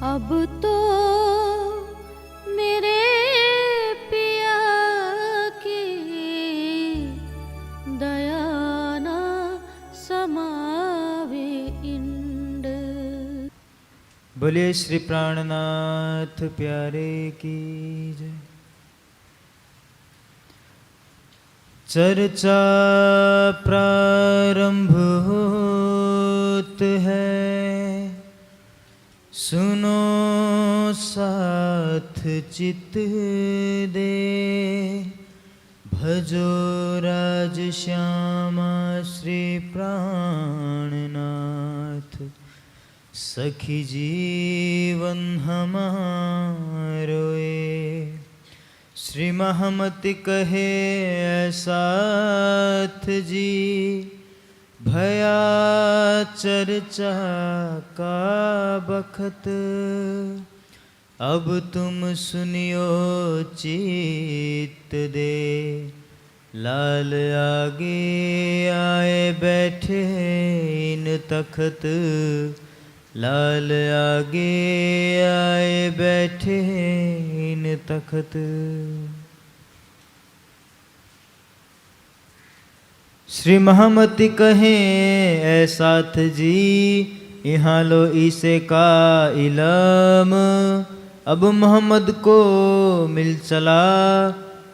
अब तो मेरे पिया की दया ना समावे इंड। बोलिए श्री प्राणनाथ प्यारे की जय। चर्चा प्रारंभ होत है, सुनो साथ चित दे। भजो राज श्यामा श्री प्राणनाथ, सखी जीवन हमारो ये। श्री महामति कहे साथ जी, भया चर्चा का बखत। अब तुम सुनियो चित्त दे, लाल आगे आए बैठे इन तखत। लाल आगे आए बैठे इन तखत। श्री महामति कहे ऐसाथ जी, यहाँ लो इसे का इलम। अब मोहम्मद को मिल चला,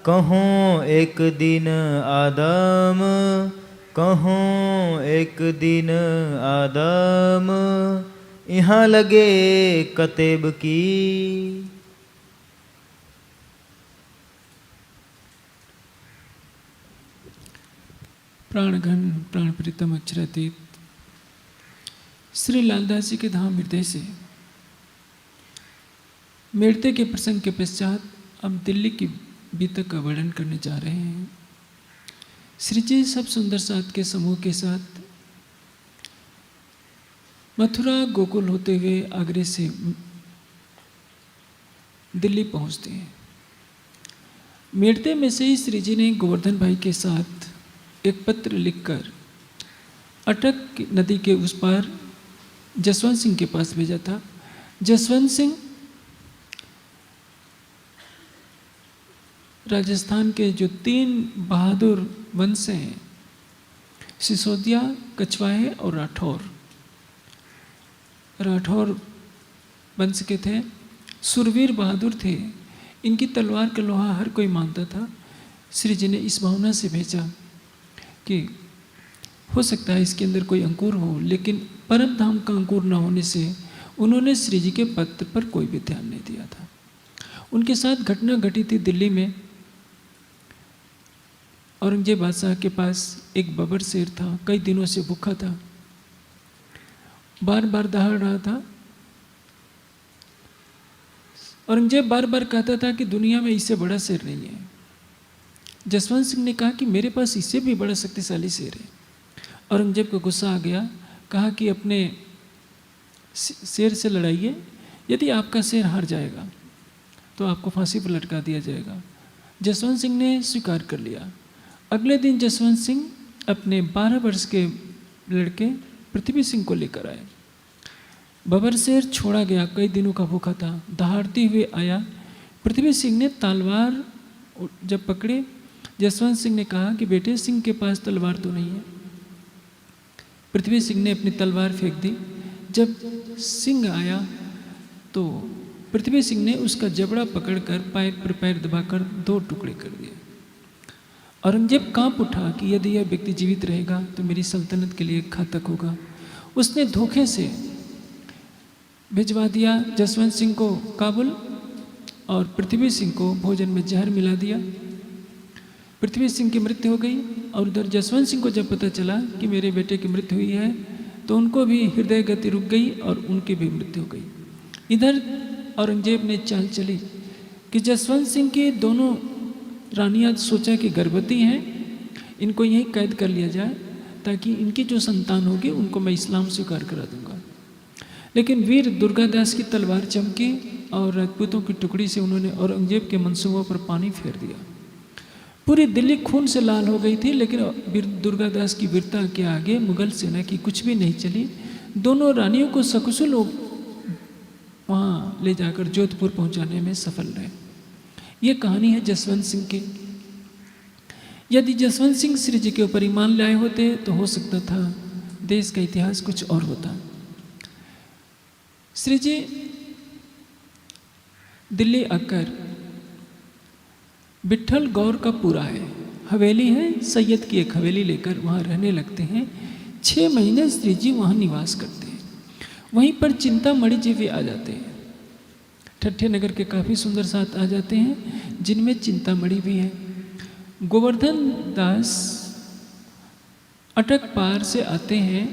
कहूँ एक दिन आदम। कहूँ एक दिन आदम, यहाँ लगे कतेब की। प्राणघन प्राण प्रीतम अक्षरातीत श्री लालदास जी के धाम हृदय से मेड़ते के प्रसंग के पश्चात अब दिल्ली की बीतक का वर्णन करने जा रहे हैं। श्री जी सब सुंदर साथ के समूह के साथ मथुरा गोकुल होते हुए आगरे से दिल्ली पहुंचते हैं। मेड़ते में से ही श्री जी ने गोवर्धन भाई के साथ एक पत्र लिखकर अटक नदी के उस पार जसवंत सिंह के पास भेजा था। जसवंत सिंह राजस्थान के जो 3 बहादुर वंश हैं, सिसोदिया, कछवाहे और राठौर वंश के थे। सुरवीर बहादुर थे। इनकी तलवार का लोहा हर कोई मानता था। श्री जी ने इस भावना से भेजा कि हो सकता है इसके अंदर कोई अंकुर हो, लेकिन परम धाम का अंकुर न होने से उन्होंने श्री जी के पत्र पर कोई भी ध्यान नहीं दिया था। उनके साथ घटना घटी थी दिल्ली में। औरंगजेब बादशाह के पास एक बबर शेर था, कई दिनों से भूखा था, बार बार दहाड़ रहा था। औरंगजेब बार बार कहता था कि दुनिया में इससे बड़ा शेर नहीं है। जसवंत सिंह ने कहा कि मेरे पास इससे भी बड़ा शक्तिशाली शेर है। औरंगजेब को गुस्सा आ गया, कहा कि अपने शेर से लड़ाइए, यदि आपका शेर हार जाएगा तो आपको फांसी पर लटका दिया जाएगा। जसवंत सिंह ने स्वीकार कर लिया। अगले दिन जसवंत सिंह अपने 12 वर्ष के लड़के पृथ्वी सिंह को लेकर आए। बबर शेर छोड़ा गया, कई दिनों का भूखा था, दहाड़ते हुए आया। पृथ्वी सिंह ने तलवार जब पकड़े, जसवंत सिंह ने कहा कि बेटे सिंह के पास तलवार तो नहीं है। पृथ्वी सिंह ने अपनी तलवार फेंक दी। जब सिंह आया तो पृथ्वी सिंह ने उसका जबड़ा पकड़कर पैर पर पैर दबाकर 2 टुकड़े कर दिए। औरंगजेब कांप उठा कि यदि यह व्यक्ति जीवित रहेगा तो मेरी सल्तनत के लिए घातक होगा। उसने धोखे से भिजवा दिया जसवंत सिंह को काबुल और पृथ्वी सिंह को भोजन में जहर मिला दिया। पृथ्वी सिंह की मृत्यु हो गई। और उधर जसवंत सिंह को जब पता चला कि मेरे बेटे की मृत्यु हुई है तो उनको भी हृदय गति रुक गई और उनकी भी मृत्यु हो गई। इधर औरंगजेब ने चाल चली कि जसवंत सिंह की दोनों रानियाँ सोचा कि गर्भवती हैं, इनको यहीं कैद कर लिया जाए ताकि इनकी जो संतान होगी उनको मैं इस्लाम स्वीकार करा दूंगा। लेकिन वीर दुर्गादास की तलवार चमकी और राजपूतों की टुकड़ी से उन्होंने औरंगजेब के मंसूबों पर पानी फेर दिया। पूरी दिल्ली खून से लाल हो गई थी, लेकिन वीर दुर्गादास की वीरता के आगे मुगल सेना की कुछ भी नहीं चली। दोनों रानियों को सकुशल वहाँ ले जाकर जोधपुर पहुँचाने में सफल रहे। ये कहानी है जसवंत सिंह की। यदि जसवंत सिंह श्री जी के ऊपर ईमान लाए होते तो हो सकता था देश का इतिहास कुछ और होता। श्री जी दिल्ली आकर विट्ठल गौर का पूरा है, हवेली है, सैयद की एक हवेली लेकर वहाँ रहने लगते हैं। 6 महीने श्री जी वहाँ निवास करते हैं। वहीं पर चिंतामणि जी भी आ जाते हैं। ठट्ठे नगर के काफ़ी सुंदर साथ आ जाते हैं जिनमें चिंतामणि भी है। गोवर्धन दास अटक पार से आते हैं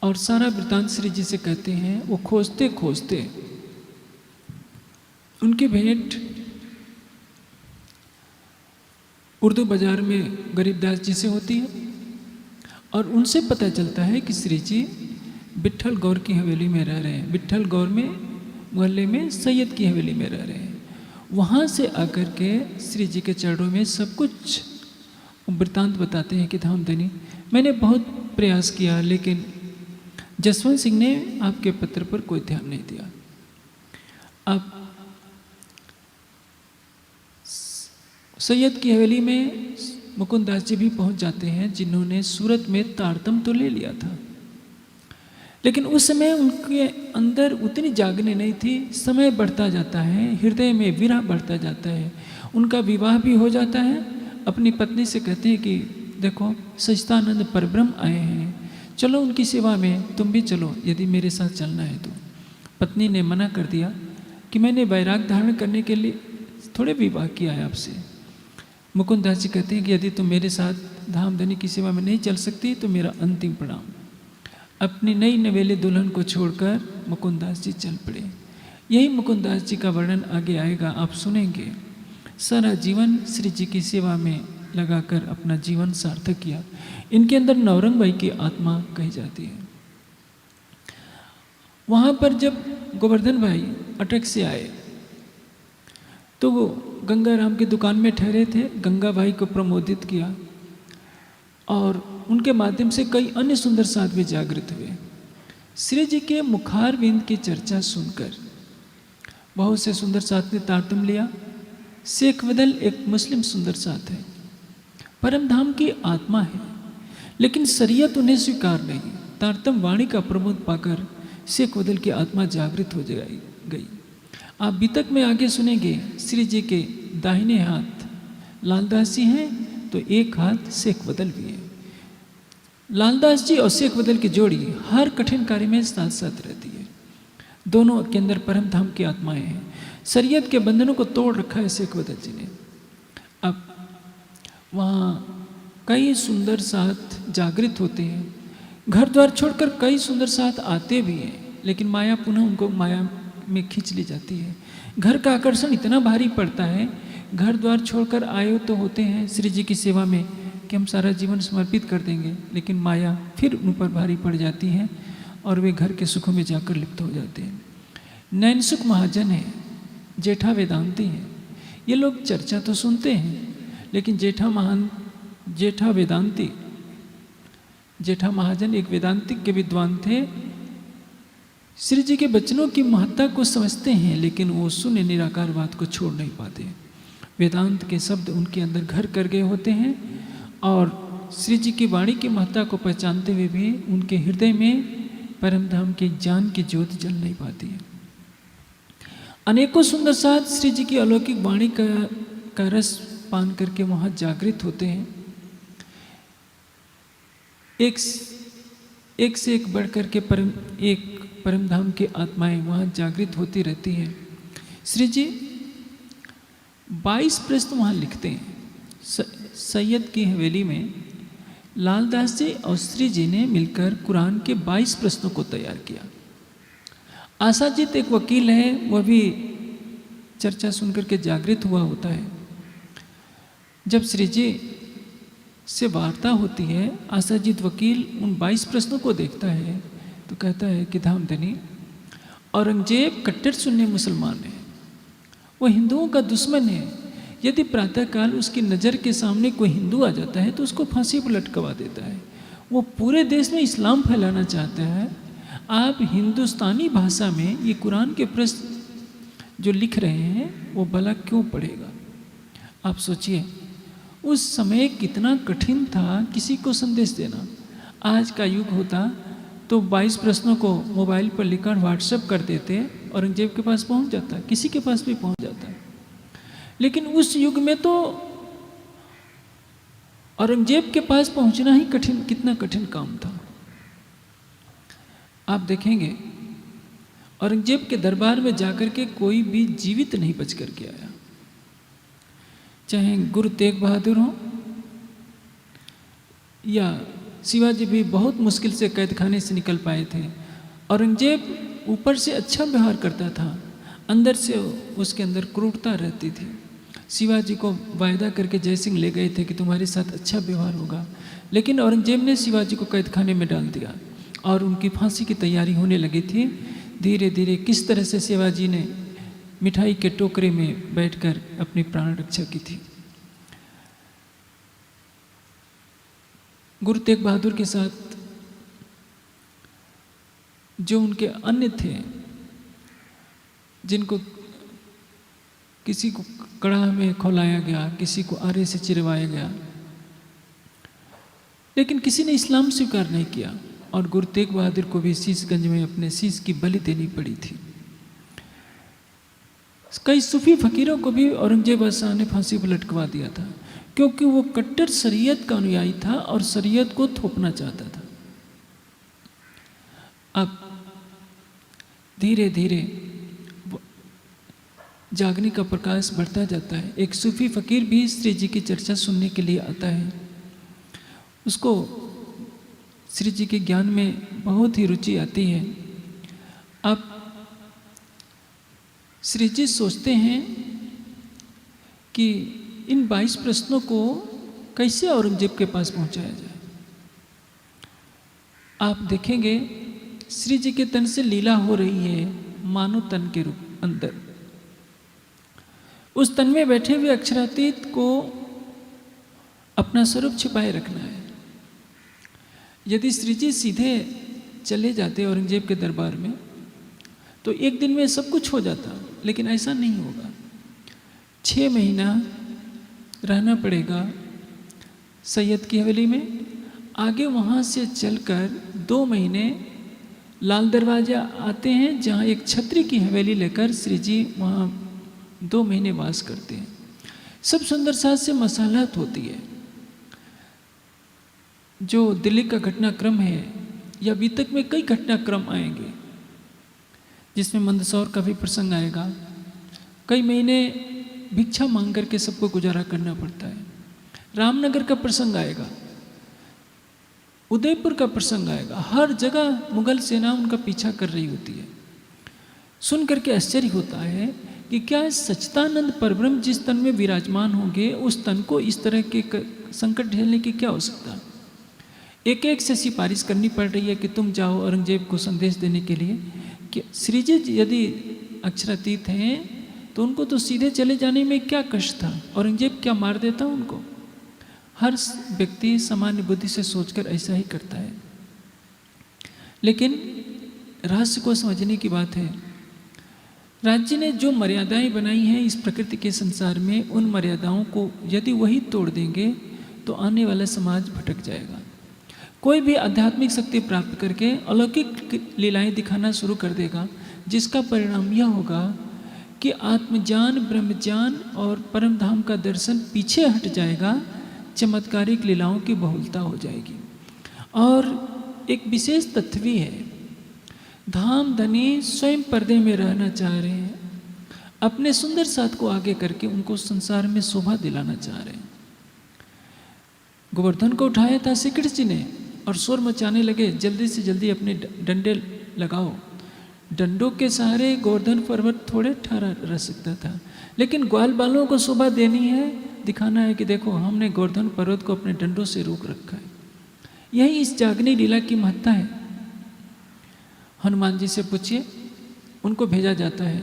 और सारा वृतांत श्री जी से कहते हैं। वो खोजते खोजते उनकी भेंट उर्दू बाजार में गरीबदास जी से होती है और उनसे पता चलता है कि श्री जी विट्ठल गौर की हवेली में रह रहे हैं। विट्ठल गौर में मोहल्ले में सैयद की हवेली में रह रहे हैं। वहाँ से आकर के श्री जी के चरणों में सब कुछ वृतांत बताते हैं कि धामधनी मैंने बहुत प्रयास किया लेकिन जसवंत सिंह ने आपके पत्र पर कोई ध्यान नहीं दिया। अब सैयद की हवेली में मुकुंद दास जी भी पहुंच जाते हैं जिन्होंने सूरत में तारतम तो ले लिया था लेकिन उस समय उनके अंदर उतनी जागने नहीं थी। समय बढ़ता जाता है, हृदय में विरह बढ़ता जाता है। उनका विवाह भी हो जाता है। अपनी पत्नी से कहते हैं कि देखो सच्चिदानंद परब्रह्म आए हैं, चलो उनकी सेवा में तुम भी चलो यदि मेरे साथ चलना है तो। पत्नी ने मना कर दिया कि मैंने वैराग धारण करने के लिए थोड़े विवाह किया है आपसे। मुकुंद दास जी कहते हैं कि यदि तुम मेरे साथ धामधनी की सेवा में नहीं चल सकती तो मेरा अंतिम प्रणाम। अपनी नई नवेली दुल्हन को छोड़कर मुकुंद दास जी चल पड़े। यही मुकुंद दास जी का वर्णन आगे आएगा, आप सुनेंगे। सारा जीवन श्री जी की सेवा में लगाकर अपना जीवन सार्थक किया। इनके अंदर नौरंग भाई की आत्मा कही जाती है। वहाँ पर जब गोवर्धन भाई अटक से आए तो वो गंगा राम की दुकान में ठहरे थे। गंगा भाई को प्रमोदित किया और उनके माध्यम से कई अन्य सुंदर साध भी जागृत हुए। श्री जी के मुखारविंद की चर्चा सुनकर बहुत से सुंदर साथ ने तारतम लिया। शेख वदल एक मुस्लिम सुंदर साथ है, परमधाम की आत्मा है, लेकिन शरीयत उन्हें स्वीकार नहीं। तारतम वाणी का प्रमोद पाकर शेख वदल की आत्मा जागृत हो गई। आप बीतक में आगे सुनेंगे श्री जी के दाहिने हाथ लालदास जी हैं तो एक हाथ शेख वदल भी है। लालदास जी और शेख वदल की जोड़ी हर कठिन कार्य में साथ साथ रहती है। दोनों के अंदर परम धाम की आत्माएं हैं। शरीयत के बंधनों को तोड़ रखा है शेख वदल जी ने। अब वहाँ कई सुंदर साथ जागृत होते हैं। घर द्वार छोड़कर कई सुंदर साथ आते भी हैं लेकिन माया पुनः उनको माया में खींच ली जाती है। घर का आकर्षण इतना भारी पड़ता है, घर द्वार छोड़कर आए तो होते हैं श्री जी की सेवा में कि हम सारा जीवन समर्पित कर देंगे, लेकिन माया फिर उन पर भारी पड़ जाती है और वे घर के सुखों में जाकर लिप्त हो जाते हैं। नैनसुख महाजन है, जेठा वेदांती हैं। ये लोग चर्चा तो सुनते हैं लेकिन जेठा महाजन एक वेदांतिक के विद्वान थे। श्री जी के वचनों की महत्ता को समझते हैं लेकिन वो शून्य निराकारवाद को छोड़ नहीं पाते। वेदांत के शब्द उनके अंदर घर कर गए होते हैं और श्री जी की वाणी की महत्ता को पहचानते हुए भी उनके हृदय में परमधाम की ज्ञान की ज्योत जल नहीं पाती है। अनेकों सुंदर साथ श्री जी की अलौकिक वाणी का रस पान करके वहाँ जागृत होते हैं। एक से एक बढ़ करके परमधाम की आत्माएं वहाँ जागृत होती रहती हैं। श्री जी 22 प्रश्न वहाँ लिखते हैं। सैयद की हवेली में लालदास जी और श्री जी ने मिलकर कुरान के 22 प्रश्नों को तैयार किया। आशाजीत एक वकील है, वह भी चर्चा सुनकर के जागृत हुआ होता है। जब श्री जी से वार्ता होती है, आशाजीत वकील उन 22 प्रश्नों को देखता है तो कहता है कि धामधनी औरंगजेब कट्टर सुन्नी मुसलमान है, वो हिंदुओं का दुश्मन है। यदि प्रातःकाल उसकी नज़र के सामने कोई हिंदू आ जाता है तो उसको फांसी पर लटकवा देता है। वो पूरे देश में इस्लाम फैलाना चाहता है। आप हिंदुस्तानी भाषा में ये कुरान के प्रश्न जो लिख रहे हैं वो भला क्यों पढ़ेगा? आप सोचिए उस समय कितना कठिन था किसी को संदेश देना। आज का युग होता तो 22 प्रश्नों को मोबाइल पर लिखकर व्हाट्सएप कर देते, औरंगजेब के पास पहुंच जाता, किसी के पास भी पहुंच जाता। लेकिन उस युग में तो औरंगजेब के पास पहुंचना ही कठिन, कितना कठिन काम था। आप देखेंगे औरंगजेब के दरबार में जाकर के कोई भी जीवित नहीं बच कर के आया, चाहे गुरु तेग बहादुर हो या शिवाजी भी बहुत मुश्किल से कैद खाने से निकल पाए थे। औरंगजेब ऊपर से अच्छा व्यवहार करता था, अंदर से उसके अंदर क्रूरता रहती थी। शिवाजी को वायदा करके जयसिंह ले गए थे कि तुम्हारे साथ अच्छा व्यवहार होगा, लेकिन औरंगजेब ने शिवाजी को कैद खाने में डाल दिया और उनकी फांसी की तैयारी होने लगी थी। धीरे धीरे किस तरह से शिवाजी ने मिठाई के टोकरे में बैठकर अपनी प्राण रक्षा की थी। गुरु तेग बहादुर के साथ जो उनके अन्य थे, जिनको किसी को कड़ाह में खौलाया गया, किसी को आरे से चिरवाया गया, लेकिन किसी ने इस्लाम स्वीकार नहीं किया और गुरु तेग बहादुर को भी शीशगंज में अपने शीश की बलि देनी पड़ी थी। कई सूफी फकीरों को भी औरंगजेब बादशाह ने फांसी पर लटकवा दिया था, क्योंकि वो कट्टर शरीयत का अनुयायी था और शरीयत को थोपना चाहता था। अब धीरे धीरे जागने का प्रकाश बढ़ता जाता है। एक सूफी फकीर भी श्री जी की चर्चा सुनने के लिए आता है। उसको श्री जी के ज्ञान में बहुत ही रुचि आती है। अब श्री जी सोचते हैं कि इन 22 प्रश्नों को कैसे औरंगजेब के पास पहुंचाया जाए। आप देखेंगे श्री जी के तन से लीला हो रही है, मानो तन के रूप अंदर। उस तन में बैठे हुए अक्षरातीत को अपना स्वरूप छिपाए रखना है। यदि श्री जी सीधे चले जाते औरंगजेब के दरबार में तो एक दिन में सब कुछ हो जाता, लेकिन ऐसा नहीं होगा। 6 महीना रहना पड़ेगा सैयद की हवेली में। आगे वहाँ से चलकर 2 महीने लाल दरवाजा आते हैं, जहाँ एक छत्री की हवेली लेकर श्री जी वहाँ 2 महीने वास करते हैं। सब सुंदर साज से मसालत होती है। जो दिल्ली का घटनाक्रम है या अभी तक में कई घटनाक्रम आएंगे, जिसमें मंदसौर का भी प्रसंग आएगा। कई महीने भिक्षा मांग करके सबको गुजारा करना पड़ता है। रामनगर का प्रसंग आएगा, उदयपुर का प्रसंग आएगा। हर जगह मुगल सेना उनका पीछा कर रही होती है। सुन करके आश्चर्य होता है कि क्या सच्चिदानंद परब्रह्म जिस तन में विराजमान होंगे, उस तन को इस तरह के संकट झेलने की क्या आवश्यकता। एक एक से सिफारिश करनी पड़ रही है कि तुम जाओ औरंगजेब को संदेश देने के लिए। कि श्री जी यदि अक्षरातीत हैं तो उनको तो सीधे चले जाने में क्या कष्ट था, औरंगजेब क्या मार देता उनको। हर व्यक्ति सामान्य बुद्धि से सोचकर ऐसा ही करता है, लेकिन रहस्य को समझने की बात है। राज्य ने जो मर्यादाएं बनाई हैं इस प्रकृति के संसार में, उन मर्यादाओं को यदि वही तोड़ देंगे तो आने वाला समाज भटक जाएगा। कोई भी आध्यात्मिक शक्ति प्राप्त करके अलौकिक लीलाएं दिखाना शुरू कर देगा, जिसका परिणाम यह होगा कि आत्मज्ञान, ब्रह्मज्ञान और परम धाम का दर्शन पीछे हट जाएगा। चमत्कारिक लीलाओं की बहुलता हो जाएगी। और एक विशेष तथ्य भी है, धाम धनी स्वयं पर्दे में रहना चाह रहे हैं, अपने सुंदर साथ को आगे करके उनको संसार में शोभा दिलाना चाह रहे हैं। गोवर्धन को उठाया था श्री कृष्ण जी ने और शोर मचाने लगे, जल्दी से जल्दी अपने डंडे लगाओ। डंडों के सहारे गोवर्धन पर्वत थोड़े ठहरा रह सकता था, लेकिन ग्वाल बालों को शोभा देनी है, दिखाना है कि देखो हमने गोवर्धन पर्वत को अपने डंडों से रोक रखा है। यही इस जागनी लीला की महत्ता है। हनुमान जी से पूछिए, उनको भेजा जाता है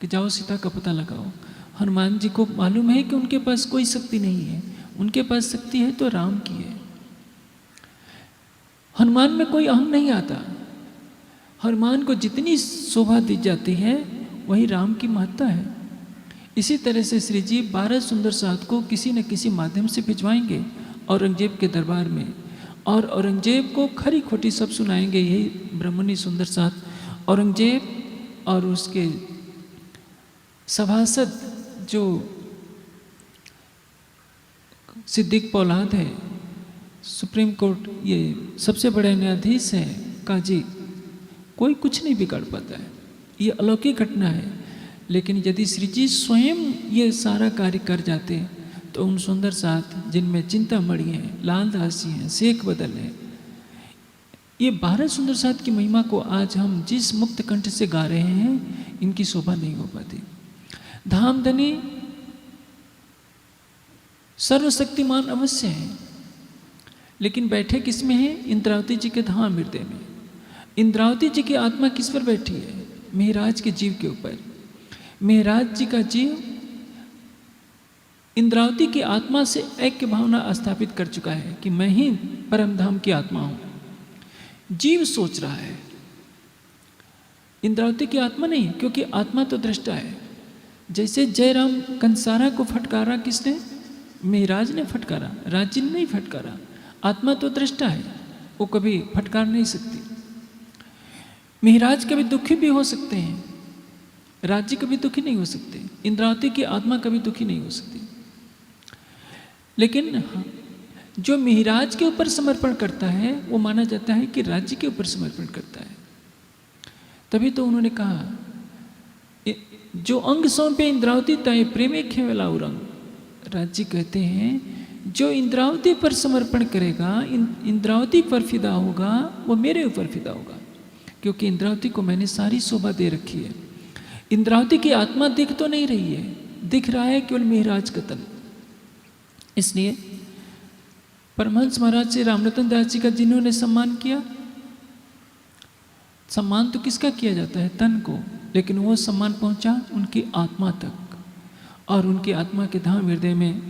कि जाओ सीता का पता लगाओ। हनुमान जी को मालूम है कि उनके पास कोई शक्ति नहीं है, उनके पास शक्ति है तो राम की है। हनुमान में कोई अहम नहीं आता, हनुमान को जितनी शोभा दी जाती है वही राम की महत्ता है। इसी तरह से श्री जी 12 सुंदर साथ को किसी न किसी माध्यम से भिजवाएंगे औरंगजेब के दरबार में, और औरंगजेब को खरी खोटी सब सुनाएंगे। यही ब्रह्मणी सुंदर साथ औरंगजेब और उसके सभासद जो सिद्दीक पौलाद है, सुप्रीम कोर्ट ये सबसे बड़े न्यायाधीश हैं, काजी, कोई कुछ नहीं बिगाड़ पाता है। ये अलौकिक घटना है। लेकिन यदि श्री जी स्वयं ये सारा कार्य कर जाते तो उन सुंदर साथ जिनमें चिंतामणि हैं, लालदासी हैं, शेख बदल हैं, ये 12 सुंदर साथ की महिमा को आज हम जिस मुक्त कंठ से गा रहे हैं, इनकी शोभा नहीं हो पाती। धामधनी सर्वशक्तिमान अवश्य है, लेकिन बैठे किस में है? इंद्रावती जी के धाम हृदय में। इंद्रावती जी की आत्मा किस पर बैठी है? मेहराज के जीव के ऊपर। मेहराज जी का जीव इंद्रावती की आत्मा से ऐक्य भावना स्थापित कर चुका है कि मैं ही परम धाम की आत्मा हूं। जीव सोच रहा है, इंद्रावती की आत्मा नहीं, क्योंकि आत्मा तो दृष्टा है। जैसे जयराम कंसारा को फटकारा किसने? मेहराज ने फटकारा, राज्य ने नहीं फटकारा। आत्मा तो दृष्टा है, वो कभी फटकार नहीं सकती। मेहराज कभी दुखी भी हो सकते हैं, राज्य कभी दुखी नहीं हो सकते, इंद्रावती की आत्मा कभी दुखी नहीं हो सकती। लेकिन जो मेहराज के ऊपर समर्पण करता है वो माना जाता है कि राज्य के ऊपर समर्पण करता है। तभी तो उन्होंने कहा, जो अंग सौंपे इंद्रावती ताए प्रेमे खेवला उरंग। राज्य कहते हैं जो इंद्रावती पर समर्पण करेगा, इंद्रावती पर फिदा होगा, वो मेरे ऊपर फिदा होगा, क्योंकि इंद्रावती को मैंने सारी शोभा दे रखी है। इंद्रावती की आत्मा दिख तो नहीं रही है, दिख रहा है केवल मेहराज का तन। इसलिए परमहंस महाराज से रामरतन दास जी का जिन्होंने सम्मान किया, सम्मान तो किसका किया जाता है? तन को, लेकिन वो सम्मान पहुंचा उनकी आत्मा तक। और उनकी आत्मा के धाम हृदय में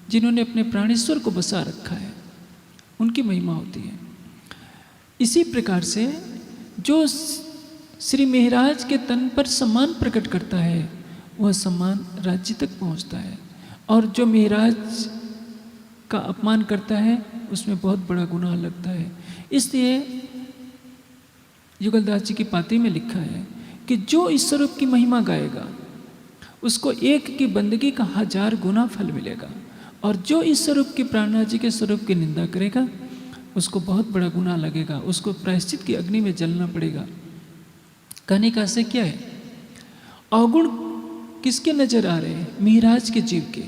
जिन्होंने अपने प्राणेश्वर को बसा रखा है, उनकी महिमा होती है। इसी प्रकार से जो श्री मेहराज के तन पर सम्मान प्रकट करता है, वह सम्मान राज्य तक पहुंचता है। और जो मेहराज का अपमान करता है, उसमें बहुत बड़ा गुनाह लगता है। इसलिए युगलदास जी की पाती में लिखा है कि जो इस स्वरूप की महिमा गाएगा, उसको एक की बंदगी का 1000 गुना फल मिलेगा। और जो इस स्वरूप की प्राणनाथ जी के स्वरूप की निंदा करेगा, उसको बहुत बड़ा गुनाह लगेगा, उसको प्रायश्चित की अग्नि में जलना पड़ेगा। कहने का आशय क्या है? अवगुण किसके नजर आ रहे हैं? मेहराज के जीव के।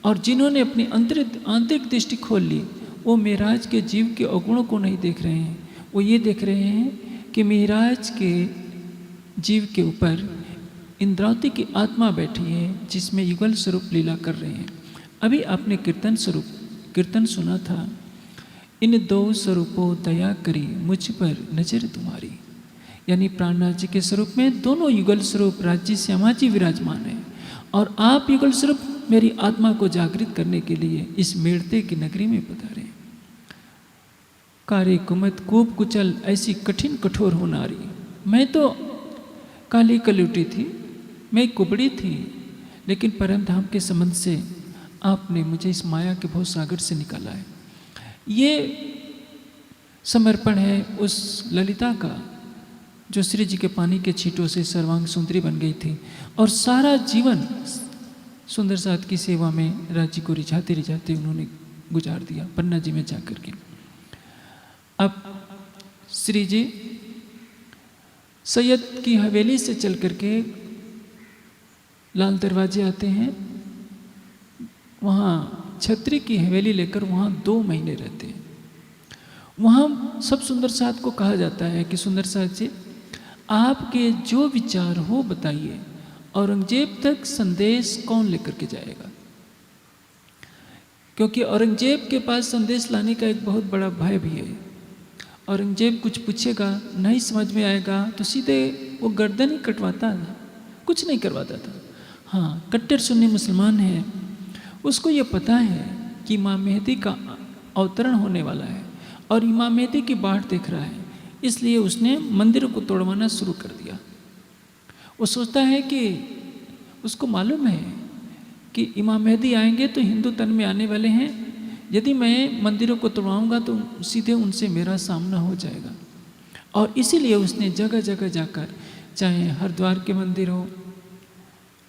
और जिन्होंने अपनी आंतरिक दृष्टि खोल ली, वो मेहराज के जीव के अवगुणों को नहीं देख रहे हैं, वो ये देख रहे हैं कि मेहराज के जीव के ऊपर इंद्रावती की आत्मा बैठी है, जिसमें युगल स्वरूप लीला कर रहे हैं। अभी आपने कीर्तन सुना था, इन 2 स्वरूपों दया करी मुझ पर नजर तुम्हारी। यानी प्राणनाथ जी के स्वरूप में दोनों युगल स्वरूप राज्य श्यामा जी विराजमान है, और आप युगल स्वरूप मेरी आत्मा को जागृत करने के लिए इस मेड़ते की नगरी में पधारे। कारे कुमत कूप कुचल ऐसी कठिन कठोर हो नारी। मैं तो काली कलुटी थी, मैं कुबड़ी थी, लेकिन परम धाम के संबंध से आपने मुझे इस माया के भव सागर से निकाला है। ये समर्पण है उस ललिता का जो श्री जी के पानी के छींटों से सर्वांग सुंदरी बन गई थी, और सारा जीवन सुंदर साथ की सेवा में राज्य को रिझाते रिझाते उन्होंने गुजार दिया पन्ना जी में जाकर के। अब श्री जी सैयद की हवेली से चल करके लाल दरवाजे आते हैं, वहाँ छत्री की हवेली लेकर वहाँ 2 महीने रहते हैं। वहाँ सब सुंदर साथ को कहा जाता है कि सुंदर साथ जी, आपके जो विचार हो बताइए, औरंगजेब तक संदेश कौन लेकर के जाएगा? क्योंकि औरंगजेब के पास संदेश लाने का एक बहुत बड़ा भय भी है। औरंगजेब कुछ पूछेगा, नहीं समझ में आएगा तो सीधे वो गर्दन ही कटवाता था, कुछ नहीं करवाता था। हाँ, कट्टर सुन्नी मुसलमान है, उसको ये पता है कि इमाम मेहदी का अवतरण होने वाला है, और इमाम मेहदी की बाट देख रहा है। इसलिए उसने मंदिरों को तोड़वाना शुरू कर दिया। वो सोचता है कि उसको मालूम है कि इमाम मेहदी आएंगे तो हिंदू तन में आने वाले हैं, यदि मैं मंदिरों को तोड़वाऊंगा तो सीधे उनसे मेरा सामना हो जाएगा। और इसीलिए उसने जगह जगह जाकर, चाहे हरिद्वार के मंदिर हो,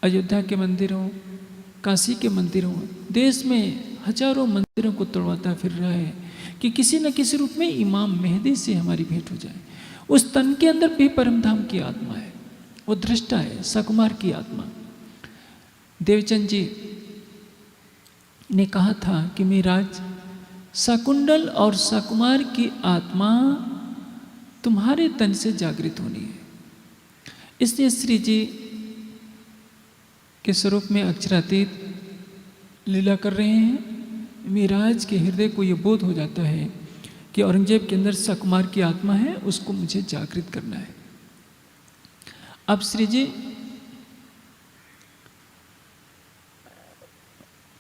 अयोध्या के मंदिर हो, काशी के मंदिर हो, देश में हजारों मंदिरों को तोड़वाता फिर रहा है कि किसी न किसी रूप में इमाम मेहदी से हमारी भेंट हो जाए। उस तन के अंदर भी परमधाम की आत्मा है, वो दृष्टा है, सकुमार की आत्मा। देवचंद जी ने कहा था कि मेराज, सकुंडल और सकुमार की आत्मा तुम्हारे तन से जागृत होनी है। इसलिए श्री जी के स्वरूप में अक्षरातीत लीला कर रहे हैं। मेराज के हृदय को ये बोध हो जाता है कि औरंगजेब के अंदर सकुमार की आत्मा है, उसको मुझे जागृत करना है। अब श्री जी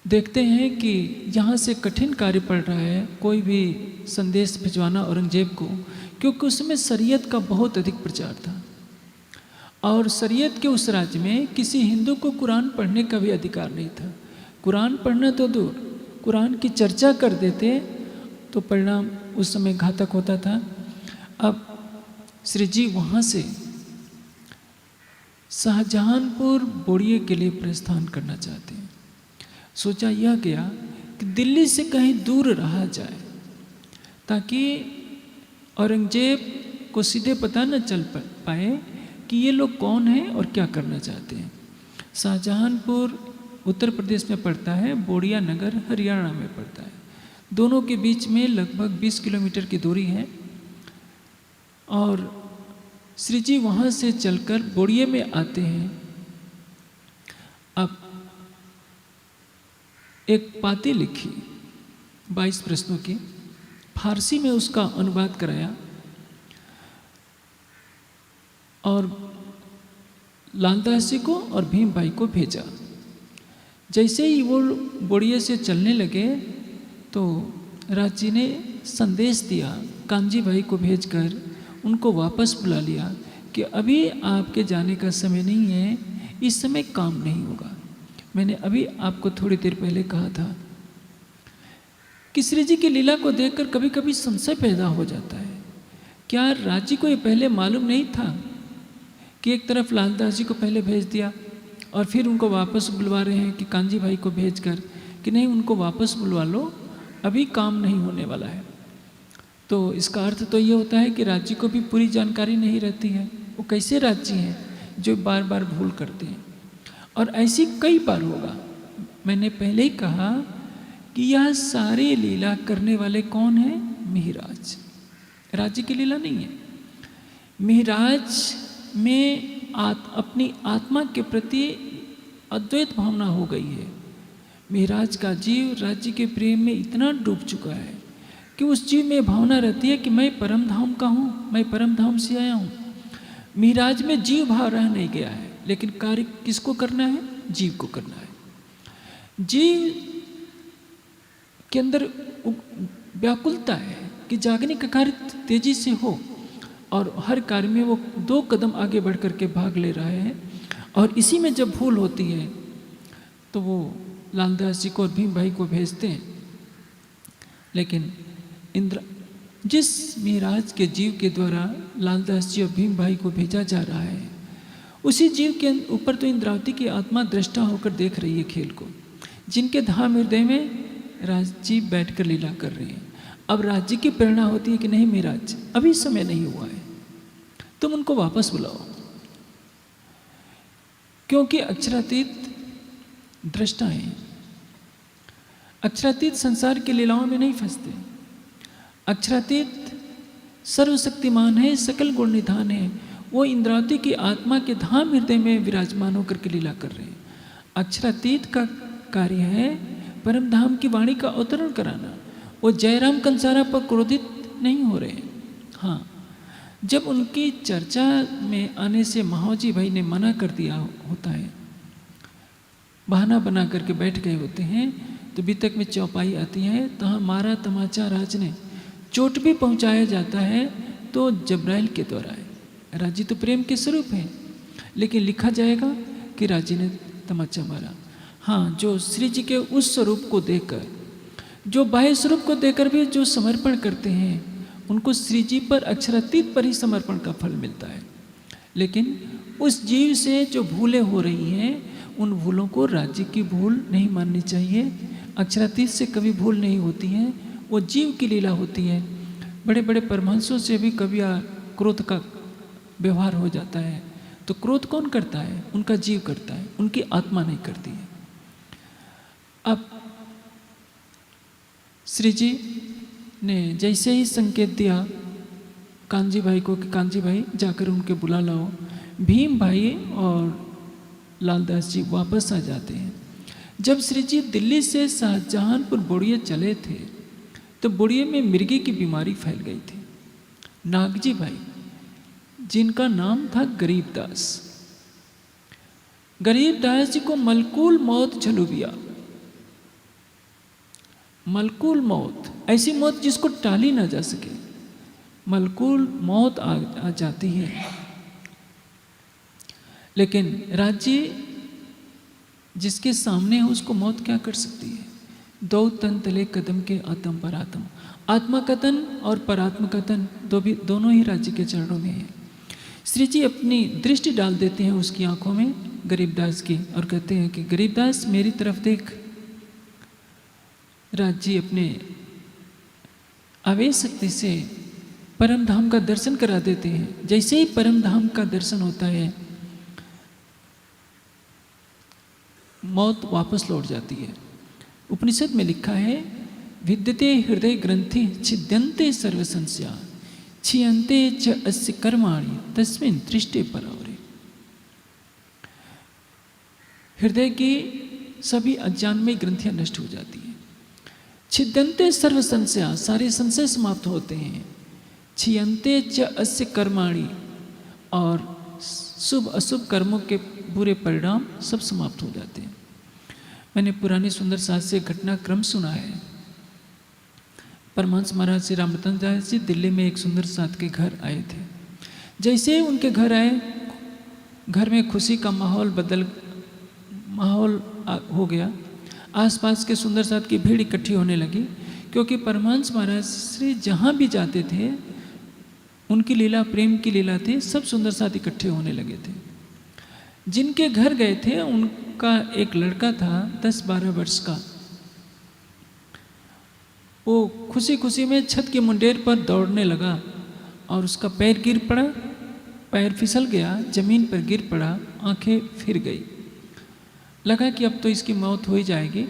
देखते हैं कि यहाँ से कठिन कार्य पड़ रहा है कोई भी संदेश भिजवाना औरंगजेब को, क्योंकि उसमें शरीयत का बहुत अधिक प्रचार था और शरीयत के उस राज्य में किसी हिंदू को कुरान पढ़ने का भी अधिकार नहीं था। कुरान पढ़ना तो दूर, कुरान की चर्चा कर देते तो परिणाम उस समय घातक होता था। अब श्री जी वहाँ से शाहजहानपुर बोड़िए के लिए प्रस्थान करना चाहते हैं। सोचा यह गया कि दिल्ली से कहीं दूर रहा जाए ताकि औरंगजेब को सीधे पता न चल पाए कि ये लोग कौन हैं और क्या करना चाहते हैं। शाहजहानपुर उत्तर प्रदेश में पड़ता है, बोड़िया नगर हरियाणा में पड़ता है। दोनों के बीच में लगभग 20 किलोमीटर की दूरी है और श्री जी वहाँ से चलकर बोड़िए में आते हैं। अब एक पाती लिखी 22 प्रश्नों की, फारसी में उसका अनुवाद कराया और लालदास जी को और भीम भाई को भेजा। जैसे ही वो बोड़िए से चलने लगे तो राज जी ने संदेश दिया, कांजी भाई को भेजकर उनको वापस बुला लिया कि अभी आपके जाने का समय नहीं है, इस समय काम नहीं होगा। मैंने अभी आपको थोड़ी देर पहले कहा था कि श्री जी की लीला को देखकर कभी कभी संशय पैदा हो जाता है। क्या राज जी को ये पहले मालूम नहीं था कि एक तरफ लालदास जी को पहले भेज दिया और फिर उनको वापस बुलवा रहे हैं कि कांजी भाई को भेजकर कि नहीं, उनको वापस बुलवा लो, अभी काम नहीं होने वाला है। तो इसका अर्थ तो ये होता है कि राज जी को भी पूरी जानकारी नहीं रहती है। वो कैसे राज जी हैं जो बार बार भूल करते हैं, और ऐसी कई बार होगा। मैंने पहले ही कहा कि यह सारी लीला करने वाले कौन हैं? मिहिराज। राज जी की लीला नहीं है। मिहिराज में अपनी आत्मा के प्रति अद्वैत भावना हो गई है। मिहिराज का जीव राज्य के प्रेम में इतना डूब चुका है कि उस जीव में भावना रहती है कि मैं परम धाम का हूँ, मैं परम धाम से आया हूँ। मिहिराज में जीव भाव रह नहीं गया है, लेकिन कार्य किसको करना है? जीव को करना है। जीव के अंदर व्याकुलता है कि जागने का कार्य तेजी से हो, और हर कार्य में वो 2 कदम आगे बढ़ करके भाग ले रहा है। और इसी में जब भूल होती है तो वो लालदास जी को और भीम भाई को भेजते हैं। लेकिन जिस मिहिराज के जीव के द्वारा लालदास जी और भीम भाई को भेजा जा रहा है, उसी जीव के ऊपर तो इंद्रावती की आत्मा दृष्टा होकर देख रही है खेल को, जिनके धाम हृदय में राज जी बैठ कर लीला कर रहे हैं। अब राज जी की प्रेरणा होती है कि नहीं मिहिराज, अभी समय नहीं हुआ है, तुम उनको वापस बुलाओ, क्योंकि अक्षरातीत दृष्टा हैं। अक्षरातीत संसार की लीलाओं में नहीं फंसते। अक्षरातीत सर्वशक्तिमान है, सकल गुण निधान है। वो इंद्रावती की आत्मा के धाम हृदय में विराजमान होकर के लीला कर रहे हैं। अक्षरातीत का कार्य है परम धाम की वाणी का अवतरण कराना। वो जयराम कंसारा पर क्रोधित नहीं हो रहे। हाँ, जब उनकी चर्चा में आने से महावजी भाई ने मना कर दिया होता है, बहाना बना करके बैठ गए होते हैं, तो बीतक में चौपाई आती है, तो हाँ मारा तमाचा राज ने, चोट भी पहुंचाया जाता है तो जब्राइल के द्वारा है। राज्य तो प्रेम के स्वरूप है, लेकिन लिखा जाएगा कि राज्य ने तमाचा मारा। हाँ, जो श्री जी के उस स्वरूप को देखकर, जो बाह्य स्वरूप को देखकर भी जो समर्पण करते हैं, उनको श्री जी पर अक्षरातीत पर ही समर्पण का फल मिलता है। लेकिन उस जीव से जो भूलें हो रही हैं, उन भूलों को राज्य की भूल नहीं माननी चाहिए। अक्षरातीत से कभी भूल नहीं होती है, वो जीव की लीला होती है। बड़े बड़े परमहंसों से भी कभी क्रोध का व्यवहार हो जाता है, तो क्रोध कौन करता है? उनका जीव करता है, उनकी आत्मा नहीं करती है। अब श्री जी ने जैसे ही संकेत दिया कांजी भाई को कि कांजी भाई जाकर उनके बुला लाओ, भीम भाई और लालदास जी वापस आ जाते हैं। जब श्री जी दिल्ली से शाहजहानपुर बोड़िया चले थे, तो बोड़िया में मिर्गी की बीमारी फैल गई थी। नागजी भाई, जिनका नाम था गरीबदास, गरीबदास जी को मलकूल मौत झलुबिया, मलकूल मौत, ऐसी मौत जिसको टाली ना जा सके, मलकूल मौत आ जाती है। लेकिन राज्य जिसके सामने है, उसको मौत क्या कर सकती है? दो तन तले कदम के आत्म परात्म, आत्मा कथन और परात्म कथन दोनों ही राज्य के चरणों में है। श्री जी अपनी दृष्टि डाल देते हैं उसकी आंखों में, गरीबदास की, और कहते हैं कि गरीबदास मेरी तरफ देख। राज्य अपने आवेश शक्ति से परम धाम का दर्शन करा देते हैं। जैसे ही परम धाम का दर्शन होता है, मौत वापस लौट जाती है। उपनिषद में लिखा है, विद्यते हृदय ग्रंथि छिद्यन्ते सर्व संशया क्षीयन्ते च अस्य कर्माणि तस्मिन् दृष्टे परावरे। हृदय की सभी अज्ञानमय ग्रंथियां नष्ट हो जाती हैं। छिद्यन्ते सर्व संशया, सारे संशय समाप्त होते हैं। क्षीयन्ते च अस्य कर्माणि, और शुभ अशुभ कर्मों के बुरे परिणाम सब समाप्त हो जाते हैं। मैंने पुरानी सुंदर शास्त्र से घटनाक्रम सुना है। परमहंस महाराज श्री रामरतन दास जी दिल्ली में एक सुंदर साथ के घर आए थे। जैसे उनके घर आए, घर में खुशी का माहौल हो गया। आसपास के सुंदर साथ की भीड़ इकट्ठी होने लगी, क्योंकि परमहंस महाराज श्री जहाँ भी जाते थे, उनकी लीला प्रेम की लीला थी, सब सुंदर साथ इकट्ठे होने लगे थे। जिनके घर गए थे, उनका एक लड़का था 10-12 वर्ष का। वो खुशी खुशी में छत के मुंडेर पर दौड़ने लगा और उसका पैर गिर पड़ा, पैर फिसल गया, जमीन पर गिर पड़ा, आंखें फिर गई। लगा कि अब तो इसकी मौत हो ही जाएगी।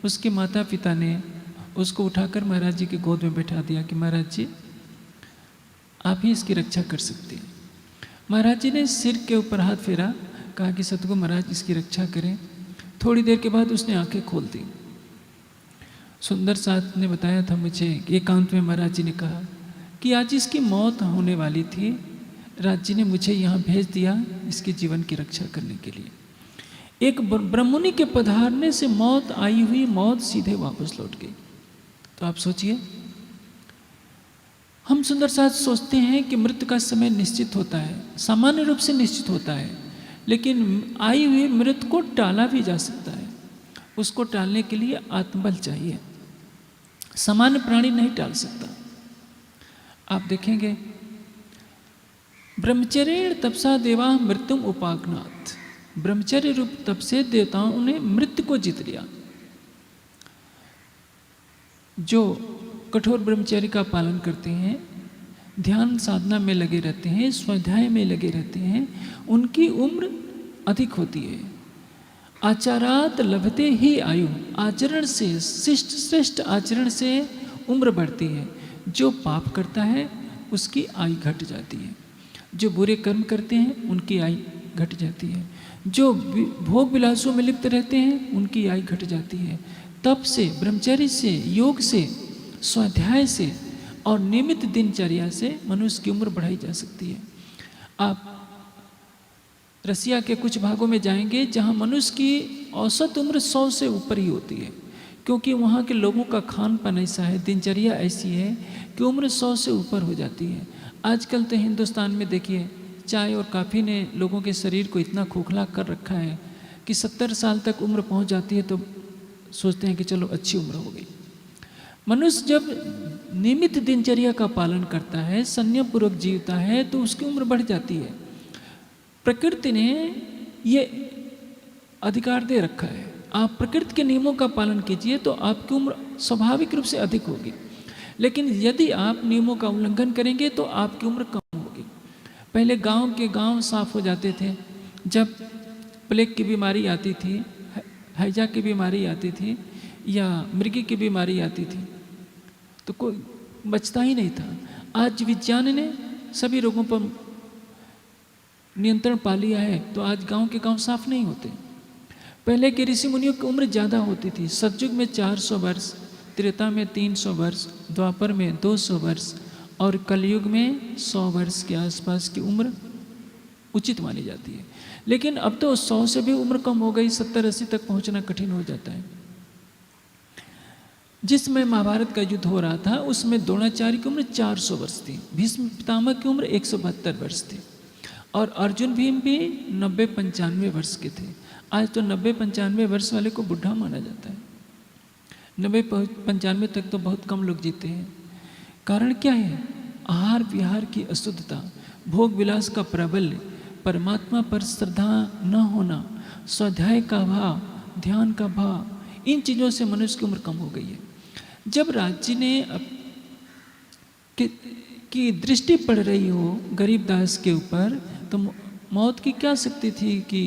उसके माता पिता ने उसको उठाकर महाराज जी की गोद में बैठा दिया कि महाराज जी, आप ही इसकी रक्षा कर सकते हैं। महाराज जी ने सिर के ऊपर हाथ फेरा, कहा कि सतगुरु महाराज इसकी रक्षा करें। थोड़ी देर के बाद उसने आंखें खोल दी। सुंदर साथ ने बताया था मुझे, एकांत में महाराज जी ने कहा कि आज इसकी मौत होने वाली थी, राज जी ने मुझे यहाँ भेज दिया इसके जीवन की रक्षा करने के लिए। एक ब्रह्ममुनि के पधारने से मौत आई हुई मौत सीधे वापस लौट गई। तो आप सोचिए, हम सुंदर साथ सोचते हैं कि मृत्यु का समय निश्चित होता है, सामान्य रूप से निश्चित होता है, लेकिन आई हुई मृत्यु को टाला भी जा सकता है। उसको टालने के लिए आत्मबल चाहिए, सामान्य प्राणी नहीं टाल सकता। आप देखेंगे, ब्रह्मचर्य तपसा देवा मृत्युम उपागनाथ, ब्रह्मचर्य रूप तप से देवताओं ने मृत्यु को जीत लिया। जो कठोर ब्रह्मचर्य का पालन करते हैं, ध्यान साधना में लगे रहते हैं, स्वाध्याय में लगे रहते हैं, उनकी उम्र अधिक होती है। आचारात लभते ही आयु, आचरण से, शिष्ट श्रेष्ठ आचरण से उम्र बढ़ती है। जो पाप करता है उसकी आयु घट जाती है, जो बुरे कर्म करते हैं उनकी आयु घट जाती है, जो भोग विलासों में लिप्त रहते हैं उनकी आयु घट जाती है। तप से, ब्रह्मचर्य से, योग से, स्वाध्याय से और नियमित दिनचर्या से मनुष्य की उम्र बढ़ाई जा सकती है। आप रसिया के कुछ भागों में जाएंगे जहां मनुष्य की औसत उम्र 100 से ऊपर ही होती है, क्योंकि वहाँ के लोगों का खान पान ऐसा है, दिनचर्या ऐसी है कि उम्र 100 से ऊपर हो जाती है। आजकल तो हिंदुस्तान में देखिए चाय और काफ़ी ने लोगों के शरीर को इतना खोखला कर रखा है कि 70 साल तक उम्र पहुँच जाती है तो सोचते हैं कि चलो अच्छी उम्र हो गई। मनुष्य जब नियमित दिनचर्या का पालन करता है, संयमपूर्वक जीवता है, तो उसकी उम्र बढ़ जाती है। प्रकृति ने ये अधिकार दे रखा है, आप प्रकृति के नियमों का पालन कीजिए तो आपकी उम्र स्वाभाविक रूप से अधिक होगी। लेकिन यदि आप नियमों का उल्लंघन करेंगे तो आपकी उम्र कम होगी। पहले गांव के गांव साफ हो जाते थे, जब प्लेग की बीमारी आती थी, हैजा की बीमारी आती थी या मृगी की बीमारी आती थी तो कोई बचता ही नहीं था। आज विज्ञान ने सभी रोगों पर नियंत्रण पा लिया है तो आज गांव के गांव साफ नहीं होते। पहले के ऋषि मुनियों की उम्र ज़्यादा होती थी। सतयुग में 400 वर्ष, त्रेता में 300 वर्ष, द्वापर में 200 वर्ष और कलयुग में 100 वर्ष के आसपास की उम्र उचित मानी जाती है। लेकिन अब तो 100 से भी उम्र कम हो गई, 70-80 तक पहुंचना कठिन हो जाता है। जिसमें महाभारत का युद्ध हो रहा था उसमें द्रोणाचार्य की उम्र 400 वर्ष थी, भीष्म पितामह की उम्र 172 वर्ष थी और अर्जुन भीम भी 90-95 वर्ष के थे। आज तो 90-95 वर्ष वाले को बुढ़ा माना जाता है। 90-95 तक तो बहुत कम लोग जीते हैं। कारण क्या है? आहार विहार की अशुद्धता, भोग विलास का प्राबल्य, परमात्मा पर श्रद्धा न होना, स्वाध्याय का भाव, ध्यान का भाव, इन चीज़ों से मनुष्य की उम्र कम हो गई है। जब राज्य ने की दृष्टि पड़ रही हो गरीबदास के ऊपर तो मौत की क्या शक्ति थी कि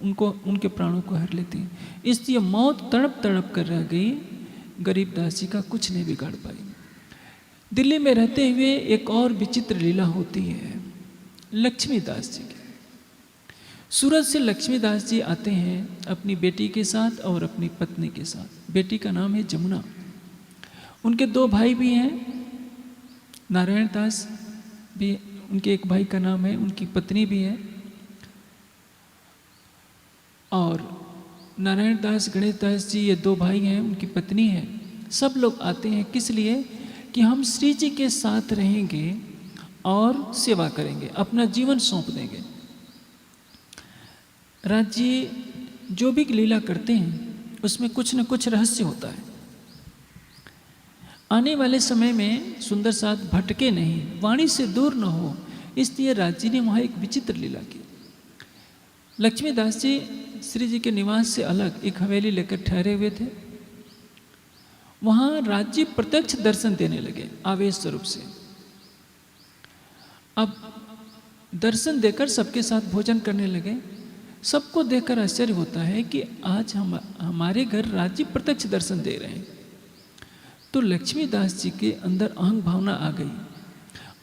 उनके प्राणों को हर लेती। इसलिए मौत तड़प तड़प कर रह गई, गरीबदास जी का कुछ नहीं बिगाड़ पाई। दिल्ली में रहते हुए एक और विचित्र लीला होती है लक्ष्मीदास जी की। सूरत से लक्ष्मीदास जी आते हैं अपनी बेटी के साथ और अपनी पत्नी के साथ। बेटी का नाम है जमुना। उनके 2 भाई भी हैं, नारायण दास भी, उनके एक भाई का नाम है, उनकी पत्नी भी है। और नारायण दास, गणेश दास जी ये 2 भाई हैं, उनकी पत्नी है। सब लोग आते हैं किस लिए कि हम श्री जी के साथ रहेंगे और सेवा करेंगे, अपना जीवन सौंप देंगे। राज्य जो भी लीला करते हैं उसमें कुछ न कुछ रहस्य होता है। आने वाले समय में सुंदर साथ भटके नहीं, वाणी से दूर न हो, इसलिए राज्य ने वहाँ एक विचित्र लीला की। लक्ष्मीदास जी श्री जी के निवास से अलग एक हवेली लेकर ठहरे हुए थे। वहाँ राज्य प्रत्यक्ष दर्शन देने लगे आवेश स्वरूप से। अब दर्शन देकर सबके साथ भोजन करने लगे। सबको देखकर आश्चर्य होता है कि आज हमारे घर राज्य प्रत्यक्ष दर्शन दे रहे हैं। तो लक्ष्मीदास जी के अंदर अहंग भावना आ गई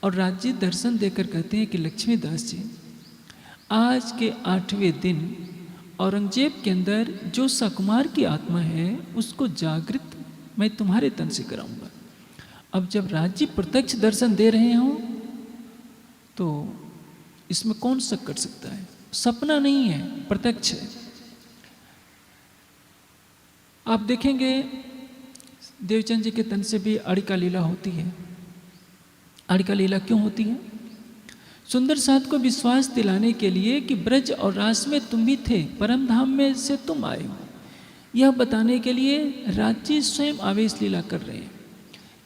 और राज्य दर्शन देकर कहते हैं कि लक्ष्मीदास जी, आज के 8वें दिन औरंगजेब के अंदर जो सकुमार की आत्मा है उसको जागृत मैं तुम्हारे तन से कराऊंगा। अब जब राज्य प्रत्यक्ष दर्शन दे रहे हों तो इसमें कौन शक कर सकता है? सपना नहीं है, प्रत्यक्ष है। आप देखेंगे देवचंद जी के तन से भी अड़िका लीला होती है। अड़िका लीला क्यों होती है? सुंदर साथ को विश्वास दिलाने के लिए कि ब्रज और रास में तुम भी थे, परम धाम में से तुम आए हो, यह बताने के लिए राज्य स्वयं आवेश लीला कर रहे हैं।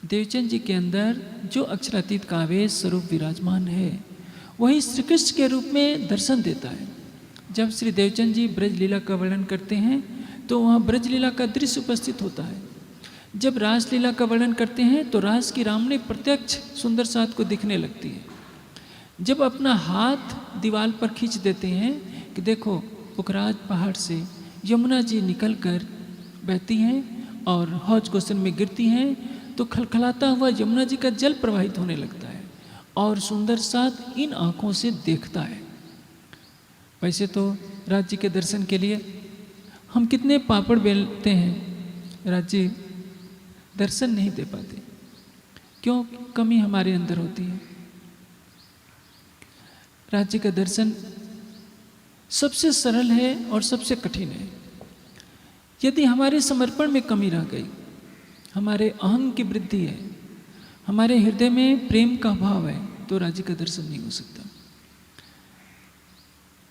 देवचंद जी के अंदर जो अक्षरातीत का आवेश स्वरूप विराजमान है वही श्री कृष्ण के रूप में दर्शन देता है। जब श्री देवचंद जी ब्रज लीला का वर्णन करते हैं तो वहाँ ब्रज लीला का दृश्य उपस्थित होता है। जब रास लीला का वर्णन करते हैं तो रास की रामनी प्रत्यक्ष सुंदर साथ को दिखने लगती है। जब अपना हाथ दीवार पर खींच देते हैं कि देखो पुखराज पहाड़ से यमुना जी निकल कर बहती हैं और हौज गोसन में गिरती हैं तो खलखलाता हुआ यमुना जी का जल प्रवाहित होने लगता है और सुंदर साथ इन आँखों से देखता है। वैसे तो राज्य के दर्शन के लिए हम कितने पापड़ बेलते हैं, राज्य दर्शन नहीं दे पाते। क्यों? कमी हमारे अंदर होती है। राज्य का दर्शन सबसे सरल है और सबसे कठिन है। यदि हमारे समर्पण में कमी रह गई, हमारे अहंग की वृद्धि है, हमारे हृदय में प्रेम का भाव है, तो राज्य का दर्शन नहीं हो सकता।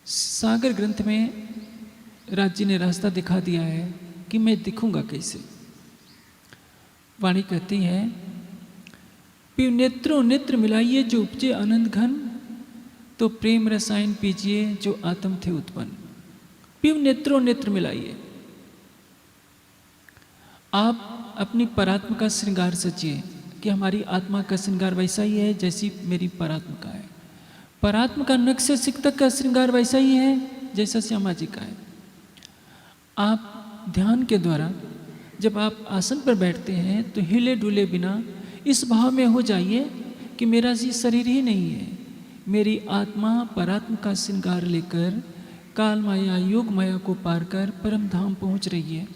सागर ग्रंथ में राज्य ने रास्ता दिखा दिया है कि मैं दिखूंगा कैसे। वाणी कहती है, पिव नेत्रों नेत्र मिलाइए जो उपजे आनंद घन, तो प्रेम रसायन पीजिए जो आत्म थे उत्पन्न। पिव नेत्रों नेत्र मिलाइए। आप अपनी परात्मा का श्रृंगार सजिए कि हमारी आत्मा का श्रृंगार वैसा ही है जैसी मेरी परात्मा का है। परात्मा का नख से सिख तक का श्रृंगार वैसा ही है जैसा श्यामा जी का है। आप ध्यान के द्वारा जब आप आसन पर बैठते हैं तो हिले डुले बिना इस भाव में हो जाइए कि मेरा जी शरीर ही नहीं है, मेरी आत्मा परात्मा का श्रृंगार लेकर काल माया योग माया को पार कर परम धाम पहुँच रही है।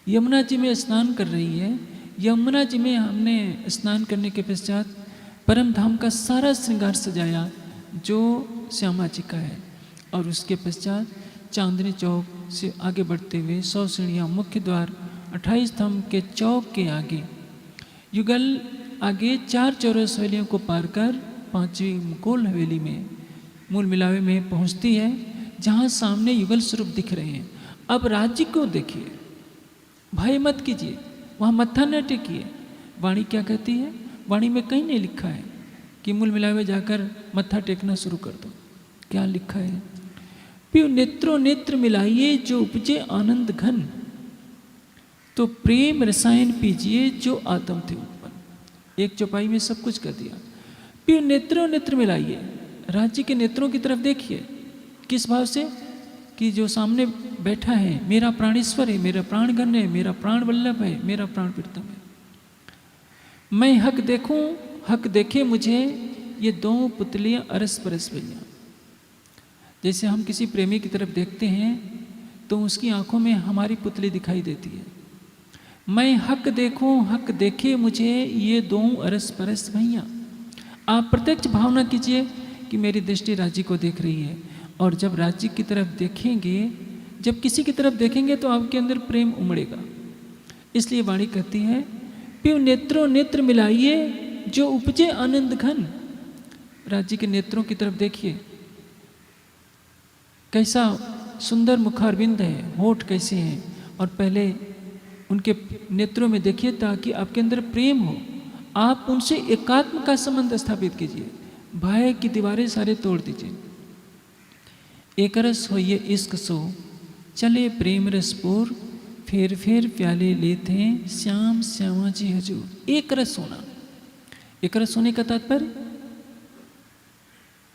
यमुना जी में स्नान कर रही है। यमुना जी में हमने स्नान करने के पश्चात परम धाम का सारा श्रृंगार सजाया जो श्यामा जी का है, और उसके पश्चात चांदनी चौक से आगे बढ़ते हुए 100 सीढ़ियाँ मुख्य द्वार 28 स्तंभ के चौक के आगे युगल आगे 4 चौरस हवेलियों को पार कर 5वीं गोल हवेली में मूल मिलावे में पहुँचती है, जहाँ सामने युगल स्वरूप दिख रहे हैं। अब राज्य को देखिए, भय मत कीजिए, वहाँ मत्था न टेकिए। वाणी क्या कहती है? वाणी में कहीं नहीं लिखा है कि मूल मिलावे जाकर मत्था टेकना शुरू कर दो। क्या लिखा है? पियो नेत्रों नेत्र मिलाइए जो उपजे आनंद घन, तो प्रेम रसायन पीजिए जो आत्म थे उत्पन्न। एक चौपाई में सब कुछ कर दिया। पियो नेत्रों नेत्र मिलाइए, राज्य के नेत्रों की तरफ देखिए। किस भाव से? कि जो सामने बैठा है मेरा प्राणेश्वर है, मेरा प्राणगण है, मेरा प्राण वल्लभ है, मेरा प्राण प्रीतम है। मैं हक देखूं, हक देखे मुझे ये दो पुतलियां अरस परस भैया। जैसे हम किसी प्रेमी की तरफ देखते हैं तो उसकी आंखों में हमारी पुतली दिखाई देती है। मैं हक देखूं, हक देखे मुझे ये दो अरस परस भैया। आप प्रत्यक्ष भावना कीजिए कि मेरी दृष्टि राज्य को देख रही है, और जब राज्य की तरफ देखेंगे, जब किसी की तरफ देखेंगे तो आपके अंदर प्रेम उमड़ेगा। इसलिए वाणी कहती है, पियो नेत्रों नेत्र मिलाइए जो उपजे आनंद घन। राज्य के नेत्रों की तरफ देखिए, कैसा सुंदर मुखारविंद है, होठ कैसे हैं, और पहले उनके नेत्रों में देखिए ताकि आपके अंदर प्रेम हो। आप उनसे एकात्म का संबंध स्थापित कीजिए, भय की दीवारें सारे तोड़ दीजिए। एक रस होइए इश्क सो, चले प्रेम रसपुर, फेर फेर प्याले लेते श्याम श्यामा जी हजूर। एक रस होना, एक रस होने का तात्पर्य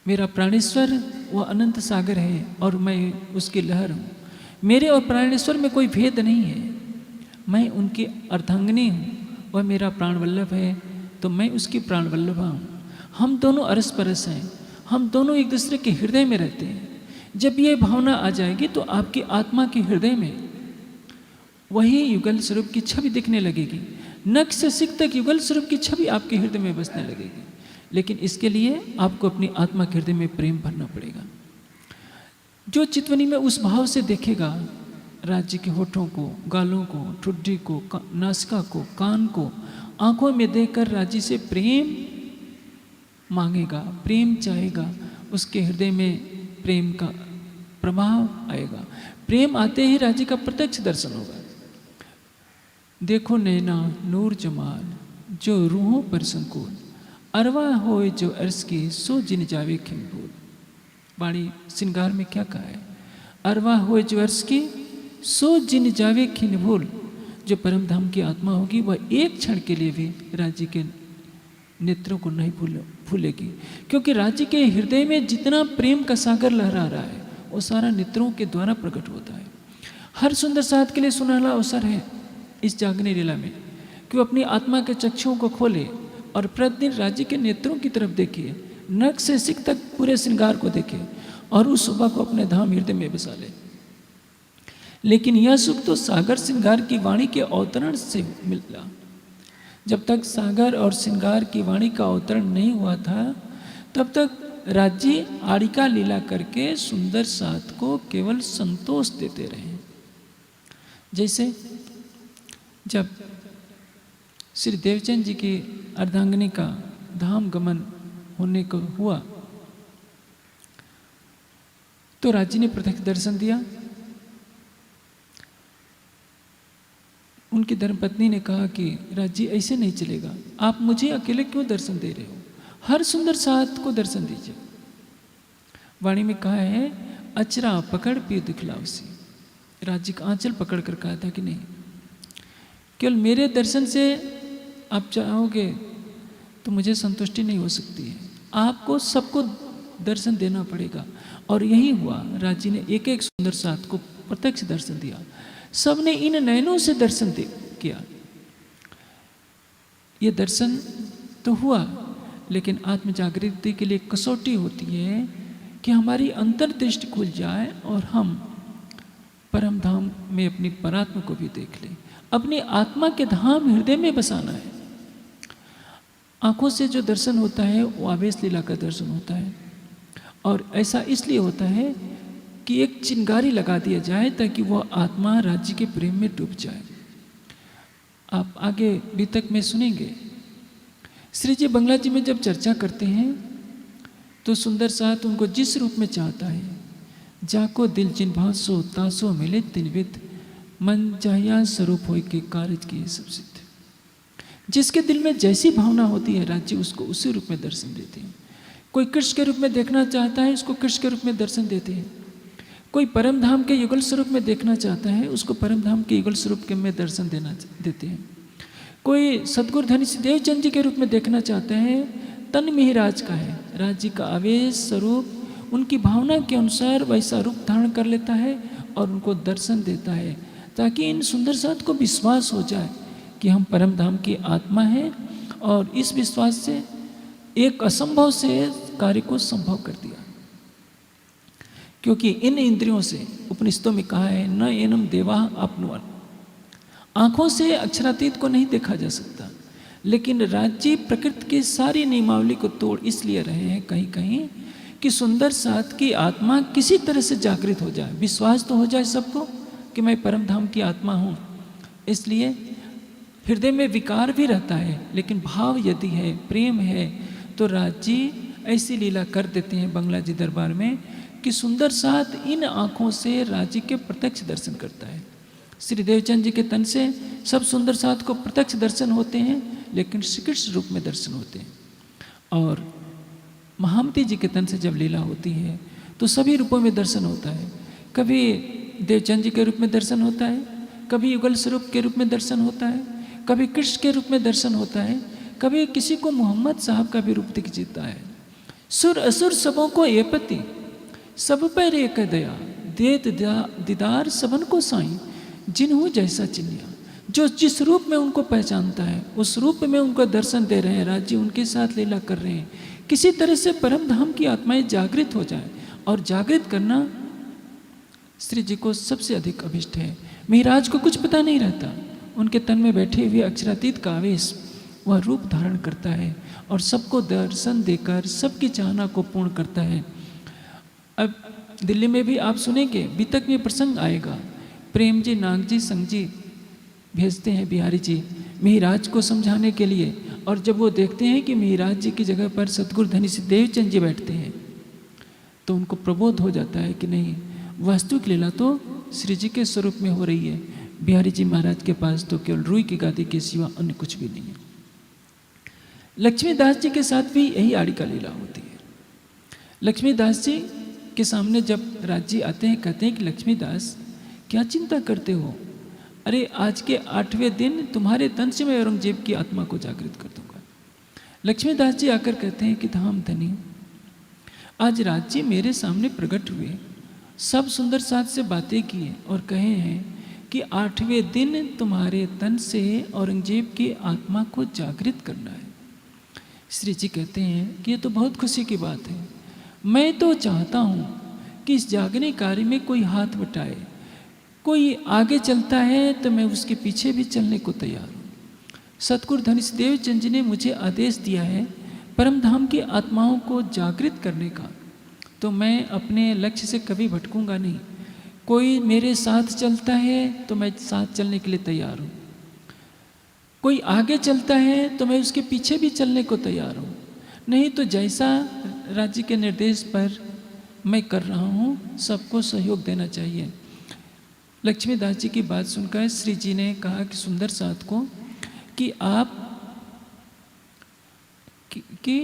मेरा प्राणेश्वर वह अनंत सागर है और मैं उसकी लहर हूँ। मेरे और प्राणेश्वर में कोई भेद नहीं है, मैं उनकी अर्धांगिनी हूँ। वह मेरा प्राण वल्लभ है तो मैं उसकी प्राण वल्लभा हूँ। हम दोनों अरस परस हैं, हम दोनों एक दूसरे के हृदय में रहते हैं। जब ये भावना आ जाएगी तो आपकी आत्मा के हृदय में वही युगल स्वरूप की छवि दिखने लगेगी। नख से सिख तक युगल स्वरूप की छवि आपके हृदय में बसने लगेगी। लेकिन इसके लिए आपको अपनी आत्मा के हृदय में प्रेम भरना पड़ेगा। जो चितवनी में उस भाव से देखेगा, राज्य के होठों को, गालों को, ठुड्डी को, नासिका को, कान को, आंखों में देखकर राज्य से प्रेम मांगेगा, प्रेम चाहेगा, उसके हृदय में प्रेम का प्रभाव आएगा। प्रेम आते ही राज्य का प्रत्यक्ष दर्शन होगा। देखो नैना नूर जमाल जो रूहों पर संकुल, अरवा होए जो अर्श की सो जिन जावे खिन भूल। वाणी श्रृंगार में क्या कहा है? अरवा होए जो अर्श की सो जिन जावे खिन भूल। जो परम धाम की आत्मा होगी वह एक क्षण के लिए भी राज्य के नेत्रों को नहीं भूलेगी, क्योंकि राज्य के हृदय में जितना प्रेम का सागर लहरा रहा है वो सारा नेत्रों के द्वारा प्रकट होता है। हर सुंदर साथ के लिए सुनहरा अवसर है इस जागने लीला में कि वो अपनी आत्मा के चक्षुओं को खोले और प्रतिदिन राज्य के नेत्रों की तरफ देखिए, नख से सिख तक पूरे श्रृंगार को देखे और उस शोभा को अपने धाम हृदय में बसा ले। लेकिन यह सुख तो सागर श्रृंगार की वाणी के अवतरण से मिला। जब तक सागर और श्रृंगार की वाणी का अवतरण नहीं हुआ था तब तक राज्य आड़िका लीला करके सुंदर साथ को केवल संतोष देते रहे। जैसे जब श्री देवचंद जी की अर्धांगिनी का धाम गमन होने को हुआ तो राज्य ने प्रत्यक्ष दर्शन दिया। उनकी धर्मपत्नी ने कहा कि राज्य ऐसे नहीं चलेगा, आप मुझे अकेले क्यों दर्शन दे रहे हो, हर सुंदर साथ को दर्शन दीजिए। वाणी में कहा है अचरा पकड़ पी दिखलाओ सी, राज्य का आंचल पकड़ कर कहा था कि नहीं, केवल मेरे दर्शन से आप चाहोगे तो मुझे संतुष्टि नहीं हो सकती है, आपको सबको दर्शन देना पड़ेगा। और यही हुआ, राज्य ने एक एक सुंदर साथ को प्रत्यक्ष दर्शन दिया, सबने इन नयनों से दर्शन किया। ये दर्शन तो हुआ, लेकिन आत्म जागृति के लिए कसौटी होती है कि हमारी अंतर्दृष्टि खुल जाए और हम परम धाम में अपनी परात्मा को भी देख लें। अपनी आत्मा के धाम हृदय में बसाना है। आंखों से जो दर्शन होता है वो आवेश लीला का दर्शन होता है, और ऐसा इसलिए होता है कि एक चिंगारी लगा दिया जाए ताकि वह आत्मा राज्य के प्रेम में डूब जाए। आप आगे बीतक में सुनेंगे, श्री जी बंगला जी में जब चर्चा करते हैं तो सुंदर साथ उनको जिस रूप में चाहता है, जाको दिल जिन भाव सो तासो मिले तिनविद मन चाहिया स्वरूप हो के कार्य किए सब सिद्ध। जिसके दिल में जैसी भावना होती है राज्य उसको उसी रूप में दर्शन देते हैं। कोई कृष्ण के रूप में देखना चाहता है उसको कृष्ण के रूप में दर्शन देते हैं, कोई परम धाम के युगल स्वरूप में देखना चाहता है उसको परम धाम के युगल स्वरूप के में दर्शन देते हैं, कोई सदगुरु धनी देवचंद जी के रूप में देखना चाहते हैं, तन मिहिराज का है, राज्य का आवेश स्वरूप उनकी भावना के अनुसार वैसा रूप धारण कर लेता है और उनको दर्शन देता है, ताकि इन सुंदर साथ को विश्वास हो जाए कि हम परम धाम की आत्मा हैं, और इस विश्वास से एक असंभव से कार्य को संभव कर दिया। क्योंकि इन इंद्रियों से उपनिषदों में कहा है न एनम देवा आपनुवन, आंखों से अक्षरातीत को नहीं देखा जा सकता, लेकिन राज्य प्रकृति की सारी नियमावली को तोड़ इसलिए रहे हैं कहीं कहीं कि सुंदर साथ की आत्मा किसी तरह से जागृत हो जाए, विश्वास तो हो जाए सबको कि मैं परम धाम की आत्मा हूँ। इसलिए हृदय में विकार भी रहता है, लेकिन भाव यदि है, प्रेम है, तो राज्य ऐसी लीला कर देते हैं बंगला जी दरबार में कि सुंदर साथ इन आँखों से राज्य के प्रत्यक्ष दर्शन करता है। श्री देवचंद जी के तन से सब सुंदर साथ को प्रत्यक्ष दर्शन होते हैं, लेकिन श्री कृष्ण रूप में दर्शन होते हैं। और महामती जी के तन से जब लीला होती है तो सभी रूपों में दर्शन होता है। कभी देवचंद जी के रूप में दर्शन होता है, कभी युगल स्वरूप के रूप में दर्शन होता है, कभी कृष्ण के रूप में दर्शन होता है, कभी किसी को मोहम्मद साहब का भी रूप दिख जाता है। सुर असुर सबों को ये पति, सब पर एक दया, देत दीदार सबन को साईं, जिन्हों जैसा चिन्हिया। जो जिस रूप में उनको पहचानता है उस रूप में उनको दर्शन दे रहे हैं, राज्य उनके साथ लीला कर रहे हैं। किसी तरह से परम धाम की आत्माएं जागृत हो जाए, और जागृत करना श्री जी को सबसे अधिक अभिष्ट है। मिहिराज को कुछ पता नहीं रहता, उनके तन में बैठे हुए अक्षरातीत का आवेश वह रूप धारण करता है और सबको दर्शन देकर सबकी चाहना को पूर्ण करता है। अब दिल्ली में भी आप सुनेंगे, बीतक में प्रसंग आएगा, प्रेम जी नाग जी संग जी भेजते हैं बिहारी जी मिहिराज को समझाने के लिए, और जब वो देखते हैं कि मिहिराज जी की जगह पर सतगुरु धनी सिद्ध देवचंद जी बैठते हैं तो उनको प्रबोध हो जाता है कि नहीं, वास्तविक लीला तो श्री जी के स्वरूप में हो रही है। बिहारी जी महाराज के पास तो केवल रुई की गादी के सिवा अन्य कुछ भी नहीं है। लक्ष्मीदास जी के साथ भी यही आड़ी का लीला होती है। लक्ष्मीदास जी के सामने जब राज्य आते हैं, कहते हैं कि लक्ष्मीदास क्या चिंता करते हो, अरे आज के 8वें दिन तुम्हारे तन से मैं औरंगजेब की आत्मा को जागृत कर दूंगा। लक्ष्मीदास जी आकर कहते हैं कि धाम धनी, आज राज्य मेरे सामने प्रकट हुए, सब सुंदर साथ से बातें किए और कहे हैं कि 8वें दिन तुम्हारे तन से औरंगजेब की आत्मा को जागृत करना है। श्री जी कहते हैं कि ये तो बहुत खुशी की बात है, मैं तो चाहता हूँ कि इस जागने कार्य में कोई हाथ बटाए, कोई आगे चलता है तो मैं उसके पीछे भी चलने को तैयार हूँ। सतगुरु धनी सिद्ध देवचंद जी ने मुझे आदेश दिया है परम धाम की आत्माओं को जागृत करने का, तो मैं अपने लक्ष्य से कभी भटकूंगा नहीं। कोई मेरे साथ चलता है तो मैं साथ चलने के लिए तैयार हूँ, कोई आगे चलता है तो मैं उसके पीछे भी चलने को तैयार हूँ, नहीं तो जैसा राज्य के निर्देश पर मैं कर रहा हूँ सबको सहयोग देना चाहिए। लक्ष्मीदास जी की बात सुनकर श्री जी ने कहा कि सुंदर साथ को कि आप कि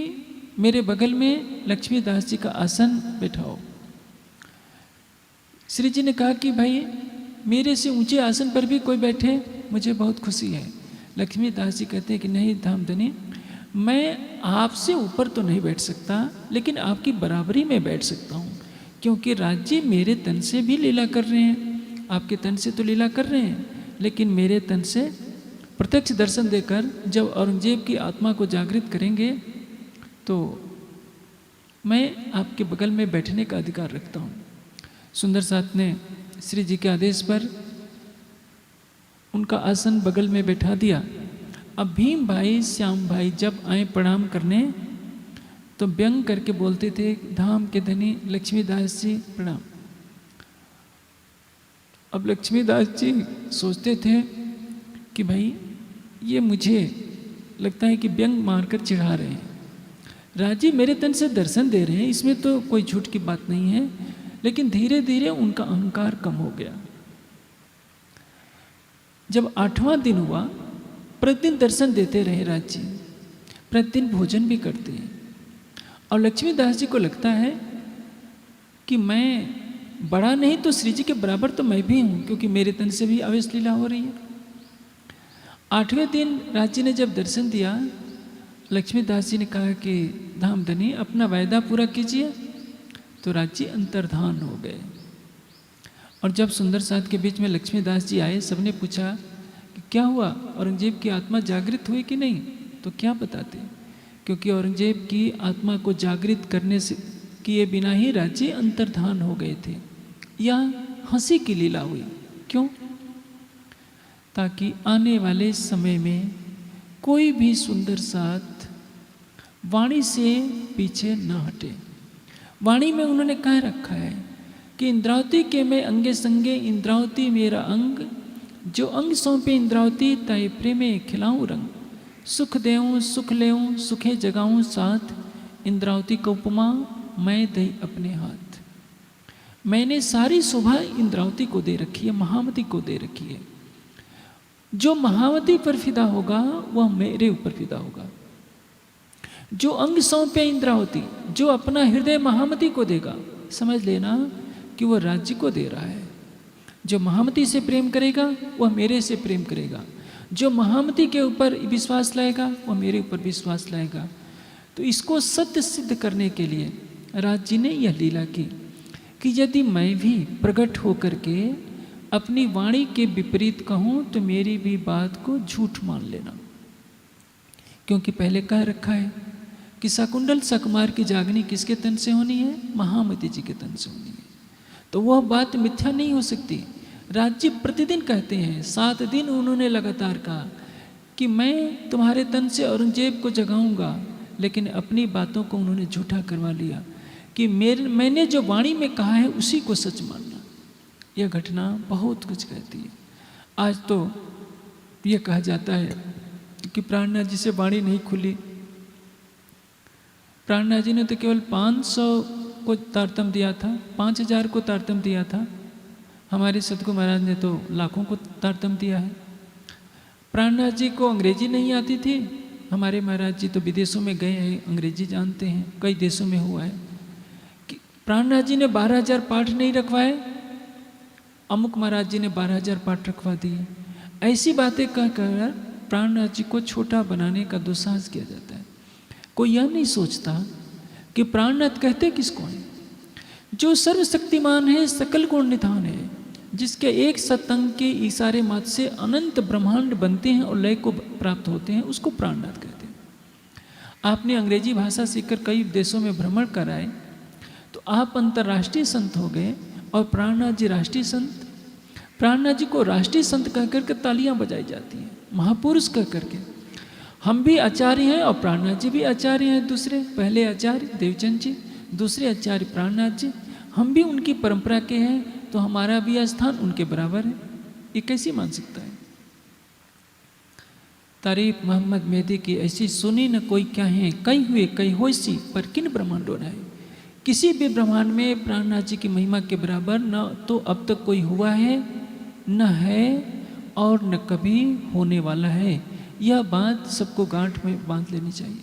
मेरे बगल में लक्ष्मीदास जी का आसन बैठाओ। श्री जी ने कहा कि भाई मेरे से ऊंचे आसन पर भी कोई बैठे मुझे बहुत खुशी है। लक्ष्मीदास जी कहते हैं कि नहीं धामधनी, मैं आपसे ऊपर तो नहीं बैठ सकता लेकिन आपकी बराबरी में बैठ सकता हूँ, क्योंकि राज्य मेरे तन से भी लीला कर रहे हैं, आपके तन से तो लीला कर रहे हैं, लेकिन मेरे तन से प्रत्यक्ष दर्शन देकर जब औरंगजेब की आत्मा को जागृत करेंगे तो मैं आपके बगल में बैठने का अधिकार रखता हूँ। सुंदर साथ ने श्री जी के आदेश पर उनका आसन बगल में बैठा दिया। अब भीम भाई श्याम भाई जब आए प्रणाम करने तो व्यंग करके बोलते थे, धाम के धनी लक्ष्मीदास जी प्रणाम। अब लक्ष्मीदास जी सोचते थे कि भाई ये मुझे लगता है कि व्यंग मारकर चिढ़ा रहे हैं, राजी मेरे तन से दर्शन दे रहे हैं, इसमें तो कोई झूठ की बात नहीं है। लेकिन धीरे धीरे उनका अहंकार कम हो गया। जब 8वां दिन हुआ, प्रतिदिन दर्शन देते रहे राज्य, प्रतिदिन भोजन भी करते हैं, और लक्ष्मीदास जी को लगता है कि मैं बड़ा नहीं तो श्री जी के बराबर तो मैं भी हूँ, क्योंकि मेरे तन से भी अवश्य लीला हो रही है। 8वें दिन राज्य ने जब दर्शन दिया, लक्ष्मीदास जी ने कहा कि धामधनी अपना वायदा पूरा कीजिए, तो राज्य अंतर्धान हो गए। और जब सुंदर साथ के बीच में लक्ष्मीदास जी आए, सबने पूछा कि क्या हुआ, औरंगजेब की आत्मा जागृत हुई कि नहीं, तो क्या बताते, क्योंकि औरंगजेब की आत्मा को जागृत करने से किए बिना ही राज्य अंतर्धान हो गए थे। या हंसी की लीला हुई, क्यों, ताकि आने वाले समय में कोई भी सुंदर साथ वाणी से पीछे न हटे। वाणी में उन्होंने कह रखा है कि इंद्रावती के मैं अंगे संगे, इंद्रावती मेरा अंग, जो अंग सौंपे इंद्रावती, ताई प्रेमे खिलाऊं रंग, सुख देऊं सुख लेऊं, सुखे जगाऊं साथ, इंद्रावती को उपमा मैं दई अपने हाथ। मैंने सारी शोभा इंद्रावती को दे रखी है, महावती को दे रखी है। जो महावती पर फिदा होगा वह मेरे ऊपर फिदा होगा। जो अंग सौंपे इंद्रावती, जो अपना हृदय महामती को देगा, समझ लेना कि वह राज्य को दे रहा है। जो महामती से प्रेम करेगा वह मेरे से प्रेम करेगा, जो महामती के ऊपर विश्वास लाएगा वह मेरे ऊपर विश्वास लाएगा। तो इसको सत्य सिद्ध करने के लिए राज्य ने यह लीला की कि यदि मैं भी प्रकट होकर के अपनी वाणी के विपरीत कहूँ तो मेरी भी बात को झूठ मान लेना, क्योंकि पहले कह रखा है कि शकुंडल सकमार की जागनी किसके तन से होनी है, महामती जी के तन से होनी है। तो वह बात मिथ्या नहीं हो सकती। राज्य प्रतिदिन कहते हैं, 7 दिन उन्होंने लगातार कहा कि मैं तुम्हारे तन से औरंगजेब को जगाऊंगा, लेकिन अपनी बातों को उन्होंने झूठा करवा लिया कि मैंने जो वाणी में कहा है उसी को सच मानना। यह घटना बहुत कुछ कहती है। आज तो यह कहा जाता है कि प्राणनाथ जी से वाणी नहीं खुली। प्राणनाथ जी ने तो केवल 500 को तारतम दिया था, 5000 को तारतम दिया था। हमारे सतगुरु महाराज ने तो लाखों को तारतम दिया है। प्राणनाथ जी को अंग्रेजी नहीं आती थी। हमारे महाराज जी तो विदेशों में गए हैं, अंग्रेजी जानते हैं, कई देशों में हुआ है कि प्राणनाथ जी ने 12000 पाठ नहीं रखवाए, अमुक महाराज जी ने 12000 पाठ रखवा दिए। ऐसी बातें कहकर प्राणनाथ जी को छोटा बनाने का दुस्साहस किया जाता है। कोई यह नहीं सोचता कि प्राणनाथ कहते किसको हैं, जो सर्वशक्तिमान है, सकल गुण निधान है, जिसके एक सतंग के इशारे मात्र से अनंत ब्रह्मांड बनते हैं और लय को प्राप्त होते हैं, उसको प्राणनाथ कहते हैं। आपने अंग्रेजी भाषा सीखकर कई देशों में भ्रमण कराए तो आप अंतर्राष्ट्रीय संत हो गए, और प्राणनाथ जी राष्ट्रीय संत। प्राणनाथ जी को राष्ट्रीय संत कह करके तालियां बजाई जाती हैं, महापुरुष कह करके। हम भी आचार्य हैं और प्राणनाथ जी भी आचार्य हैं। दूसरे पहले आचार्य देवचंद जी, दूसरे आचार्य प्राणनाथ जी, हम भी उनकी परंपरा के हैं। तो तो हमारा भी स्थान उनके बराबर है। ये कैसे मान सकता है? तारीफ मोहम्मद मेहदी की ऐसी सुनी न कोई क्या है, कई हुए कई होइसी पर किन ब्रह्मांडों है। किसी भी ब्रह्मांड में प्राणनाथ जी की महिमा के बराबर न तो अब तक कोई हुआ है, न है और न कभी होने वाला है। यह बात सबको गांठ में बांध लेनी चाहिए।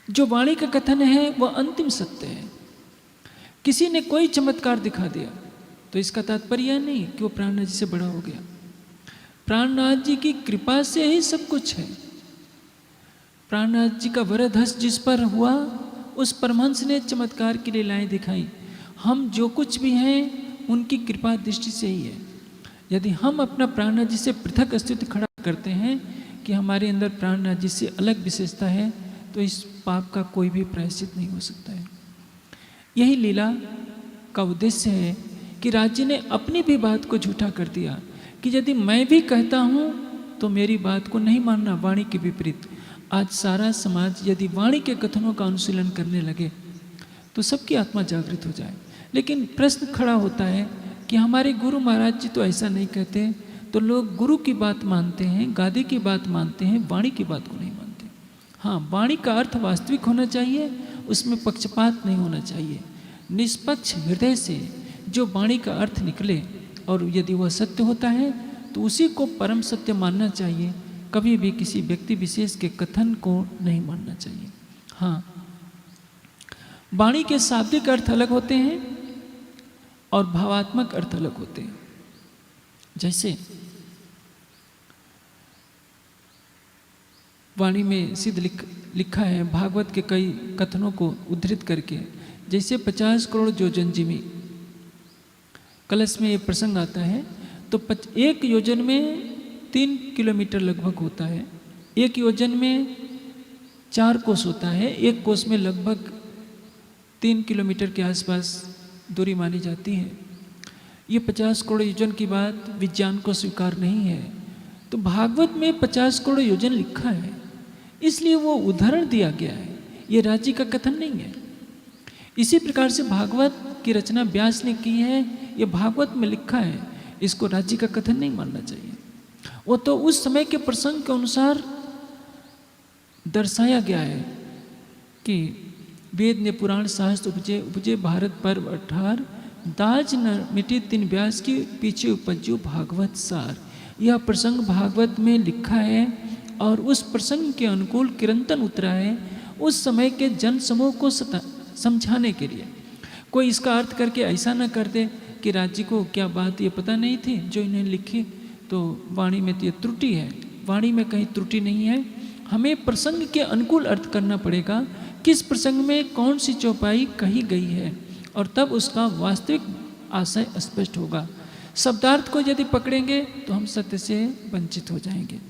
जो वाणी का कथन है वह अंतिम सत्य है। किसी ने कोई चमत्कार दिखा दिया तो इसका तात्पर्य यह नहीं कि वो प्राणनाथ जी से बड़ा हो गया। प्राणनाथ जी की कृपा से ही सब कुछ है। प्राणनाथ जी का वरद हस्त जिस पर हुआ उस परमहंस ने चमत्कार की लीलाएं दिखाई। हम जो कुछ भी हैं उनकी कृपा दृष्टि से ही है। यदि हम अपना प्राणनाथ जी से पृथक अस्तित्व खड़ा करते हैं कि हमारे अंदर प्राणनाथ जी से अलग विशेषता है, तो इस पाप का कोई भी प्रायश्चित नहीं हो सकता है। यही लीला का उद्देश्य है कि राज्य ने अपनी भी बात को झूठा कर दिया कि यदि मैं भी कहता हूँ तो मेरी बात को नहीं मानना, वाणी के विपरीत। आज सारा समाज यदि वाणी के कथनों का अनुशीलन करने लगे तो सबकी आत्मा जागृत हो जाए। लेकिन प्रश्न खड़ा होता है कि हमारे गुरु महाराज जी तो ऐसा नहीं कहते, तो लोग गुरु की बात मानते हैं, गादी की बात मानते हैं, वाणी की बात को नहीं मानते। हाँ, वाणी का अर्थ वास्तविक होना चाहिए, उसमें पक्षपात नहीं होना चाहिए। निष्पक्ष हृदय से जो वाणी का अर्थ निकले और यदि वह सत्य होता है तो उसी को परम सत्य मानना चाहिए। कभी भी किसी व्यक्ति विशेष के कथन को नहीं मानना चाहिए। हाँ, वाणी के शाब्दिक अर्थ अलग होते हैं और भावात्मक अर्थ अलग होते हैं। जैसे वाणी में सिद्ध लिखा है भागवत के कई कथनों को उद्धृत करके, जैसे 50 करोड़ योजन जिमी, कलश में ये प्रसंग आता है। तो एक योजन में 3 किलोमीटर लगभग होता है, एक योजन में 4 कोस होता है, एक कोस में लगभग 3 किलोमीटर के आसपास दूरी मानी जाती है। ये 50 करोड़ योजन की बात विज्ञान को स्वीकार नहीं है। तो भागवत में 50 करोड़ योजन लिखा है, इसलिए वो उदाहरण दिया गया है, ये राज्य का कथन नहीं है। इसी प्रकार से भागवत की रचना व्यास ने की है, ये भागवत में लिखा है, इसको राज्य का कथन नहीं मानना चाहिए। वो तो उस समय के प्रसंग के अनुसार दर्शाया गया है कि वेद ने पुराण शास्त्र उपजे उपजे भारत पर्व 18, दाज न मिटी तिन व्यास की पीछे उपजो भागवत सार। यह प्रसंग भागवत में लिखा है और उस प्रसंग के अनुकूल किरंतन उतरा है उस समय के जन समूह को समझाने के लिए। कोई इसका अर्थ करके ऐसा ना कर दे कि राज्य को क्या बात ये पता नहीं थी जो इन्हें लिखी, तो वाणी में तो ये त्रुटि है। वाणी में कहीं त्रुटि नहीं है। हमें प्रसंग के अनुकूल अर्थ करना पड़ेगा, किस प्रसंग में कौन सी चौपाई कही गई है, और तब उसका वास्तविक आशय स्पष्ट होगा। शब्दार्थ को यदि पकड़ेंगे तो हम सत्य से वंचित हो जाएंगे।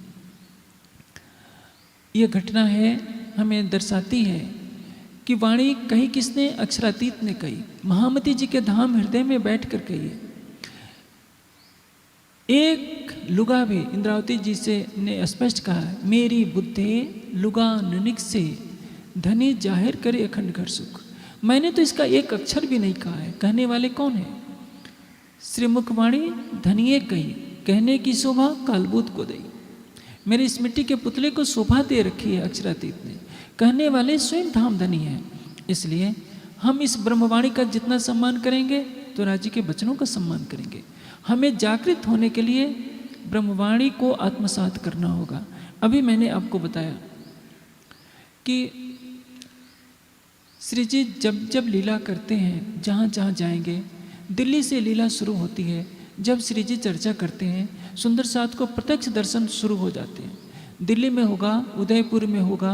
ये घटना है हमें दर्शाती है कि वाणी कही किसने? अक्षरातीत ने कही, महामती जी के धाम हृदय में बैठ कर कही है। एक लुगा भी इंद्रावती जी से ने स्पष्ट कहा है, मेरी बुद्धि लुगा ननिक से धनी जाहिर करे अखंड घर सुख। मैंने तो इसका एक अक्षर भी नहीं कहा है। कहने वाले कौन है? श्री मुखवाणी धनिये कही, कहने की शोभा कालबूत को दई। मेरे इस मिट्टी के पुतले को शोभा दे रखी है अक्षरातीत ने। कहने वाले स्वयं धाम धनी हैं। इसलिए हम इस ब्रह्मवाणी का जितना सम्मान करेंगे तो राज्य के वचनों का सम्मान करेंगे। हमें जागृत होने के लिए ब्रह्मवाणी को आत्मसात करना होगा। अभी मैंने आपको बताया कि श्री जी जब जब लीला करते हैं, जहाँ जहाँ जाएंगे, दिल्ली से लीला शुरू होती है। जब श्री जी चर्चा करते हैं, सुंदर साथ को प्रत्यक्ष दर्शन शुरू हो जाते हैं। दिल्ली में होगा, उदयपुर में होगा,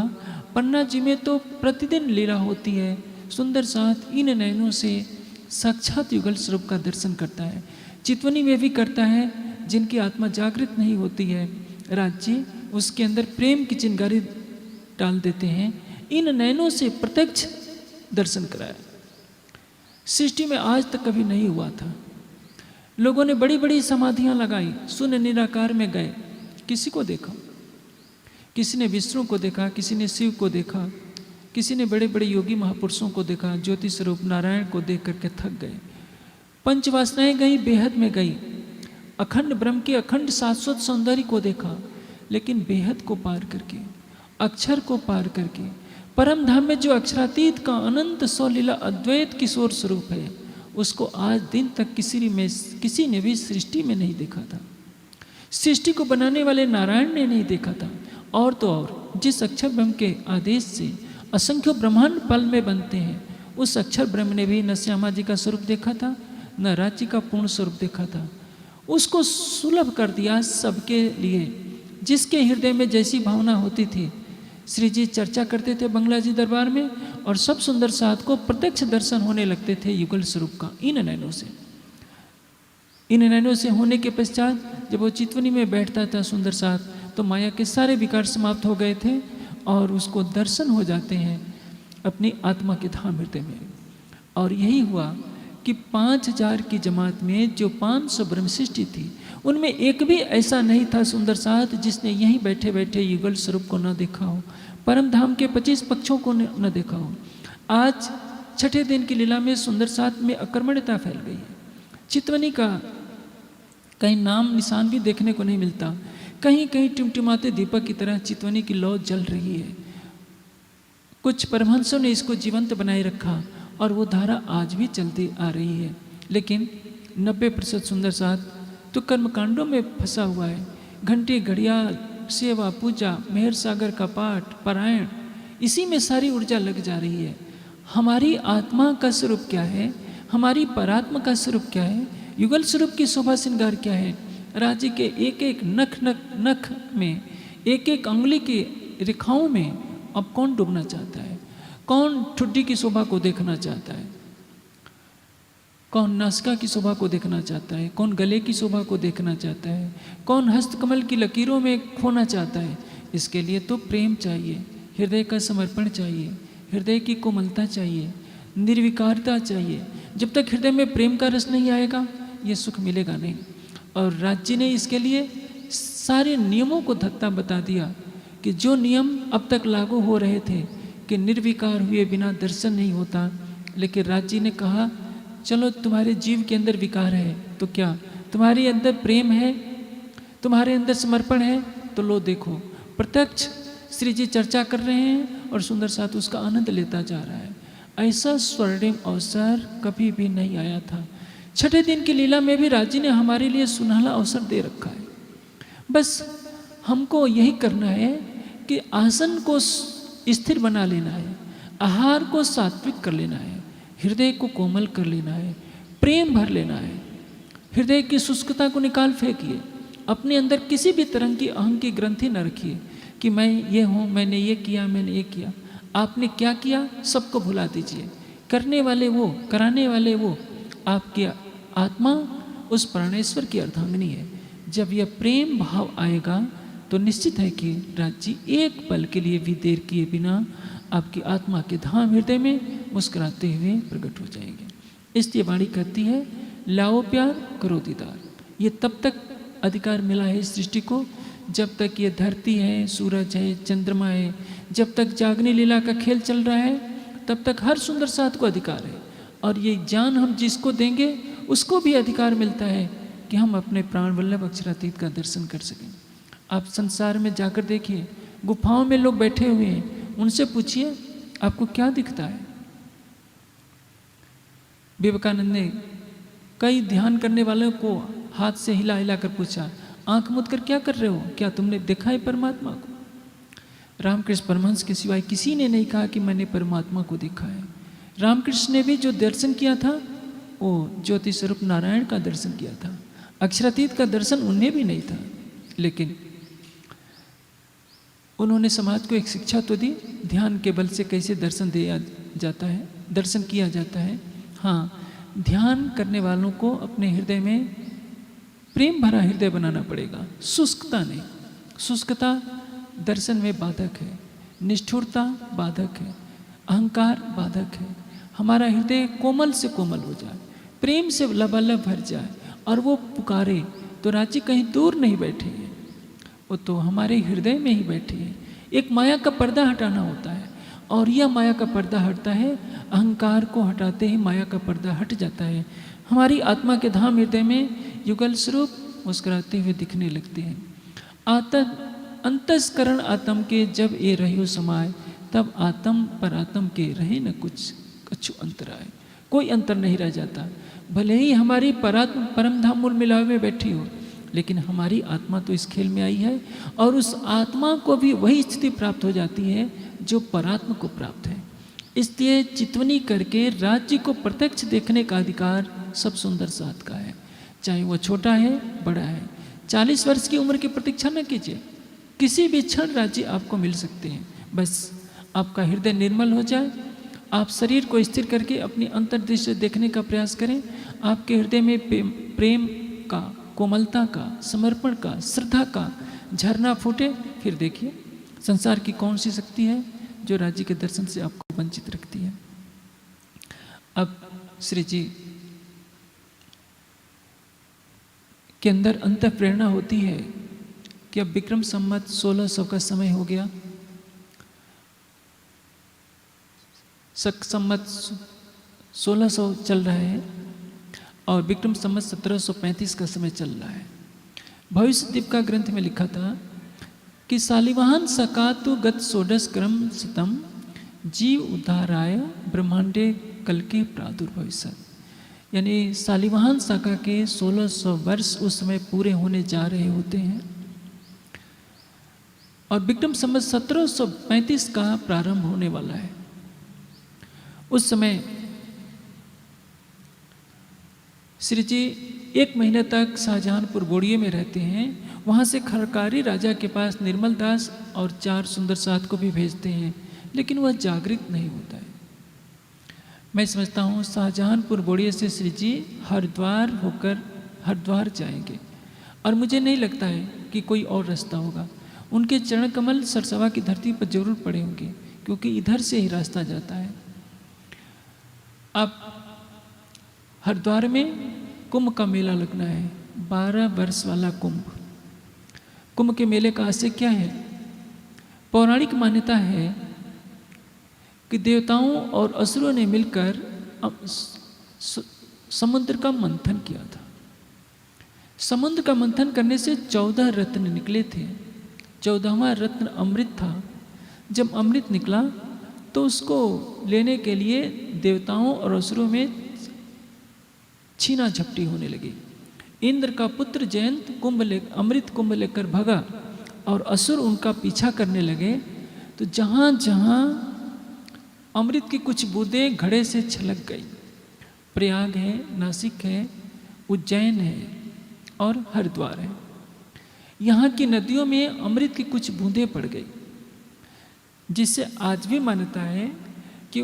पन्ना जी में तो प्रतिदिन लीला होती है। सुंदर साथ इन नयनों से साक्षात युगल स्वरूप का दर्शन करता है। चितवनी में भी करता है। जिनकी आत्मा जागृत नहीं होती है, राज्य उसके अंदर प्रेम की चिंगारी डाल देते हैं। इन नयनों से प्रत्यक्ष दर्शन कराया। सृष्टि में आज तक कभी नहीं हुआ था। लोगों ने बड़ी बड़ी समाधियां लगाई, शून्य निराकार में गए, किसी को देखा, किसी ने विष्णु को देखा, किसी ने शिव को देखा, किसी ने बड़े बड़े योगी महापुरुषों को देखा, ज्योति स्वरूप नारायण को देख करके थक गए। पंच वासनाएं गई, बेहद में गई, अखंड ब्रह्म के अखंड शाश्वत सौंदर्य को देखा, लेकिन बेहद को पार करके, अक्षर को पार करके, परम धाम में जो अक्षरातीत का अनंत सौलीला अद्वैत किशोर स्वरूप है, उसको आज दिन तक किसी ने भी सृष्टि में नहीं देखा था। सृष्टि को बनाने वाले नारायण ने नहीं देखा था। और तो और जिस अक्षर ब्रह्म के आदेश से असंख्य ब्रह्मांड पल में बनते हैं, उस अक्षर ब्रह्म ने भी न श्यामा जी का स्वरूप देखा था, न रांची का पूर्ण स्वरूप देखा था। उसको सुलभ कर दिया सबके लिए। जिसके हृदय में जैसी भावना होती थी, श्री जी चर्चा करते थे बंगला जी दरबार में, और सब सुंदर साथ को प्रत्यक्ष दर्शन होने लगते थे युगल स्वरूप का इन नैनों से। इन नैनों से होने के पश्चात जब वो चितवनी में बैठता था सुंदर साथ, तो माया के सारे विकार समाप्त हो गए थे और उसको दर्शन हो जाते हैं अपनी आत्मा के धाम हृदय में। और यही हुआ कि 5000 की जमात में जो 500 ब्रह्म सृष्टि थी, उनमें एक भी ऐसा नहीं था सुंदर साथ जिसने यहीं बैठे बैठे युगल स्वरूप को न देखा हो, परम धाम के 25 पक्षों को न देखा हो। आज छठे दिन की लीला में सुंदर साथ में अकर्मण्यता फैल गई है। चितवनी का कहीं नाम निशान भी देखने को नहीं मिलता। कहीं कहीं टिमटिमाते दीपक की तरह चितवनी की लौ जल रही है। कुछ परमहंसों ने इसको जीवंत बनाए रखा और वो धारा आज भी चलती आ रही है। लेकिन 90% सुंदर साथ तो कर्मकांडों में फंसा हुआ है। घंटे, घड़ियाल, सेवा, पूजा, मेहर सागर का पाठ, पारायण, इसी में सारी ऊर्जा लग जा रही है। हमारी आत्मा का स्वरूप क्या है? हमारी परात्मा का स्वरूप क्या है? युगल स्वरूप की शोभा श्रृंगार क्या है? राज्य के एक एक नख में, एक एक अंगुली की रेखाओं में अब कौन डूबना चाहता है? कौन ठुड्डी की शोभा को देखना चाहता है? कौन नासिका की शोभा को देखना चाहता है? कौन गले की शोभा को देखना चाहता है? कौन हस्तकमल की लकीरों में खोना चाहता है? इसके लिए तो प्रेम चाहिए, हृदय का समर्पण चाहिए, हृदय की कोमलता चाहिए, निर्विकारता चाहिए। जब तक हृदय में प्रेम का रस नहीं आएगा, ये सुख मिलेगा नहीं। और राज्य ने इसके लिए सारे नियमों को धत्ता बता दिया कि जो नियम अब तक लागू हो रहे थे कि निर्विकार हुए बिना दर्शन नहीं होता, लेकिन राज्य ने कहा चलो तुम्हारे जीव के अंदर विकार है तो क्या, तुम्हारे अंदर प्रेम है, तुम्हारे अंदर समर्पण है, तो लो देखो प्रत्यक्ष श्री जी चर्चा कर रहे हैं और सुंदर साथ उसका आनंद लेता जा रहा है। ऐसा स्वर्णिम अवसर कभी भी नहीं आया था। छठे दिन की लीला में भी राज्य ने हमारे लिए सुनहला अवसर दे रखा है। बस हमको यही करना है कि आसन को स्थिर बना लेना है, आहार को सात्विक कर लेना है, हृदय को कोमल कर लेना है, प्रेम भर लेना है। हृदय की शुष्कता को निकाल फेंकिए। अपने अंदर किसी भी तरह की अहं की ग्रंथि न रखिए कि मैं ये हूँ, मैंने ये किया, मैंने ये किया। आपने क्या किया सबको भुला दीजिए। करने वाले वो, कराने वाले वो। आपकी आत्मा उस प्राणेश्वर की अर्धांगिनी है। जब यह प्रेम भाव आएगा तो निश्चित है कि राज्य एक पल के लिए भी देर किए बिना आपकी आत्मा के धाम हृदय में मुस्कुराते हुए प्रकट हो जाएंगे। इसलिए वाणी कहती है लाओ प्यार करो दीदार। ये तब तक अधिकार मिला है इस सृष्टि को जब तक ये धरती है, सूरज है, चंद्रमा है, जब तक जागने लीला का खेल चल रहा है, तब तक हर सुंदर साथ को अधिकार है। और ये ज्ञान हम जिसको देंगे उसको भी अधिकार मिलता है कि हम अपने प्राण वल्लभ अक्षरातीत का दर्शन कर सकें। आप संसार में जाकर देखिए, गुफाओं में लोग बैठे हुए हैं, उनसे पूछिए आपको क्या दिखता है। विवेकानंद ने कई ध्यान करने वालों को हाथ से हिला हिला कर पूछा, आंख मूंद कर क्या कर रहे हो, क्या तुमने देखा है परमात्मा को? रामकृष्ण परमहंस के सिवाय किसी ने नहीं कहा कि मैंने परमात्मा को देखा है। रामकृष्ण ने भी जो दर्शन किया था वो ज्योति स्वरूप नारायण का दर्शन किया था। अक्षरातीत का दर्शन उन्हें भी नहीं था, लेकिन उन्होंने समाज को एक शिक्षा तो दी, ध्यान के बल से कैसे दर्शन दिया जाता है, दर्शन किया जाता है। हाँ, ध्यान करने वालों को अपने हृदय में प्रेम भरा हृदय बनाना पड़ेगा, शुष्कता नहीं। शुष्कता दर्शन में बाधक है, निष्ठुरता बाधक है, अहंकार बाधक है। हमारा हृदय कोमल से कोमल हो जाए, प्रेम से लबालब भर जाए और वो पुकारे तो राज्य कहीं दूर नहीं बैठे हैं, वो तो हमारे हृदय में ही बैठे हैं। एक माया का पर्दा हटाना होता है और यह माया का पर्दा हटता है, अहंकार को हटाते ही माया का पर्दा हट जाता है। हमारी आत्मा के धाम हृदय में युगल स्वरूप मुस्कुराते हुए दिखने लगते हैं। अंतस्करण आत्म के जब ये रहो समाय, तब आत्म पर आत्म के रहे न कुछ कछु अंतर आए। कोई अंतर नहीं रह जाता। भले ही हमारी परम धाम मूल मिलावे में बैठी हो, लेकिन हमारी आत्मा तो इस खेल में आई है, और उस आत्मा को भी वही स्थिति प्राप्त हो जाती है जो परात्मा को प्राप्त है। इसलिए चितवनी करके राज्य को प्रत्यक्ष देखने का अधिकार सब सुंदर साथ का है, चाहे वह छोटा है बड़ा है। 40 वर्ष की उम्र की प्रतीक्षा न कीजिए, किसी भी क्षण राज्य आपको मिल सकते हैं। बस आपका हृदय निर्मल हो जाए, आप शरीर को स्थिर करके अपनी अंतर्दृष्टि देखने का प्रयास करें। आपके हृदय में प्रेम का, कोमलता का, समर्पण का, श्रद्धा का झरना फूटे। फिर देखिए संसार की कौन सी शक्ति है जो राज्य के दर्शन से आपको वंचित रखती है। अब श्री जी के अंदर अंत प्रेरणा होती है कि अब विक्रम संवत 1600 का समय हो गया। संवत 1600 चल रहा है और विक्रम संवत 1735 का समय चल रहा है। भविष्य दीप का ग्रंथ में लिखा था कि सालिवाहन सकातु गत षोडश क्रम शतम जीव उद्धाराय ब्रह्मांडे कल के प्रादुर्भविष्यत्। यानी सालिवाहन शाखा के 1600 वर्ष उस समय पूरे होने जा रहे होते हैं और विक्रम संवत 1735 का प्रारंभ होने वाला है। उस समय श्री जी 1 महीने तक शाहजहानपुर बोड़िए में रहते हैं। वहाँ से खरकारी राजा के पास निर्मल दास और 4 सुंदर साथ को भी भेजते हैं, लेकिन वह जागृत नहीं होता है। मैं समझता हूँ शाहजहानपुर बोड़िए से श्री जी हरिद्वार होकर हरिद्वार जाएंगे और मुझे नहीं लगता है कि कोई और रास्ता होगा। उनके चरण कमल सरसवा की धरती पर जरूर पड़े होंगे, क्योंकि इधर से ही रास्ता जाता है। अब हरिद्वार में कुंभ का मेला लगना है, 12 वर्ष वाला कुंभ। कुंभ के मेले का आशय क्या है? पौराणिक मान्यता है कि देवताओं और असुरों ने मिलकर समुद्र का मंथन किया था। समुद्र का मंथन करने से 14 रत्न निकले थे। 14वां रत्न अमृत था। जब अमृत निकला तो उसको लेने के लिए देवताओं और असुरों में छीना झपटी होने लगी। इंद्र का पुत्र जयंत अमृत कुंभ लेकर भगा और असुर उनका पीछा करने लगे। तो जहाँ जहाँ अमृत की कुछ बूंदें घड़े से छलक गई, प्रयाग है, नासिक है, उज्जैन है और हरिद्वार है, यहाँ की नदियों में अमृत की कुछ बूंदें पड़ गई, जिससे आज भी मान्यता है कि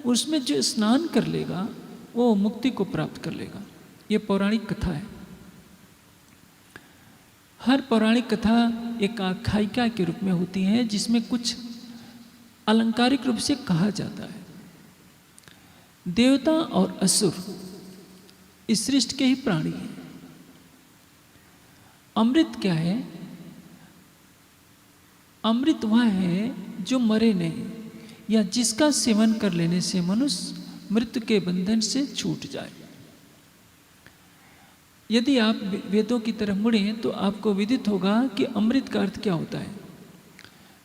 उसमें जो स्नान कर लेगा वो मुक्ति को प्राप्त कर लेगा। ये पौराणिक कथा है। हर पौराणिक कथा एक आख्यायिका के रूप में होती है, जिसमें कुछ अलंकारिक रूप से कहा जाता है। देवता और असुर इस सृष्टि के ही प्राणी हैं। अमृत क्या है? अमृत वह है जो मरे नहीं, या जिसका सेवन कर लेने से मनुष्य मृत्यु के बंधन से छूट जाए। यदि आप वेदों की तरफ मुड़ें तो आपको विदित होगा कि अमृत का अर्थ क्या होता है।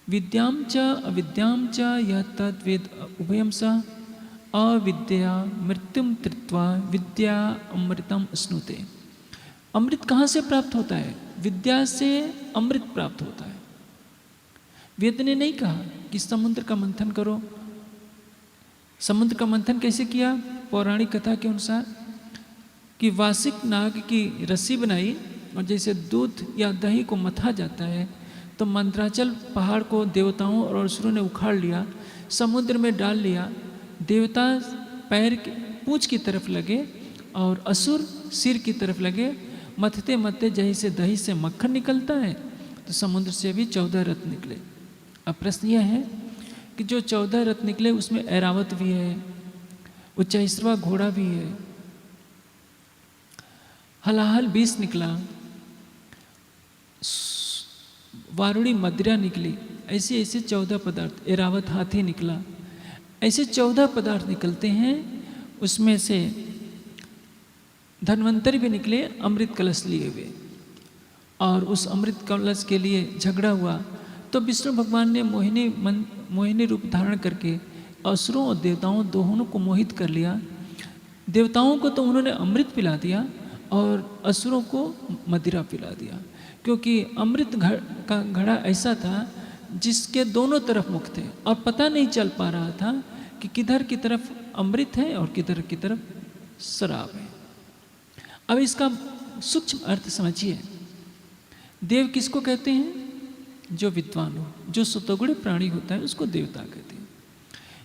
विद्याम च अविद्याम च यह तद्वेद उभयम सा अविद्या मृत्युम तृत्वा विद्या अमृतम स्नुते। अमृत कहाँ से प्राप्त होता है? विद्या से अमृत प्राप्त होता है। वेद ने नहीं कहा कि समुद्र का मंथन करो। समुद्र का मंथन कैसे किया? पौराणिक कथा के अनुसार कि वासिक नाग की रस्सी बनाई और जैसे दूध या दही को मथा जाता है, तो मंदराचल पहाड़ को देवताओं और असुरों ने उखाड़ लिया, समुद्र में डाल लिया। देवता पैर के पूंछ की तरफ लगे और असुर सिर की तरफ लगे। मथते मथते जैसे दही से मक्खन निकलता है, तो समुद्र से भी 14 रत्न निकले। अब प्रश्न यह है कि जो 14 रत्न निकले उसमें ऐरावत भी है, उच्चैश्रवा घोड़ा भी है, हलाहल 20 निकला, वारुणी मदिरा निकली। ऐसे ऐसे 14 पदार्थ, ऐरावत हाथी निकला। ऐसे 14 पदार्थ निकलते हैं। उसमें से धन्वंतरी भी निकले अमृत कलश लिए हुए, और उस अमृत कलश के लिए झगड़ा हुआ तो विष्णु भगवान ने मोहिनी रूप धारण करके असुरों और देवताओं दोनों को मोहित कर लिया। देवताओं को तो उन्होंने अमृत पिला दिया और असुरों को मदिरा पिला दिया, क्योंकि अमृत का घड़ा ऐसा था जिसके दोनों तरफ मुख थे और पता नहीं चल पा रहा था कि किधर की तरफ अमृत है और किधर की तरफ शराब है। अब इसका सूक्ष्म अर्थ समझिए। देव किसको कहते हैं? जो विद्वान हो, जो सतोगुणी प्राणी होता है उसको देवता कहते हैं।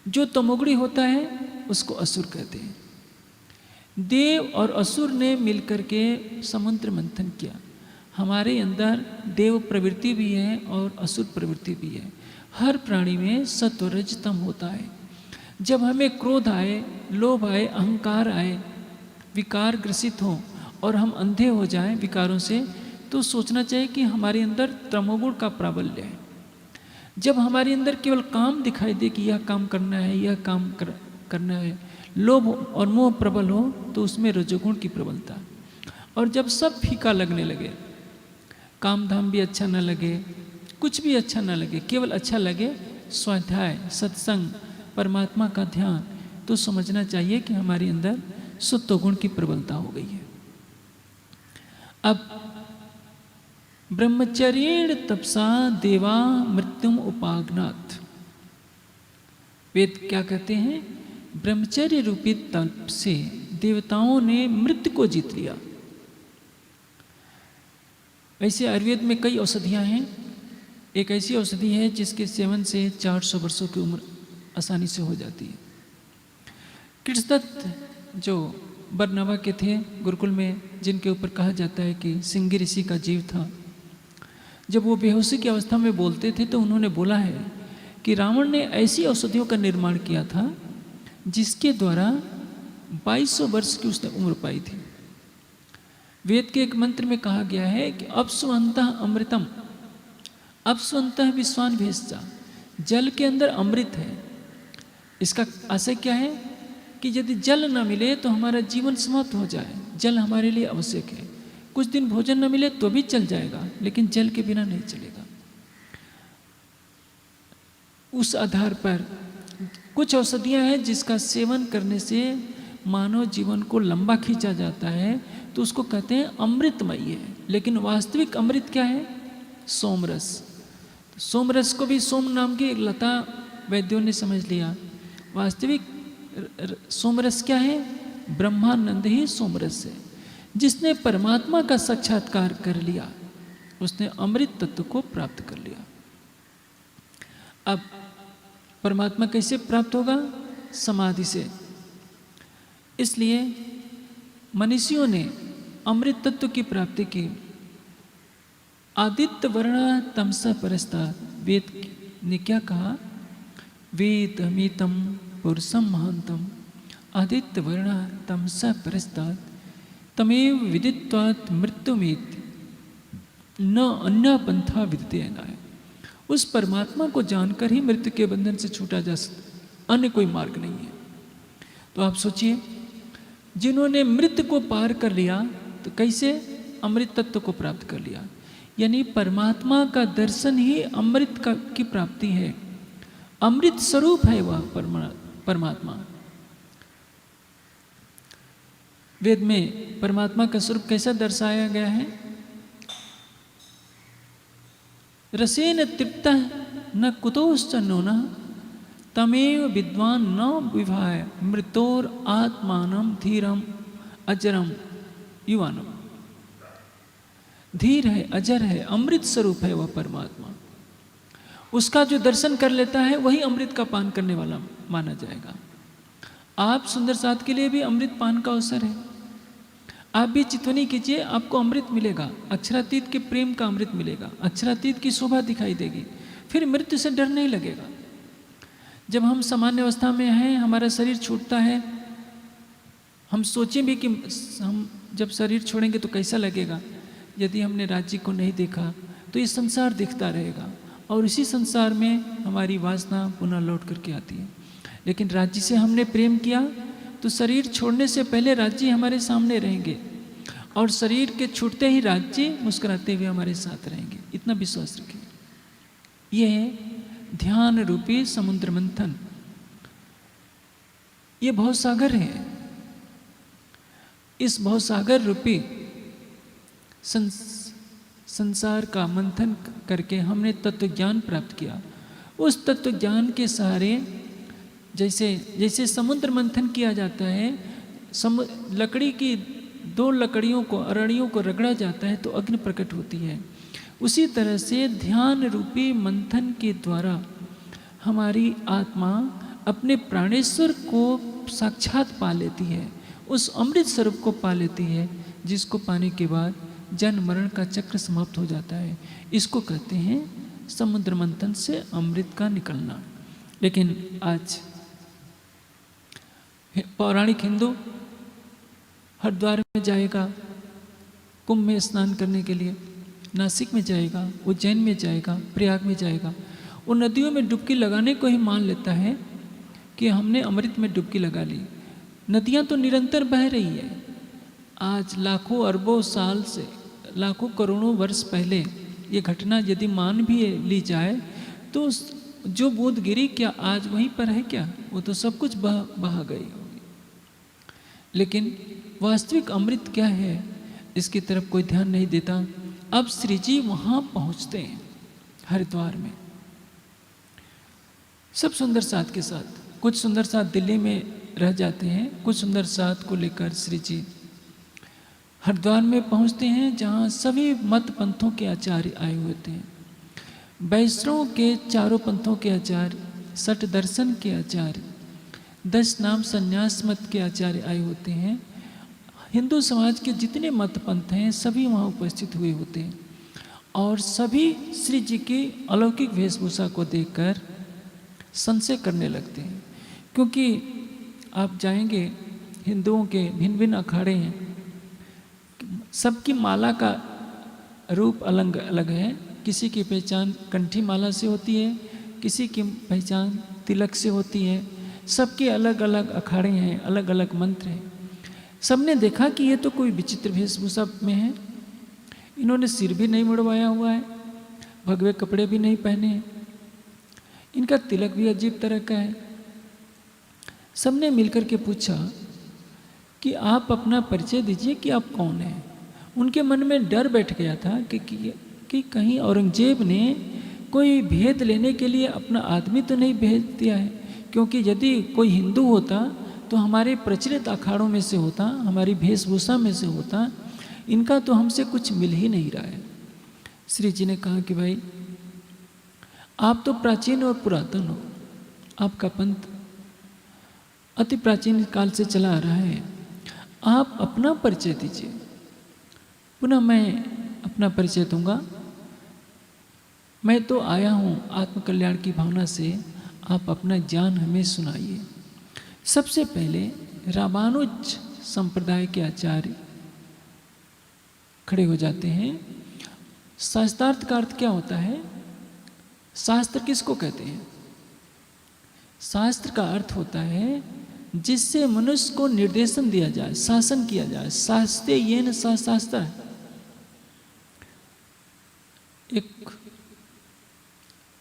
जो तमोगुणी होता है उसको असुर कहते हैं। देव और असुर ने मिलकर के समुद्र मंथन किया। हमारे अंदर देव प्रवृत्ति भी है और असुर प्रवृत्ति भी है। हर प्राणी में सत्व रज तम होता है। जब हमें क्रोध आए, लोभ आए, अहंकार आए, विकार ग्रसित हो और हम अंधे हो जाएं विकारों से, तो सोचना चाहिए कि हमारे अंदर तमोगुण का प्राबल्य है। जब हमारे अंदर केवल काम दिखाई दे कि यह काम करना है, यह काम करना है, लोभ और मोह प्रबल हो तो उसमें रजोगुण की प्रबलता। और जब सब फीका लगने लगे, काम धाम भी अच्छा न लगे, कुछ भी अच्छा न लगे, केवल अच्छा लगे स्वाध्याय, सत्संग, परमात्मा का ध्यान, तो समझना चाहिए कि हमारे अंदर सत्वगुण की प्रबलता हो गई है। अब ब्रह्मचर्येण तपसा देवा मृत्युम उपागनात्। वेद क्या कहते हैं? ब्रह्मचर्य रूपी तप से देवताओं ने मृत्यु को जीत लिया। ऐसे आयुर्वेद में कई औषधियां हैं। एक ऐसी औषधि है जिसके सेवन से 400 वर्षों की उम्र आसानी से हो जाती है। कृष्णदत्त जो बरनवा के थे गुरुकुल में, जिनके ऊपर कहा जाता है कि सिंगी ऋषि का जीव था, जब वो बेहोशी की अवस्था में बोलते थे तो उन्होंने बोला है कि रावण ने ऐसी औषधियों का निर्माण किया था जिसके द्वारा 2200 वर्ष की उसने उम्र पाई थी। वेद के एक मंत्र में कहा गया है कि अपस्वन्तः अमृतम, अपस्वन्तः विश्वान भेषजा। जल के अंदर अमृत है। इसका आशय क्या है कि यदि जल न मिले तो हमारा जीवन समाप्त हो जाए। जल हमारे लिए आवश्यक है। कुछ दिन भोजन न मिले तो भी चल जाएगा, लेकिन जल के बिना नहीं चलेगा। उस आधार पर कुछ औषधियां हैं जिसका सेवन करने से मानव जीवन को लंबा खींचा जाता है, तो उसको कहते हैं अमृतमयी है। लेकिन वास्तविक अमृत क्या है? सोमरस। सोमरस को भी सोम नाम की एक लता वैद्यों ने समझ लिया। वास्तविक सोमरस क्या है? ब्रह्मानंद ही सोमरस है। जिसने परमात्मा का साक्षात्कार कर लिया उसने अमृत तत्व को प्राप्त कर लिया। अब परमात्मा कैसे प्राप्त होगा? समाधि से। इसलिए मनीषियों ने अमृत तत्व की प्राप्ति की। आदित्य वर्ण तमसा परस्ता। वेद ने क्या कहा? वेद अमितम पुरुषम महांतम आदित्य वर्ण तमसा परस्ता तमेव विदित्वात् मृत्युमेत न अन्य पंथा विदिते है। उस परमात्मा को जानकर ही मृत्यु के बंधन से छूटा जा सकता, अन्य कोई मार्ग नहीं है। तो आप सोचिए, जिन्होंने मृत्यु को पार कर लिया तो कैसे अमृत तत्व को प्राप्त कर लिया। यानी परमात्मा का दर्शन ही अमृत की प्राप्ति है। अमृत स्वरूप है वह परमात्मा। वेद में परमात्मा का स्वरूप कैसा दर्शाया गया है? रसेन तृप्तः न कुतोश्च नूनः तमेव विद्वान न विभाय मृतोर आत्मानं धीरम अजरम युवानम। धीर है, अजर है, अमृत स्वरूप है वह परमात्मा। उसका जो दर्शन कर लेता है वही अमृत का पान करने वाला माना जाएगा। आप सुंदर साथ के लिए भी अमृत पान का अवसर है। आप भी चितवनी कीजिए, आपको अमृत मिलेगा। अक्षरातीत के प्रेम का अमृत मिलेगा। अक्षरातीत की शोभा दिखाई देगी। फिर मृत्यु से डर नहीं लगेगा। जब हम सामान्य अवस्था में हैं, हमारा शरीर छूटता है, हम सोचें भी कि हम जब शरीर छोड़ेंगे तो कैसा लगेगा। यदि हमने राज्य को नहीं देखा तो ये संसार दिखता रहेगा और इसी संसार में हमारी वासना पुनः लौट करके आती है। लेकिन राज्य से हमने प्रेम किया तो शरीर छोड़ने से पहले राज्य हमारे सामने रहेंगे और शरीर के छूटते ही राज्य मुस्कुराते हुए हमारे साथ रहेंगे। इतना विश्वास रखें। यह है ध्यान रूपी समुद्र मंथन। ये भवसागर है। इस भवसागर रूपी संसार का मंथन करके हमने तत्व ज्ञान प्राप्त किया। उस तत्व ज्ञान के सहारे जैसे समुद्र मंथन किया जाता है, लकड़ी की 2 लकड़ियों को अरणियों को रगड़ा जाता है तो अग्नि प्रकट होती है। उसी तरह से ध्यान रूपी मंथन के द्वारा हमारी आत्मा अपने प्राणेश्वर को साक्षात पा लेती है, उस अमृत स्वरूप को पा लेती है, जिसको पाने के बाद जन्म मरण का चक्र समाप्त हो जाता है। इसको कहते हैं समुद्र मंथन से अमृत का निकलना। लेकिन आज पौराणिक हिंदू हरिद्वार में जाएगा कुंभ में स्नान करने के लिए, नासिक में जाएगा, उज्जैन में जाएगा, प्रयाग में जाएगा, वो नदियों में डुबकी लगाने को ही मान लेता है कि हमने अमृत में डुबकी लगा ली। नदियाँ तो निरंतर बह रही है। आज लाखों अरबों साल से, लाखों करोड़ों वर्ष पहले ये घटना यदि मान भी ली जाए तो जो बूंद गिरी क्या आज वहीं पर है क्या? वो तो सब कुछ बहा गई होगी। लेकिन वास्तविक अमृत क्या है इसकी तरफ कोई ध्यान नहीं देता। अब श्री जी वहाँ पहुँचते हैं हरिद्वार में, सब सुंदर साथ के साथ। कुछ सुंदर साथ दिल्ली में रह जाते हैं, कुछ सुंदर साथ को लेकर श्री जी हरिद्वार में पहुंचते हैं, जहां सभी मत पंथों के आचार्य आए हुए थे। वैष्णव के चारों पंथों के आचार्य, सठ दर्शन के आचार्य, 10 नाम संन्यास मत के आचार्य आए होते हैं। हिंदू समाज के जितने मत पंथ हैं सभी वहाँ उपस्थित हुए होते हैं और सभी श्री जी की अलौकिक वेशभूषा को देखकर संशय करने लगते हैं। क्योंकि आप जाएंगे, हिंदुओं के भिन्न भिन्न अखाड़े हैं, सबकी माला का रूप अलग अलग है। किसी की पहचान कंठी माला से होती है, किसी की पहचान तिलक से होती है। सबके अलग अलग अखाड़े हैं, अलग अलग मंत्र हैं। सबने देखा कि ये तो कोई विचित्र वेशभूषा में है, इन्होंने सिर भी नहीं मुड़वाया हुआ है, भगवे कपड़े भी नहीं पहने हैं, इनका तिलक भी अजीब तरह का है। सबने मिलकर के पूछा कि आप अपना परिचय दीजिए कि आप कौन हैं। उनके मन में डर बैठ गया था कि कहीं औरंगजेब ने कोई भेद लेने के लिए अपना आदमी तो नहीं भेज दिया है, क्योंकि यदि कोई हिंदू होता तो हमारे प्रचलित अखाड़ों में से होता, हमारी वेशभूषा में से होता। इनका तो हमसे कुछ मिल ही नहीं रहा है। श्री जी ने कहा कि भाई आप तो प्राचीन और पुरातन हो, आपका पंथ अति प्राचीन काल से चला आ रहा है, आप अपना परिचय दीजिए। पुनः मैं अपना परिचय दूंगा। मैं तो आया हूँ आत्मकल्याण की भावना से, आप अपना ज्ञान हमें सुनाइए। सबसे पहले रामानुज संप्रदाय के आचार्य खड़े हो जाते हैं। शास्त्रार्थ का अर्थ क्या होता है? शास्त्र किसको कहते हैं? शास्त्र का अर्थ होता है जिससे मनुष्य को निर्देशन दिया जाए, शासन किया जाए। शास्त्रे येन स शास्त्र। एक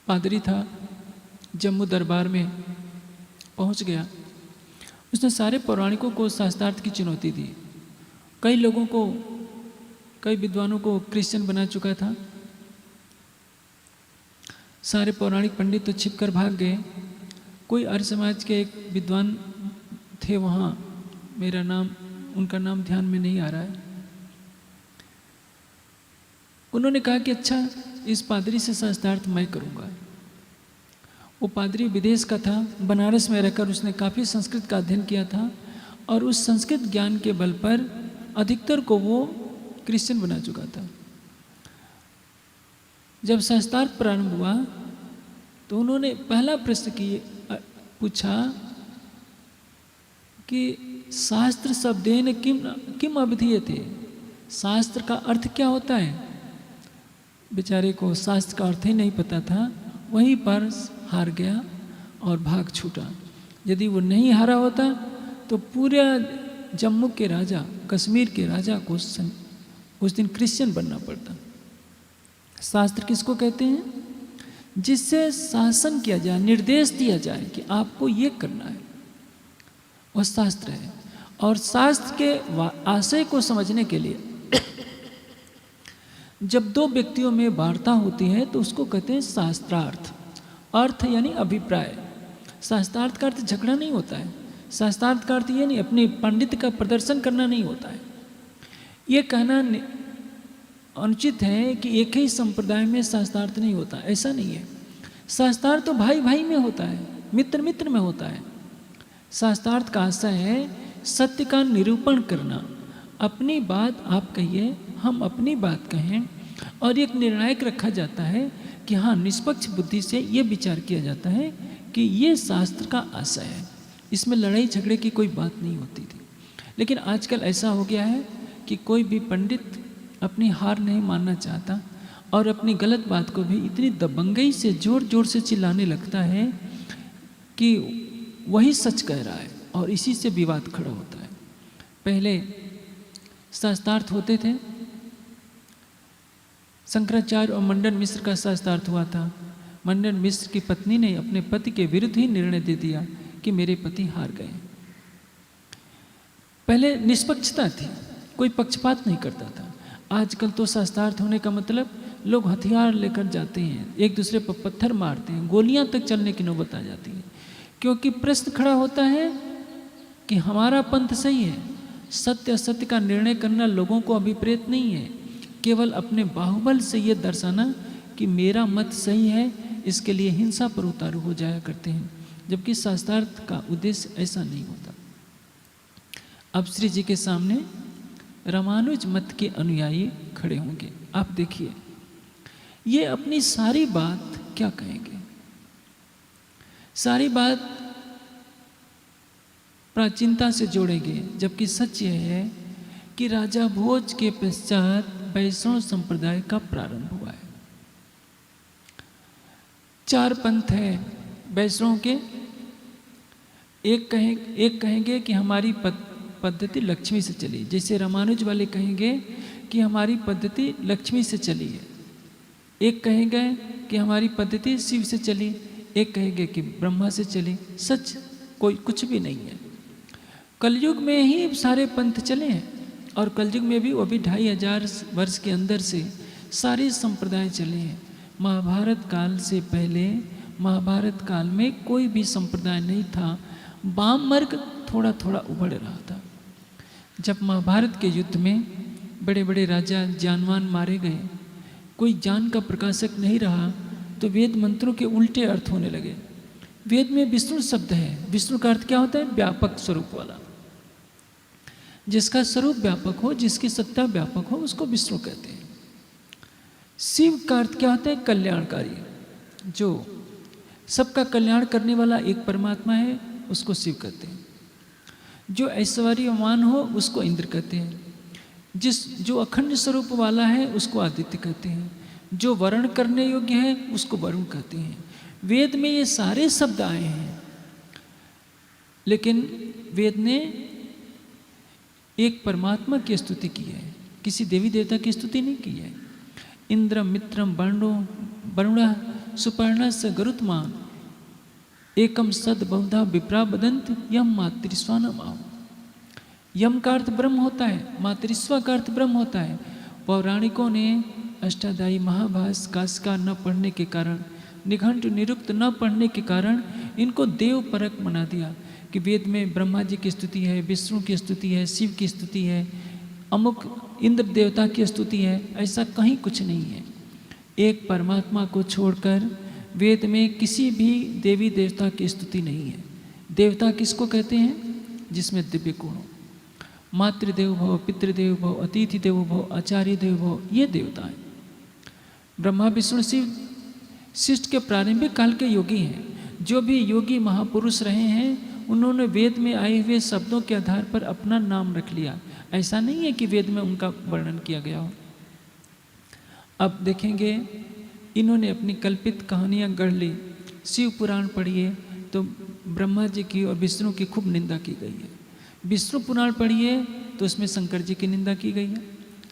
पादरी था, जम्मू दरबार में पहुंच गया। उसने सारे पौराणिकों को शास्त्रार्थ की चुनौती दी। कई लोगों को, कई विद्वानों को क्रिश्चियन बना चुका था। सारे पौराणिक पंडित तो छिपकर भाग गए। कोई आर्य समाज के एक विद्वान थे वहाँ, मेरा नाम, उनका नाम ध्यान में नहीं आ रहा है। उन्होंने कहा कि अच्छा, इस पादरी से शास्त्रार्थ मैं करूँगा। वो पादरी विदेश का था, बनारस में रहकर उसने काफ़ी संस्कृत का अध्ययन किया था और उस संस्कृत ज्ञान के बल पर अधिकतर को वो क्रिश्चियन बना चुका था। जब शास्त्रार्थ प्रारंभ हुआ तो उन्होंने पहला प्रश्न पूछा कि शास्त्र शब्देन किम अभिधीयते, शास्त्र का अर्थ क्या होता है? बेचारे को शास्त्र का अर्थ ही नहीं पता था। वहीं पर हार गया और भाग छूटा। यदि वो नहीं हारा होता तो पूरा जम्मू के राजा, कश्मीर के राजा को उस दिन क्रिश्चियन बनना पड़ता। शास्त्र किसको कहते हैं? जिससे शासन किया जाए, निर्देश दिया जाए कि आपको ये करना है, वह शास्त्र है। और शास्त्र के आशय को समझने के लिए जब दो व्यक्तियों में वार्ता होती है तो उसको कहते हैं शास्त्रार्थ। अर्थ यानी अभिप्राय। शास्त्रार्थ का अर्थ झगड़ा नहीं होता है। शास्त्रार्थ का अर्थ ये नहीं अपने पांडित्य का प्रदर्शन करना नहीं होता है। ये कहना अनुचित है कि एक ही संप्रदाय में शास्त्रार्थ नहीं होता, ऐसा नहीं है। शास्त्रार्थ तो भाई भाई में होता है, मित्र मित्र में होता है। शास्त्रार्थ का आशय है सत्य का निरूपण करना। अपनी बात आप कहिए, हम अपनी बात कहें, और एक निर्णायक रखा जाता है कि हाँ, निष्पक्ष बुद्धि से ये विचार किया जाता है कि ये शास्त्र का आशय है। इसमें लड़ाई झगड़े की कोई बात नहीं होती थी। लेकिन आजकल ऐसा हो गया है कि कोई भी पंडित अपनी हार नहीं मानना चाहता और अपनी गलत बात को भी इतनी दबंगई से जोर जोर से चिल्लाने लगता है कि वही सच कह रहा है, और इसी से विवाद खड़ा होता है। पहले शास्त्रार्थ होते थे। शंकराचार्य और मंडन मिश्र का शास्त्रार्थ हुआ था। मंडन मिश्र की पत्नी ने अपने पति के विरुद्ध ही निर्णय दे दिया कि मेरे पति हार गए। पहले निष्पक्षता थी, कोई पक्षपात नहीं करता था। आजकल तो शास्त्रार्थ होने का मतलब लोग हथियार लेकर जाते हैं, एक दूसरे पर पत्थर मारते हैं, गोलियां तक चलने की नौबत आ जाती है। क्योंकि प्रश्न खड़ा होता है कि हमारा पंथ सही है। सत्य असत्य का निर्णय करना लोगों को अभिप्रेत नहीं है, केवल अपने बाहुबल से ये दर्शाना कि मेरा मत सही है, इसके लिए हिंसा पर उतारू हो जाया करते हैं। जबकि शास्त्रार्थ का उद्देश्य ऐसा नहीं होता। अब श्री जी के सामने रामानुज मत के अनुयायी खड़े होंगे। आप देखिए ये अपनी सारी बात क्या कहेंगे। सारी बात प्राचीनता से जोड़ेंगे, जबकि सच यह है कि राजा भोज के पश्चात वैष्णव संप्रदाय का प्रारंभ हुआ है। 4 पंथ है वैष्णव के। एक कहेंगे कि हमारी पद्धति लक्ष्मी से चली, जैसे रामानुज वाले कहेंगे कि हमारी पद्धति लक्ष्मी से चली है। एक कहेंगे कि हमारी पद्धति शिव से चली, एक कहेंगे कि ब्रह्मा से चली। सच कोई कुछ भी नहीं है। कलयुग में ही सारे पंथ चले हैं, और कलयुग में भी वो भी 2500 वर्ष के अंदर से सारे संप्रदाय चले हैं। महाभारत काल से पहले, महाभारत काल में कोई भी संप्रदाय नहीं था। वाम मार्ग थोड़ा थोड़ा उभर रहा था। जब महाभारत के युद्ध में बड़े बड़े राजा जानवान मारे गए, कोई ज्ञान का प्रकाशक नहीं रहा, तो वेद मंत्रों के उल्टे अर्थ होने लगे। वेद में विष्णु शब्द है। विष्णु का अर्थ क्या होता है? व्यापक स्वरूप वाला। जिसका स्वरूप व्यापक हो, जिसकी सत्ता व्यापक हो, उसको विष्णु कहते हैं। शिव का अर्थ क्या होता है? कल्याणकारी। जो सबका कल्याण करने वाला एक परमात्मा है, उसको शिव कहते हैं। जो ऐश्वर्यवान हो, उसको इंद्र कहते हैं। जो अखंड स्वरूप वाला है, उसको आदित्य कहते हैं। जो वर्ण करने योग्य है, उसको वरुण कहते हैं। वेद में ये सारे शब्द आए हैं, लेकिन वेद ने एक परमात्मा की स्तुति की है, किसी देवी देवता की स्तुति नहीं की है। इंद्रम मित्रम वरुणा सुपर्णा स गरुत्मान एकम सद बहुधा विप्रा बदंत यम मातृस्वानम आओ। यम का अर्थ ब्रह्म होता है, मातृस्वा का अर्थ ब्रह्म होता है। पौराणिकों ने अष्टाध्यायी महाभाष्य काशिका न पढ़ने के कारण, निघंटु निरुक्त न पढ़ने के कारण इनको देव परक बना दिया कि वेद में ब्रह्मा जी की स्तुति है, विष्णु की स्तुति है, शिव की स्तुति है, अमुक इंद्र देवता की स्तुति है। ऐसा कहीं कुछ नहीं है। एक परमात्मा को छोड़कर वेद में किसी भी देवी देवता की स्तुति नहीं है। देवता किसको कहते हैं? जिसमें दिव्य गुण हो। मातृदेव भव, पितृदेव भव, अतिथि देव भव, आचार्य देव भव, ये देवता है। ब्रह्मा विष्णु शिव शिष्ट के प्रारंभिक काल के योगी हैं। जो भी योगी महापुरुष रहे हैं, उन्होंने वेद में आए हुए शब्दों के आधार पर अपना नाम रख लिया। ऐसा नहीं है कि वेद में उनका वर्णन किया गया हो। अब देखेंगे, इन्होंने अपनी कल्पित कहानियाँ गढ़ ली। शिव पुराण पढ़िए तो ब्रह्मा जी की और विष्णु की खूब निंदा की गई है। विष्णु पुराण पढ़िए तो उसमें शंकर जी की निंदा की गई है।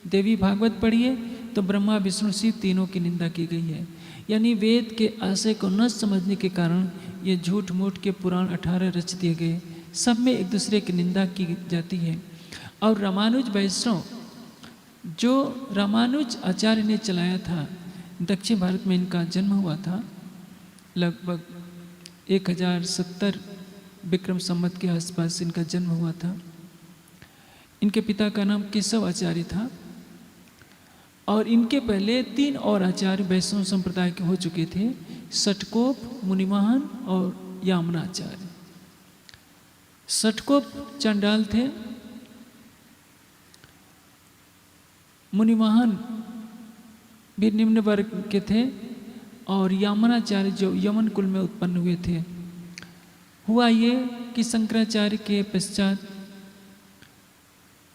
देवी भागवत पढ़िए तो ब्रह्मा विष्णु शिव तीनों की निंदा की गई है। यानी वेद के आशय को न समझने के कारण ये झूठ मूठ के पुराण 18 रच दिए गए, सब में एक दूसरे की निंदा की जाती है। और रामानुज वैष्णव, जो रामानुज आचार्य ने चलाया था, दक्षिण भारत में इनका जन्म हुआ था, लगभग 1070 विक्रम संवत के आसपास इनका जन्म हुआ था। इनके पिता का नाम केशव आचार्य था और इनके पहले 3 और आचार्य वैष्णव संप्रदाय के हो चुके थे, षटकोप, मुनिमोहन और यामनाचार्य। षटकोप चंडाल थे, मुनिमोहन भी निम्न वर्ग के थे और यामनाचार्य जो यमन कुल में उत्पन्न हुए थे। हुआ ये कि शंकराचार्य के पश्चात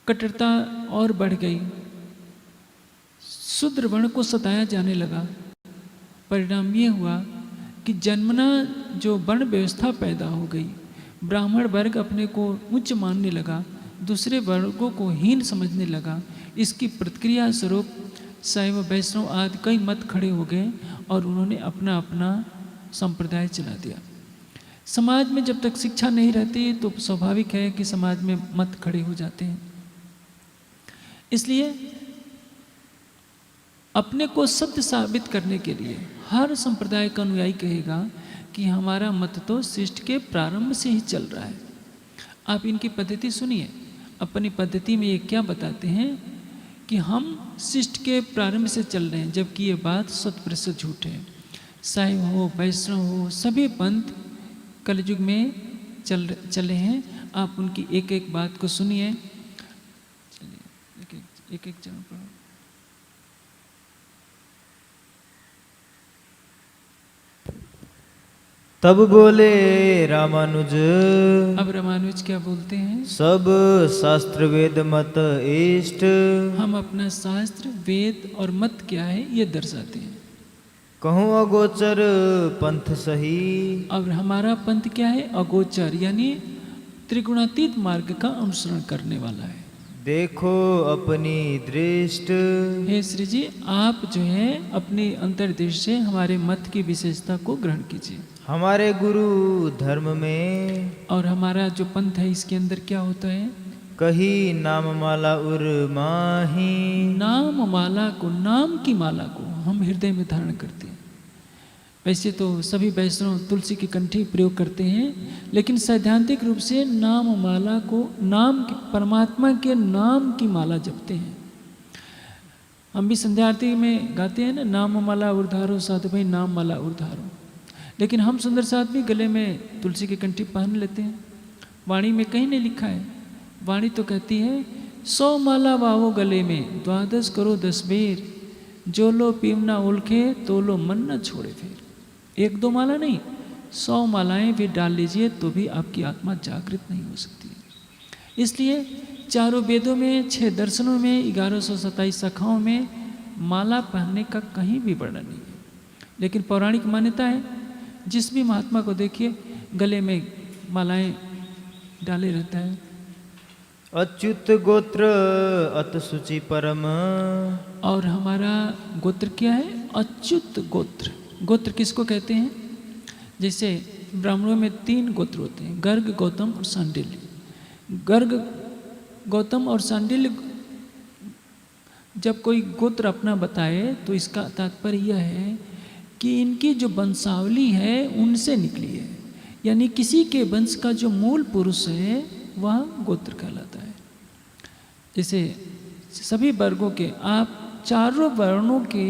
कट्टरता और बढ़ गई, शूद्र वर्ण को सताया जाने लगा। परिणाम ये हुआ कि जन्मना जो वर्ण व्यवस्था पैदा हो गई, ब्राह्मण वर्ग अपने को उच्च मानने लगा, दूसरे वर्गों को हीन समझने लगा। इसकी प्रतिक्रिया स्वरूप शैव वैष्णव आदि कई मत खड़े हो गए और उन्होंने अपना अपना संप्रदाय चला दिया। समाज में जब तक शिक्षा नहीं रहती तो स्वाभाविक है कि समाज में मत खड़े हो जाते हैं। इसलिए अपने को सत्य साबित करने के लिए हर संप्रदाय का अनुयायी कहेगा कि हमारा मत तो सृष्टि के प्रारंभ से ही चल रहा है। आप इनकी पद्धति सुनिए। अपनी पद्धति में ये क्या बताते हैं कि हम सृष्टि के प्रारंभ से चल रहे हैं, जबकि ये बात 100% झूठ है। शैव हो, वैष्णव हो, सभी पंथ कलयुग में चले हैं। आप उनकी एक एक बात को सुनिए। एक एक चरण पढ़ो। तब बोले रामानुज, अब रामानुज क्या बोलते हैं? सब शास्त्र वेद मत इष्ट, हम अपना शास्त्र वेद और मत क्या है ये दर्शाते हैं। कहूँ अगोचर पंथ सही, और हमारा पंथ क्या है? अगोचर, यानी त्रिगुणातीत मार्ग का अनुसरण करने वाला है। देखो अपनी दृष्ट, हे श्री जी, आप जो है अपनी अंतर्दृष्टि से हमारे मत की विशेषता को ग्रहण कीजिए। हमारे गुरु धर्म में, और हमारा जो पंथ है इसके अंदर क्या होता है? कही नाम माला उर माही, नाम माला को, नाम की माला को हम हृदय में धारण करते हैं। वैसे तो सभी वैष्णव तुलसी की कंठी प्रयोग करते हैं, लेकिन सैद्धांतिक रूप से नाम माला को, नाम परमात्मा के नाम की माला जपते हैं। हम भी संध्या आरती में गाते हैं ना, नाम माला उर्धारो साधु भाई नाम माला उर्धारो। लेकिन हम सुंदर साथ भी गले में तुलसी की कंठी पहन लेते हैं। वाणी में कहीं नहीं लिखा है। वाणी तो कहती है 100 माला वावो गले में, 12 करो 10 बेर, जो लो पीव ना उलखे, तो लो मन न छोड़े फिर। 1-2 माला नहीं, 100 मालाएं भी डाल लीजिए तो भी आपकी आत्मा जागृत नहीं हो सकती है। इसलिए चारों वेदों में, 6 दर्शनों में, 1127 शाखाओं में माला पहनने का कहीं भी वर्णन नहीं है। लेकिन पौराणिक मान्यता है, जिस भी महात्मा को देखिए गले में मालाएं डाले रहता है। अच्युत गोत्र अत सुचि परम, और हमारा गोत्र क्या है? अच्युत गोत्र। गोत्र किसको कहते हैं? जैसे ब्राह्मणों में 3 गोत्र होते हैं, गर्ग, गौतम और सांडिल्य। गर्ग, गौतम और सांडिल्य जब कोई गोत्र अपना बताए तो इसका तात्पर्य यह है कि इनकी जो वंशावली है उनसे निकली है, यानी किसी के वंश का जो मूल पुरुष है वह गोत्र कहलाता है। जैसे सभी वर्गों के, आप चारों वर्णों के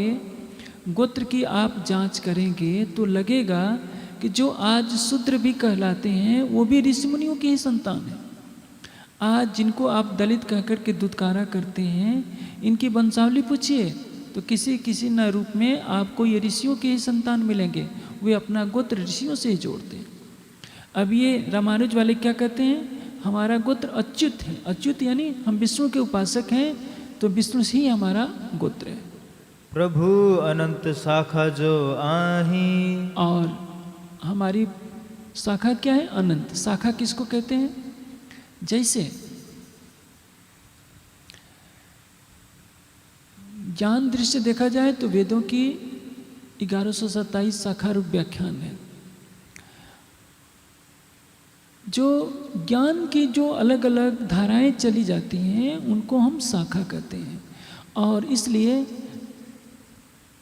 गोत्र की आप जांच करेंगे तो लगेगा कि जो आज शूद्र भी कहलाते हैं वो भी ऋषि मुनियों की ही संतान है। आज जिनको आप दलित कहकर के दुत्कारा करते हैं, इनकी वंशावली पूछिए तो किसी किसी न रूप में आपको ये ऋषियों के ही संतान मिलेंगे। वे अपना गोत्र ऋषियों से ही जोड़ते हैं। अब ये रामानुज वाले क्या कहते हैं? हमारा गोत्र अच्युत है। अच्युत यानी हम विष्णु के उपासक हैं, तो विष्णु से ही हमारा गोत्र है। प्रभु अनंत शाखा जो आही, और हमारी शाखा क्या है? अनंत। शाखा किसको कहते हैं? जैसे ज्ञान दृष्टि देखा जाए तो वेदों की 1127 शाखा रूप व्याख्यान है। जो ज्ञान की जो अलग अलग धाराएं चली जाती हैं उनको हम शाखा कहते हैं, और इसलिए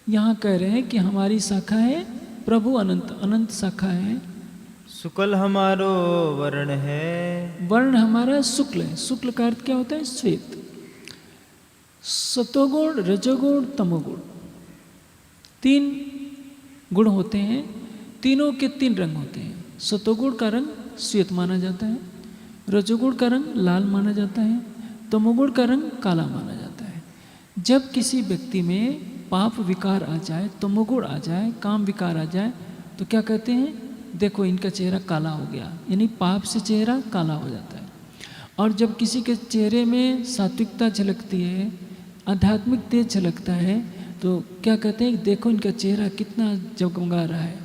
यहाँ कह रहे हैं कि हमारी शाखा है प्रभु अनंत, अनंत शाखा है। शुक्ल हमारो वर्ण है, वर्ण हमारा शुक्ल है। शुक्ल का अर्थ क्या होता है? श्वेत। सतोगुण, रजोगुण, तमोगुण, 3 गुण होते हैं। तीनों के 3 रंग होते हैं। सतोगुण का रंग श्वेत माना जाता है, रजोगुण का रंग लाल माना जाता है, तमोगुण का रंग काला माना जाता है। जब किसी व्यक्ति में पाप विकार आ जाए, तमोगुण आ जाए, काम विकार आ जाए, तो क्या कहते हैं? देखो इनका चेहरा काला हो गया, यानी पाप से चेहरा काला हो जाता है। और जब किसी के चेहरे में सात्विकता झलकती है, आध्यात्मिक तेज झलकता है, तो क्या कहते हैं? देखो इनका चेहरा कितना जगमगा रहा है,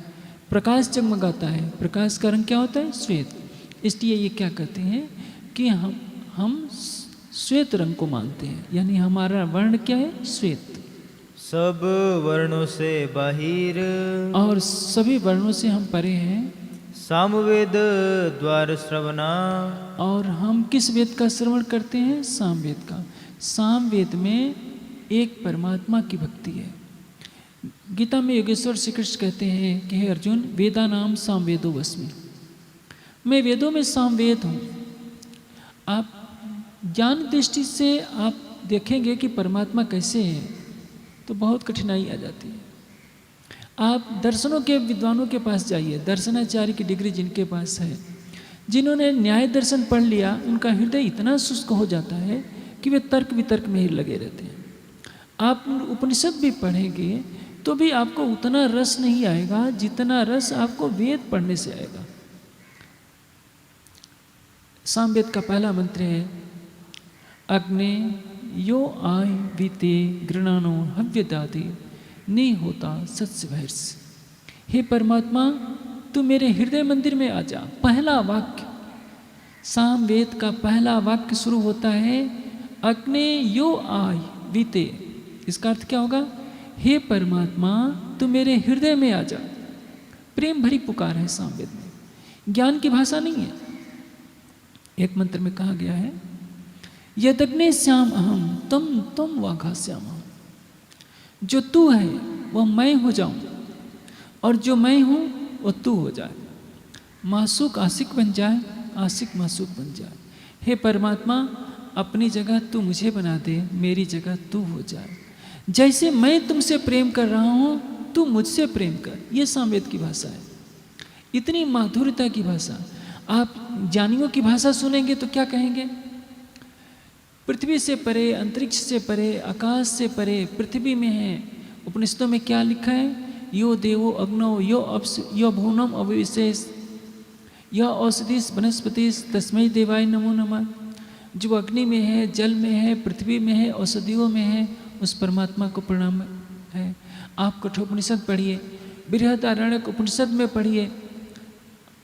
प्रकाश जगमगाता है। प्रकाश का रंग क्या होता है? श्वेत। इसलिए ये क्या कहते हैं कि हम श्वेत रंग को मानते हैं, यानी हमारा वर्ण क्या है? श्वेत। सब वर्णों से बाहिर, और सभी वर्णों से हम परे हैं। सामवेद द्वार श्रवणा, और हम किस वेद का श्रवण करते हैं? सामवेद का। सामवेद में एक परमात्मा की भक्ति है। गीता में योगेश्वर श्री कृष्ण कहते हैं कि हे अर्जुन, वेदा नाम सामवेदो वस्मि, मैं वेदों में सामवेद हूँ। आप ज्ञान दृष्टि से आप देखेंगे कि परमात्मा कैसे है, तो बहुत कठिनाई आ जाती है। आप दर्शनों के विद्वानों के पास जाइए, दर्शनाचार्य की डिग्री जिनके पास है, जिन्होंने न्याय दर्शन पढ़ लिया, उनका हृदय इतना शुष्क हो जाता है कि वे तर्क वितर्क में ही लगे रहते हैं। आप उपनिषद भी पढ़ेंगे तो भी आपको उतना रस नहीं आएगा जितना रस आपको वेद पढ़ने से आएगा। सामवेद का पहला मंत्र है अग्ने यो आय वीते गृणानो हव्यदादि नहीं होता सत्य भैर्स। हे परमात्मा, तू मेरे हृदय मंदिर में आ जा। पहला वाक्य, सामवेद का पहला वाक्य शुरू होता है अग्ने यो आय वीते। इसका अर्थ क्या होगा? हे परमात्मा, तू मेरे हृदय में आ जा। प्रेम भरी पुकार है सामवेद में, ज्ञान की भाषा नहीं है। एक मंत्र में कहा गया है यदग्ने श्याम अहम तम तम वाघा श्याम अहम, जो तू है वह मैं हो जाऊं और जो मैं हूं वह तू हो जाए। मासूक आशिक बन जाए, आशिक मासूक बन जाए। हे परमात्मा, अपनी जगह तू मुझे बना दे, मेरी जगह तू हो जाए। जैसे मैं तुमसे प्रेम कर रहा हूं, तू मुझसे प्रेम कर। ये सामवेद की भाषा है, इतनी माधुर्यता की भाषा। आप ज्ञानियों की भाषा सुनेंगे तो क्या कहेंगे? पृथ्वी से परे, अंतरिक्ष से परे, आकाश से परे, पृथ्वी में है। उपनिषदों में क्या लिखा है? यो देवो अग्नो यो अप्स यो भुवनम अविशेष यो औषधिस वनस्पतिस तस्मै देवाय नमो नमः। जो अग्नि में है, जल में है, पृथ्वी में है, औषधियों में है, उस परमात्मा को प्रणाम है। आप कठोपनिषद पढ़िए, बृहदारण्यक उपनिषद में पढ़िए,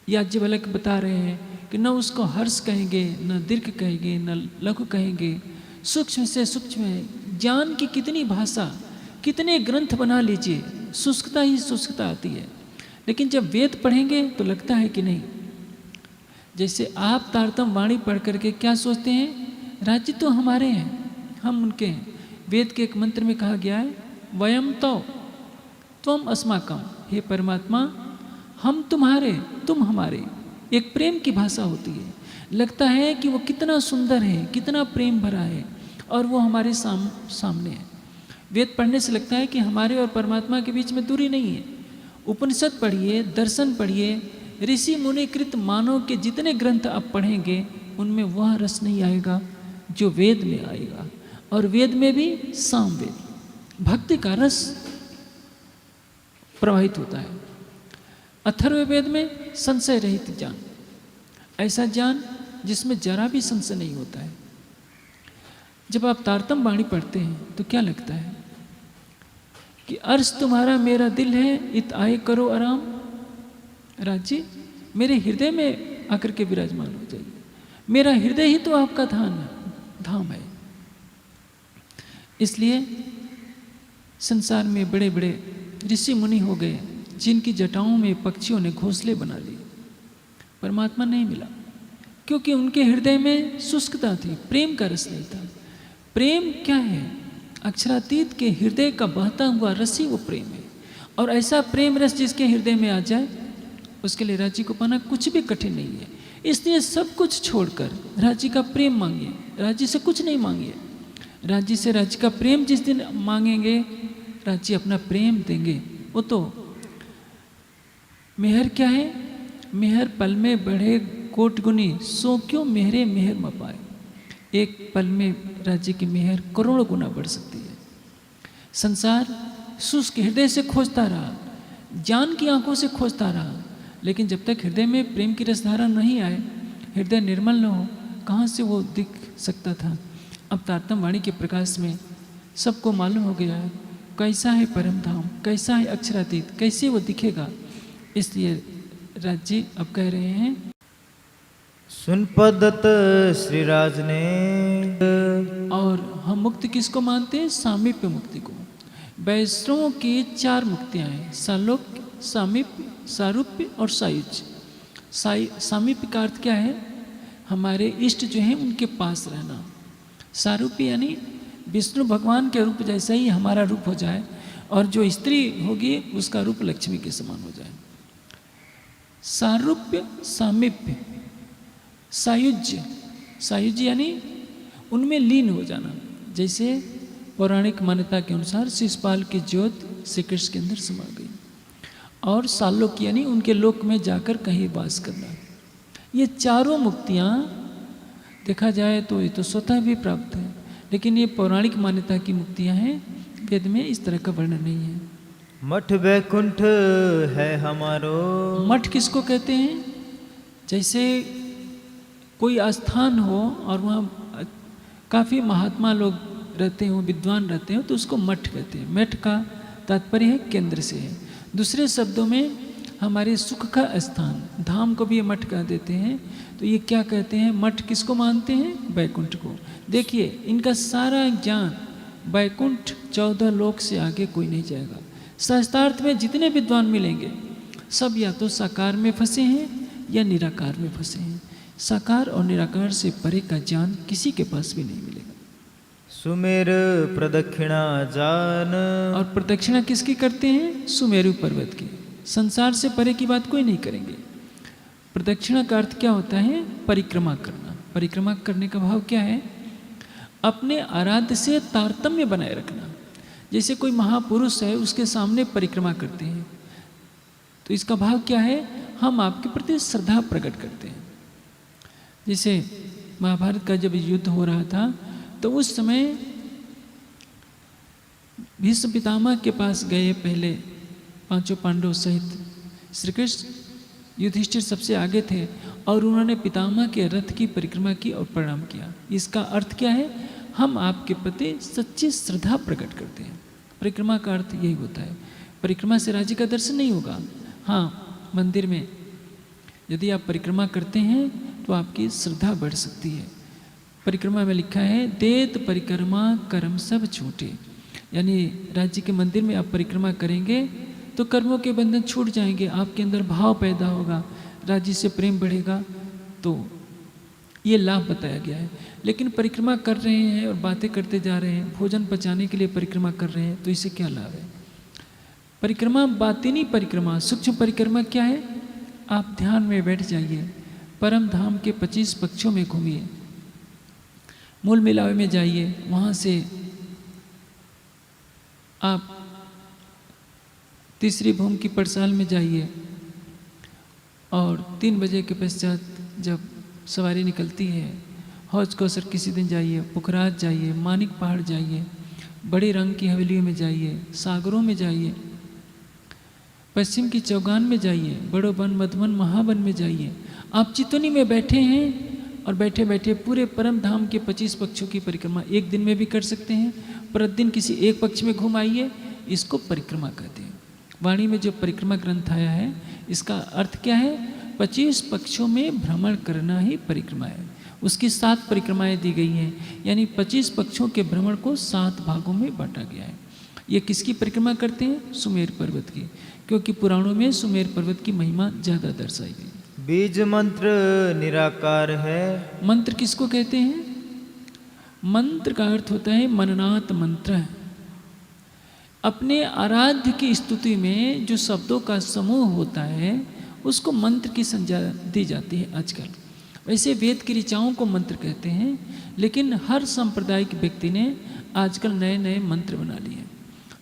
याज्ञवल्क्य बता रहे हैं कि न उसको हर्ष कहेंगे, न दीर्घ कहेंगे, न लघु कहेंगे। सूक्ष्म से सूक्ष्म है। ज्ञान की कितनी भाषा, कितने ग्रंथ बना लीजिए, शुष्कता ही शुष्कता आती है। लेकिन जब वेद पढ़ेंगे तो लगता है कि नहीं। जैसे आप तारतम वाणी पढ़ करके क्या सोचते हैं? राज्य तो हमारे हैं, हम उनके हैं। वेद के एक मंत्र में कहा गया है वयम तो त्वम अस्माकम। हे परमात्मा, हम तुम्हारे, तुम हमारे। एक प्रेम की भाषा होती है। लगता है कि वो कितना सुंदर है, कितना प्रेम भरा है, और वो हमारे सामने है। वेद पढ़ने से लगता है कि हमारे और परमात्मा के बीच में दूरी नहीं है। उपनिषद पढ़िए, दर्शन पढ़िए, ऋषि मुनि कृत मानव के जितने ग्रंथ आप पढ़ेंगे उनमें वह रस नहीं आएगा जो वेद में आएगा। और वेद में भी सामवेद, भक्ति का रस प्रवाहित होता है। अथर्ववेद में संशय रहित ज्ञान, ऐसा ज्ञान जिसमें जरा भी संशय नहीं होता है। जब आप तारतम वाणी पढ़ते हैं तो क्या लगता है कि अर्श तुम्हारा मेरा दिल है, इत आए करो आराम। राज्य मेरे हृदय में आकर के विराजमान हो जाइए। मेरा हृदय ही तो आपका धाम है। इसलिए संसार में बड़े बड़े ऋषि मुनि हो गए जिनकी जटाओं में पक्षियों ने घोंसले बना लिए, परमात्मा नहीं मिला, क्योंकि उनके हृदय में शुष्कता थी, प्रेम का रस नहीं था। प्रेम क्या है? अक्षरातीत के हृदय का बहता हुआ रस ही वो प्रेम है। और ऐसा प्रेम रस जिसके हृदय में आ जाए उसके लिए राज्य को पाना कुछ भी कठिन नहीं है। इसलिए सब कुछ छोड़कर राज्य का प्रेम मांगिए, राज्य से कुछ नहीं मांगिए। राज्य से राज्य का प्रेम जिस दिन मांगेंगे राज्य अपना प्रेम देंगे। वो तो मेहर क्या है? मेहर पल में बढ़े कोट गुनी, सो क्यों मेहरे मेहर म पाए। एक पल में राज्य की मेहर करोड़ों गुना बढ़ सकती है। संसार शुष्क हृदय से खोजता रहा, ज्ञान की आंखों से खोजता रहा, लेकिन जब तक हृदय में प्रेम की रसधारा नहीं आए, हृदय निर्मल न हो, कहाँ से वो दिख सकता था। अब तारतम वाणी के प्रकाश में सबको मालूम हो गया है कैसा है परम धाम, कैसा है अक्षरातीत, कैसे वो दिखेगा। इसलिए राज्य अब कह रहे हैं, सुन पदत श्रीराज ने। और हम मुक्ति किसको मानते हैं? सामीप्य मुक्ति को। वैष्णवों की 4 मुक्तियां हैं, सालोक्य, सामीप्य, सारूप्य और सायुज्य। सामीप्य का अर्थ क्या है? हमारे इष्ट जो हैं उनके पास रहना। सारूप्य यानी विष्णु भगवान के रूप जैसा ही हमारा रूप हो जाए, और जो स्त्री होगी उसका रूप लक्ष्मी के समान हो जाए। सारूप्य, सामीप्य, सायुज्य। सायुज्य यानी उनमें लीन हो जाना। जैसे पौराणिक मान्यता के अनुसार शिषपाल की ज्योत श्री कृष्ण के अंदर समा गई। और सालोक्य यानी उनके लोक में जाकर कहीं वास करना। ये चारों मुक्तियाँ देखा जाए तो ये तो स्वतः भी प्राप्त है, लेकिन ये पौराणिक मान्यता की मुक्तियाँ हैं। वेद में इस तरह का वर्णन नहीं है। मठ बैकुंठ है हमारो। मठ किसको कहते हैं? जैसे कोई आस्थान हो और वहाँ काफ़ी महात्मा लोग रहते हों, विद्वान रहते हो, तो उसको मठ कहते हैं। मठ का तात्पर्य है केंद्र से है। दूसरे शब्दों में हमारे सुख का स्थान, धाम को भी ये मठ कह देते हैं। तो ये क्या कहते हैं? मठ किसको मानते हैं? बैकुंठ को। देखिए इनका सारा ज्ञान बैकुंठ 14 लोक से आगे कोई नहीं जाएगा। शास्त्रार्थ में जितने विद्वान मिलेंगे सब या तो साकार में फंसे हैं या निराकार में फंसे हैं। साकार और निराकार से परे का ज्ञान किसी के पास भी नहीं मिलेगा। सुमेर प्रदक्षिणा जान। और प्रदक्षिणा किसकी करते हैं? सुमेरु पर्वत की। संसार से परे की बात कोई नहीं करेंगे। प्रदक्षिणा का अर्थ क्या होता है? परिक्रमा करना। परिक्रमा करने का भाव क्या है? अपने आराध्य से तारतम्य बनाए रखना। जैसे कोई महापुरुष है उसके सामने परिक्रमा करते हैं, तो इसका भाव क्या है? हम आपके प्रति श्रद्धा प्रकट करते हैं। जैसे महाभारत का जब युद्ध हो रहा था तो उस समय भीष्म पितामह के पास गए पहले 5 पांडव सहित श्री कृष्ण। युधिष्ठिर सबसे आगे थे और उन्होंने पितामह के रथ की परिक्रमा की और प्रणाम किया। इसका अर्थ क्या है? हम आपके प्रति सच्ची श्रद्धा प्रकट करते हैं। परिक्रमा का अर्थ यही होता है। परिक्रमा से राज्य का दर्शन नहीं होगा। हाँ, मंदिर में यदि आप परिक्रमा करते हैं तो आपकी श्रद्धा बढ़ सकती है। परिक्रमा में लिखा है, देत परिक्रमा कर्म सब छूटे। यानी राज्य के मंदिर में आप परिक्रमा करेंगे तो कर्मों के बंधन छूट जाएंगे, आपके अंदर भाव पैदा होगा, राज्य से प्रेम बढ़ेगा। तो ये लाभ बताया गया है। लेकिन परिक्रमा कर रहे हैं और बातें करते जा रहे हैं, भोजन पचाने के लिए परिक्रमा कर रहे हैं, तो इससे क्या लाभ है? परिक्रमा बातिनी परिक्रमा, सूक्ष्म परिक्रमा क्या है? आप ध्यान में बैठ जाइए, परम धाम के 25 पक्षों में घूमिए, मूल मिलावे में जाइए, वहाँ से आप तीसरी भूमि की पड़साल में जाइए और 3 बजे के पश्चात जब सवारी निकलती है, हौज कौसर किसी दिन जाइए, पुखराज जाइए, मानिक पहाड़ जाइए, बड़ी रंग की हवेलियों में जाइए, सागरों में जाइए, पश्चिम की चौगान में जाइए, बड़ो वन, मधुवन, महावन में जाइए। आप चितौनी में बैठे हैं और बैठे बैठे पूरे परम धाम के 25 पक्षों की परिक्रमा एक दिन में भी कर सकते हैं। प्रतिदिन किसी एक पक्ष में घूम आइए, इसको परिक्रमा कहते हैं। वाणी में जो परिक्रमा ग्रंथ आया है, इसका अर्थ क्या है? 25 पक्षों में भ्रमण करना ही परिक्रमा है। उसकी 7 परिक्रमाएं दी गई हैं, यानी 25 पक्षों के भ्रमण को 7 भागों में बांटा गया है। ये किसकी परिक्रमा करते हैं? सुमेर पर्वत की, क्योंकि पुराणों में सुमेर पर्वत की महिमा ज़्यादा दर्शाई गई। बीज मंत्र निराकार है। मंत्र किसको कहते हैं? मंत्र का अर्थ होता है मननात मंत्र। अपने आराध्य की स्तुति में जो शब्दों का समूह होता है उसको मंत्र की संज्ञा दी जाती है आजकल। वैसे वेद की ऋचाओं को मंत्र कहते हैं, लेकिन हर सांप्रदायिक व्यक्ति ने आजकल नए नए मंत्र बना लिए हैं।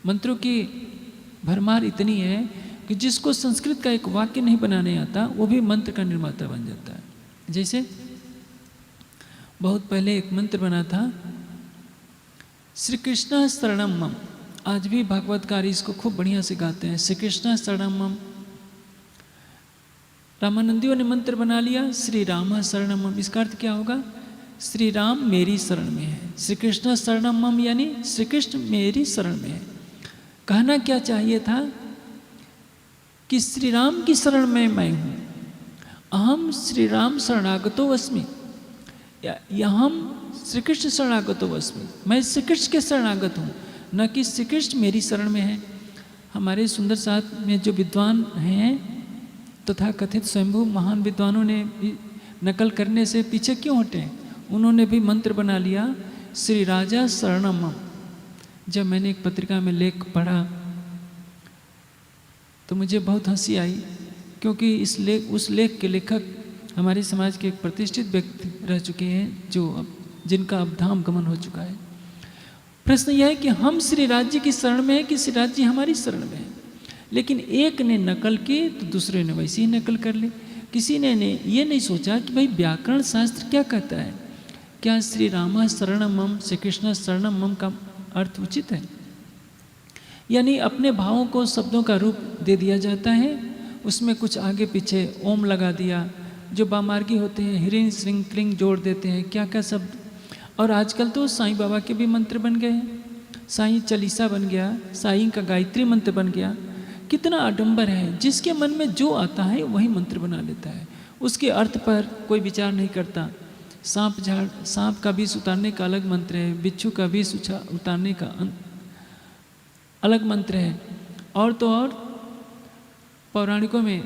मंत्रों की भरमार इतनी है कि जिसको संस्कृत का एक वाक्य नहीं बनाने आता वो भी मंत्र का निर्माता बन जाता है। जैसे बहुत पहले एक मंत्र बना था, श्री कृष्ण शरणम मम। आज भी भागवतकार इसको खूब बढ़िया से गाते हैं, श्री कृष्ण शरणम मम। रामानंदियों ने मंत्र बना लिया, श्री राम शरणम मम। इसका अर्थ क्या होगा? श्री राम मेरी शरण में है। श्री कृष्ण शरणम मम यानी श्री कृष्ण मेरी शरण में है। कहना क्या चाहिए था कि श्री राम की शरण में मैं हूँ। अहम श्री राम शरणागतो अस्मि, या हम श्री कृष्ण शरणागतो अस्मि। मैं श्री कृष्ण के शरणागत हूँ, न कि श्री कृष्ण मेरी शरण में है। हमारे सुंदर साथ में जो विद्वान हैं तथा कथित स्वयंभू महान विद्वानों ने नकल करने से पीछे क्यों हटे? उन्होंने भी मंत्र बना लिया, श्री राजा शरणम मम। जब मैंने एक पत्रिका में लेख पढ़ा तो मुझे बहुत हंसी आई, क्योंकि उस लेख के लेखक हमारे समाज के एक प्रतिष्ठित व्यक्ति रह चुके हैं, जिनका अब धाम गमन हो चुका है। प्रश्न यह है कि हम श्री राज्य की शरण में है कि श्री राज्य हमारी शरण में है। लेकिन एक ने नकल की तो दूसरे ने वैसे ही नकल कर ली। किसी ने ये नहीं सोचा कि भाई व्याकरण शास्त्र क्या कहता है, क्या श्री राम शरणम मम, श्री कृष्ण शरणम मम का अर्थ उचित है? यानी अपने भावों को शब्दों का रूप दे दिया जाता है, उसमें कुछ आगे पीछे ओम लगा दिया। जो बामार्गी होते हैं हिरिंग श्रिंग क्लिंग जोड़ देते हैं क्या क्या शब्द। और आजकल तो साईं बाबा के भी मंत्र बन गए हैं, साईं चालीसा बन गया, साईं का गायत्री मंत्र बन गया। कितना आडंबर है, जिसके मन में जो आता है वही मंत्र बना लेता है, उसके अर्थ पर कोई विचार नहीं करता। सांप का विष उतारने का अलग मंत्र है, बिच्छू का विष उतारने का अलग मंत्र है। और तो और पौराणिकों में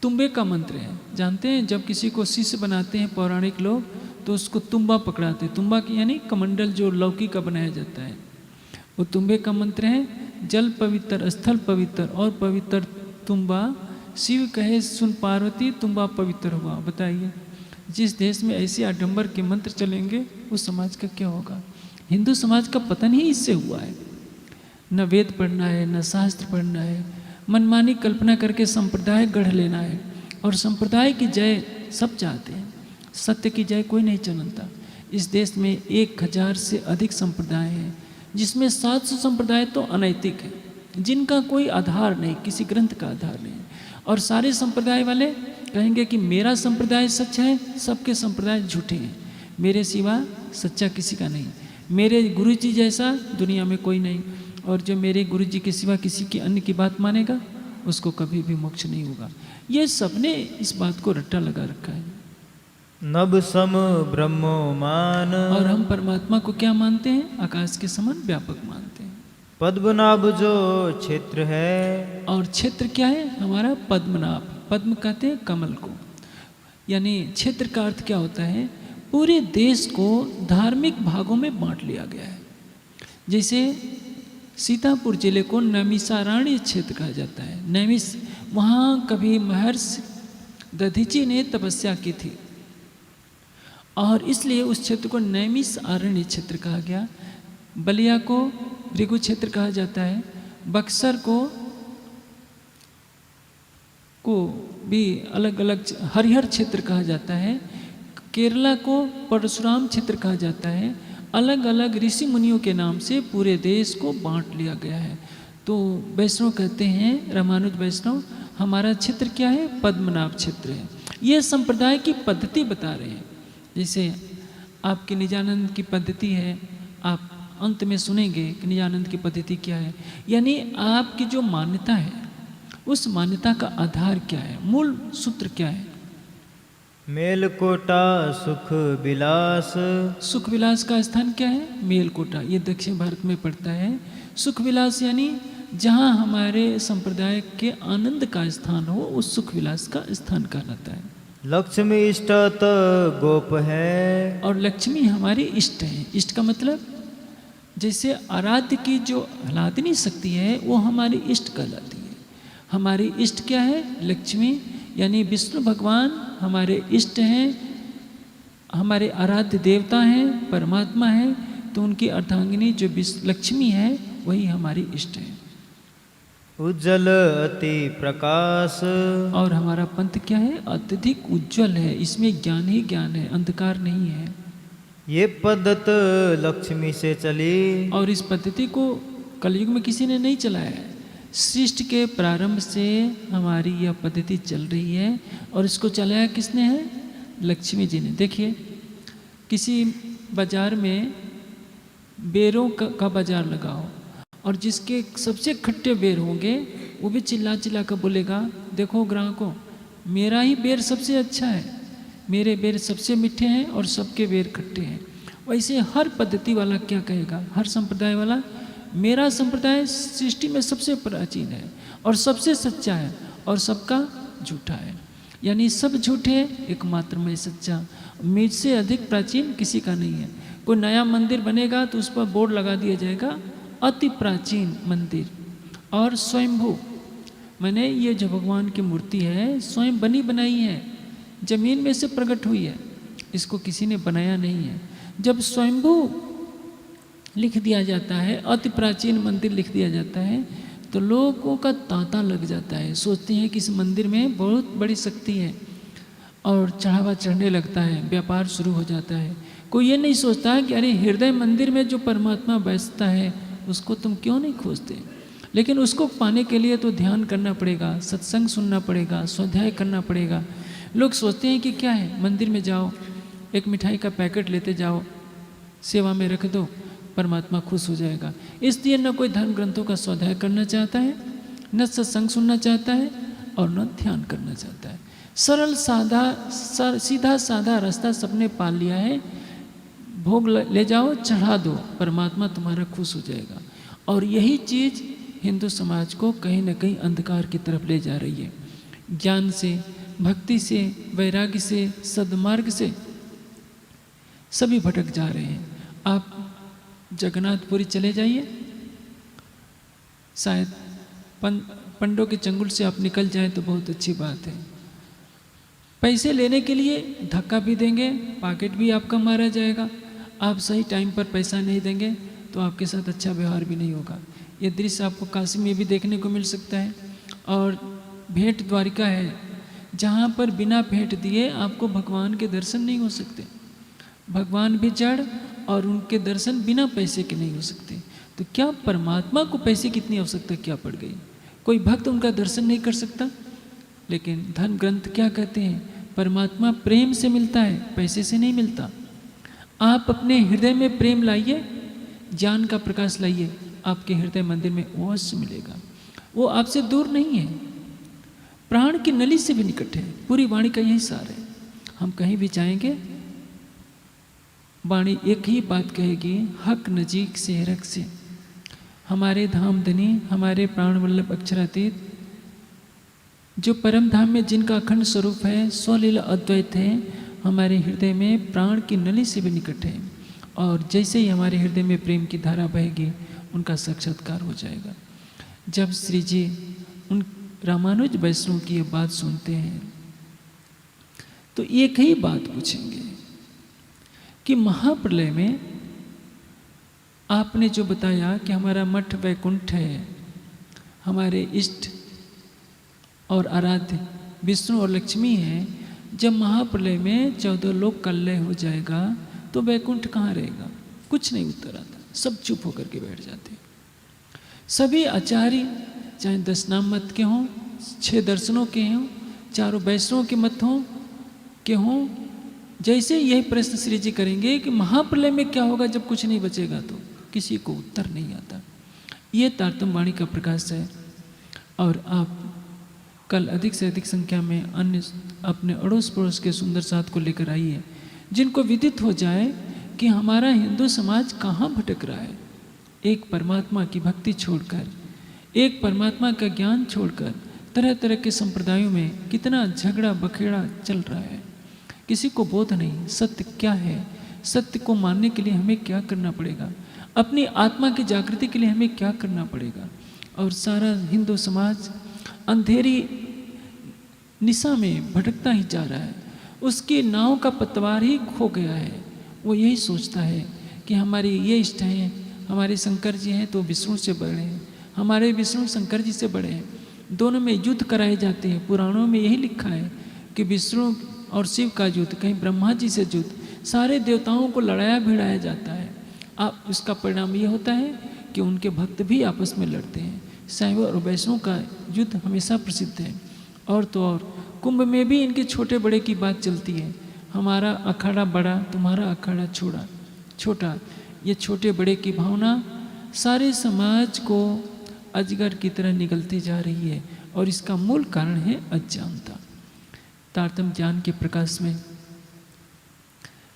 तुम्बे का मंत्र है। जानते हैं जब किसी को शिष्य बनाते हैं पौराणिक लोग तो उसको तुम्बा पकड़ाते हैं। तुम्बा की यानी कमंडल जो लौकी का बनाया जाता है, वो तुम्बे का मंत्र है। जल पवित्र स्थल पवित्र और पवित्र तुम्बा, शिव कहे सुन पार्वती तुम्बा पवित्र हुआ। बताइए जिस देश में ऐसे आडंबर के मंत्र चलेंगे उस समाज का क्या होगा? हिंदू समाज का पतन ही इससे हुआ है। न वेद पढ़ना है, न शास्त्र पढ़ना है, मनमानी कल्पना करके संप्रदाय गढ़ लेना है। और संप्रदाय की जय सब चाहते हैं, सत्य की जय कोई नहीं चाहता। इस देश में 1000 से अधिक संप्रदाय हैं, जिसमें 700 संप्रदाय तो अनैतिक हैं, जिनका कोई आधार नहीं, किसी ग्रंथ का आधार नहीं। और सारे संप्रदाय वाले कहेंगे कि मेरा संप्रदाय सच है, सबके संप्रदाय झूठे हैं, मेरे सिवा सच्चा किसी का नहीं, मेरे गुरु जी जैसा दुनिया में कोई नहीं। और जो मेरे गुरु जी के सिवा किसी की अन्य की बात मानेगा उसको कभी भी मोक्ष नहीं होगा। ये सबने इस बात को रट्टा लगा रखा है। नभ सम ब्रह्मो मान। और हम परमात्मा को क्या मानते हैं? आकाश के समान व्यापक मानते हैं। पद्मनाभ जो क्षेत्र है। और क्षेत्र क्या है? हमारा पद्मनाभ। पद्म कहते हैं कमल को। यानी क्षेत्र का अर्थ क्या होता है? पूरे देश को धार्मिक भागों में बांट लिया गया है। जैसे सीतापुर जिले को नैमिषारण्य क्षेत्र कहा जाता है। नैमिष, वहाँ कभी महर्षि दधीची ने तपस्या की थी और इसलिए उस क्षेत्र को नैमिषारण्य क्षेत्र कहा गया। बलिया को भृगु क्षेत्र कहा जाता है। बक्सर को भी अलग अलग हरिहर क्षेत्र कहा जाता है। केरला को परशुराम क्षेत्र कहा जाता है। अलग अलग ऋषि मुनियों के नाम से पूरे देश को बांट लिया गया है। तो वैष्णव कहते हैं, रामानुज वैष्णव, हमारा क्षेत्र क्या है? पद्मनाभ क्षेत्र है। ये संप्रदाय की पद्धति बता रहे हैं। जैसे आपके निजानंद की पद्धति है, आप अंत में सुनेंगे कि निजानंद की पद्धति क्या है। यानी आपकी जो मान्यता है उस मान्यता का आधार क्या है, मूल सूत्र क्या है। मेलकोटा सुख विलास। सुख विलास का स्थान क्या है? मेलकोटा। ये दक्षिण भारत में पड़ता है। सुख विलास यानी जहाँ हमारे संप्रदाय के आनंद का स्थान हो, उस सुख विलास का स्थान कहलाता है। लक्ष्मी इष्ट गोप है। और लक्ष्मी हमारी इष्ट है। इष्ट का मतलब जैसे आराध्य की जो आह्लादनी शक्ति है वो हमारी इष्ट कहलाती है। हमारी इष्ट क्या है? लक्ष्मी, यानी विष्णु भगवान हमारे इष्ट हैं, हमारे आराध्य देवता हैं, परमात्मा हैं। तो उनकी अर्धांगिनी जो लक्ष्मी है वही हमारी इष्ट है। उज्जवल अति प्रकाश। और हमारा पंथ क्या है? अत्यधिक उज्जवल है। इसमें ज्ञान ही ज्ञान है, अंधकार नहीं है। ये पद्धत लक्ष्मी से चली। और इस पद्धति को कलयुग में किसी ने नहीं चलाया है। सृष्टि के प्रारंभ से हमारी यह पद्धति चल रही है। और इसको चलाया किसने है? लक्ष्मी जी ने। देखिए, किसी बाजार में बेरों का बाजार लगाओ और जिसके सबसे खट्टे बेर होंगे वो भी चिल्ला चिल्ला कर बोलेगा, देखो ग्राहकों, मेरा ही बेर सबसे अच्छा है, मेरे बेर सबसे मीठे हैं और सबके बेर खट्टे हैं। वैसे हर पद्धति वाला क्या कहेगा? हर संप्रदाय वाला, मेरा संप्रदाय सृष्टि में सबसे प्राचीन है और सबसे सच्चा है और सबका झूठा है। यानी सब झूठे, एकमात्र मैं सच्चा। मुझ से अधिक प्राचीन किसी का नहीं है। कोई नया मंदिर बनेगा तो उस पर बोर्ड लगा दिया जाएगा, अति प्राचीन मंदिर और स्वयंभू। मैंने ये जो भगवान की मूर्ति है स्वयं बनी बनाई है, जमीन में से प्रकट हुई है, इसको किसी ने बनाया नहीं है। जब स्वयंभू लिख दिया जाता है, अति प्राचीन मंदिर लिख दिया जाता है, तो लोगों का तांता लग जाता है। सोचते हैं कि इस मंदिर में बहुत बड़ी शक्ति है और चढ़ावा चढ़ने लगता है, व्यापार शुरू हो जाता है। कोई ये नहीं सोचता कि अरे हृदय मंदिर में जो परमात्मा बैठता है उसको तुम क्यों नहीं खोजते। लेकिन उसको पाने के लिए तो ध्यान करना पड़ेगा, सत्संग सुनना पड़ेगा, स्वाध्याय करना पड़ेगा। लोग सोचते हैं कि क्या है, मंदिर में जाओ, एक मिठाई का पैकेट लेते जाओ, सेवा में रख दो, परमात्मा खुश हो जाएगा। इसलिए न कोई धर्म ग्रंथों का स्वाध्याय करना चाहता है, न सत्संग सुनना चाहता है और न ध्यान करना चाहता है। सरल सादा सीधा साधा रास्ता सबने पाल लिया है, भोग ले जाओ, चढ़ा दो, परमात्मा तुम्हारा खुश हो जाएगा। और यही चीज़ हिंदू समाज को कहीं न कहीं अंधकार की तरफ ले जा रही है। ज्ञान से, भक्ति से, वैराग्य से, सद्मार्ग से सभी भटक जा रहे हैं। आप जगन्नाथपुरी चले जाइए, शायद पंडों के चंगुल से आप निकल जाएं तो बहुत अच्छी बात है। पैसे लेने के लिए धक्का भी देंगे, पॉकेट भी आपका मारा जाएगा। आप सही टाइम पर पैसा नहीं देंगे तो आपके साथ अच्छा व्यवहार भी नहीं होगा। ये दृश्य आपको काशी में भी देखने को मिल सकता है। और भेंट द्वारिका है, जहाँ पर बिना भेंट दिए आपको भगवान के दर्शन नहीं हो सकते। भगवान भी जड़ और उनके दर्शन बिना पैसे के नहीं हो सकते। तो क्या परमात्मा को पैसे की इतनी आवश्यकता क्या पड़ गई? कोई भक्त उनका दर्शन नहीं कर सकता। लेकिन धर्म ग्रंथ क्या कहते हैं? परमात्मा प्रेम से मिलता है, पैसे से नहीं मिलता। आप अपने हृदय में प्रेम लाइए, ज्ञान का प्रकाश लाइए, आपके हृदय मंदिर में अवश्य मिलेगा। वो आपसे दूर नहीं है, प्राण की नली से भी निकट है। पूरी वाणी का यही सार है। हम कहीं भी जाएंगे, वाणी एक ही बात कहेगी, हक नजीक से रख से। हमारे धाम धनी, हमारे प्राण वल्लभ अक्षरातीत, जो परम धाम में जिनका अखंड स्वरूप है, स्वलीला अद्वैत है, हमारे हृदय में प्राण की नली से भी निकट है। और जैसे ही हमारे हृदय में प्रेम की धारा बहेगी, उनका साक्षात्कार हो जाएगा। जब श्री जी उन रामानुज वैष्णव की ये बात सुनते हैं तो एक ही बात पूछेंगे कि महाप्रलय में आपने जो बताया कि हमारा मठ वैकुंठ है, हमारे इष्ट और आराध्य विष्णु और लक्ष्मी हैं, जब महाप्रलय में 14 लोक का लय हो जाएगा तो वैकुंठ कहाँ रहेगा? कुछ नहीं उत्तर आता, सब चुप होकर के बैठ जाते हैं। सभी आचार्य, चाहे 10 नाम मत के हों, 6 दर्शनों के हों, चारों वैष्णव के मत हों के हों, जैसे यही प्रश्न श्री जी करेंगे कि महाप्रलय में क्या होगा जब कुछ नहीं बचेगा, तो किसी को उत्तर नहीं आता। ये तारतम्य वाणी का प्रकाश है। और आप कल अधिक से अधिक संख्या में अन्य अपने अड़ोस पड़ोस के सुंदर साथ को लेकर आइए, जिनको विदित हो जाए कि हमारा हिंदू समाज कहाँ भटक रहा है। एक परमात्मा की भक्ति छोड़कर, एक परमात्मा का ज्ञान छोड़कर तरह तरह के संप्रदायों में कितना झगड़ा बखेड़ा चल रहा है। किसी को बोध नहीं सत्य क्या है, सत्य को मानने के लिए हमें क्या करना पड़ेगा, अपनी आत्मा की जागृति के लिए हमें क्या करना पड़ेगा। और सारा हिंदू समाज अंधेरी निशा में भटकता ही जा रहा है। उसकी नाव का पतवार ही खो गया है। वो यही सोचता है कि हमारी ये इष्ट हैं, हमारे शंकर जी हैं तो विष्णु से बड़े हैं, हमारे विष्णु शंकर जी से बड़े हैं। दोनों में युद्ध कराए जाते हैं। पुराणों में यही लिखा है कि विष्णु और शिव का युद्ध, कहीं ब्रह्मा जी से युद्ध, सारे देवताओं को लड़ाया भिड़ाया जाता है। अब उसका परिणाम ये होता है कि उनके भक्त भी आपस में लड़ते हैं। शैव और वैष्णव का युद्ध हमेशा प्रसिद्ध है। और तो और कुंभ में भी इनके छोटे बड़े की बात चलती है। हमारा अखाड़ा बड़ा, तुम्हारा अखाड़ा छोटा। ये छोटे बड़े की भावना सारे समाज को अजगर की तरह निगलती जा रही है। और इसका मूल कारण है अज्ञानता। तारतम्य ज्ञान के प्रकाश में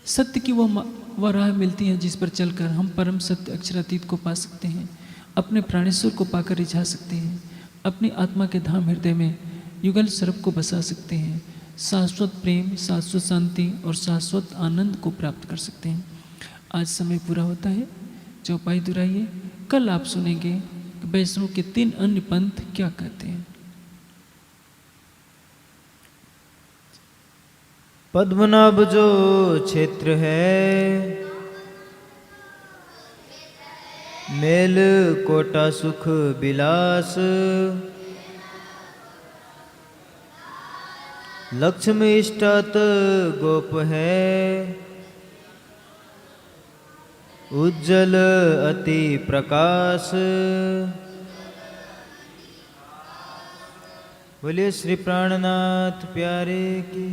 सत्य की वह राह मिलती है जिस पर चलकर हम परम सत्य अक्षरातीत को पा सकते हैं, अपने प्राणेश्वर को पाकर रिझा सकते हैं, अपनी आत्मा के धाम हृदय में युगल सर्प को बसा सकते हैं, शाश्वत प्रेम, शाश्वत शांति और शाश्वत आनंद को प्राप्त कर सकते हैं। आज समय पूरा होता है, चौपाई दुहराइए। कल आप सुनेंगे कि वैष्णव के 3 अन्य पंथ क्या कहते हैं। पद्मनाभ जो क्षेत्र है, मेल कोटा सुख विलास, लक्ष्मी इष्टत गोप है, उज्जल अति प्रकाश। बोलिए श्री प्राणनाथ प्यारे की।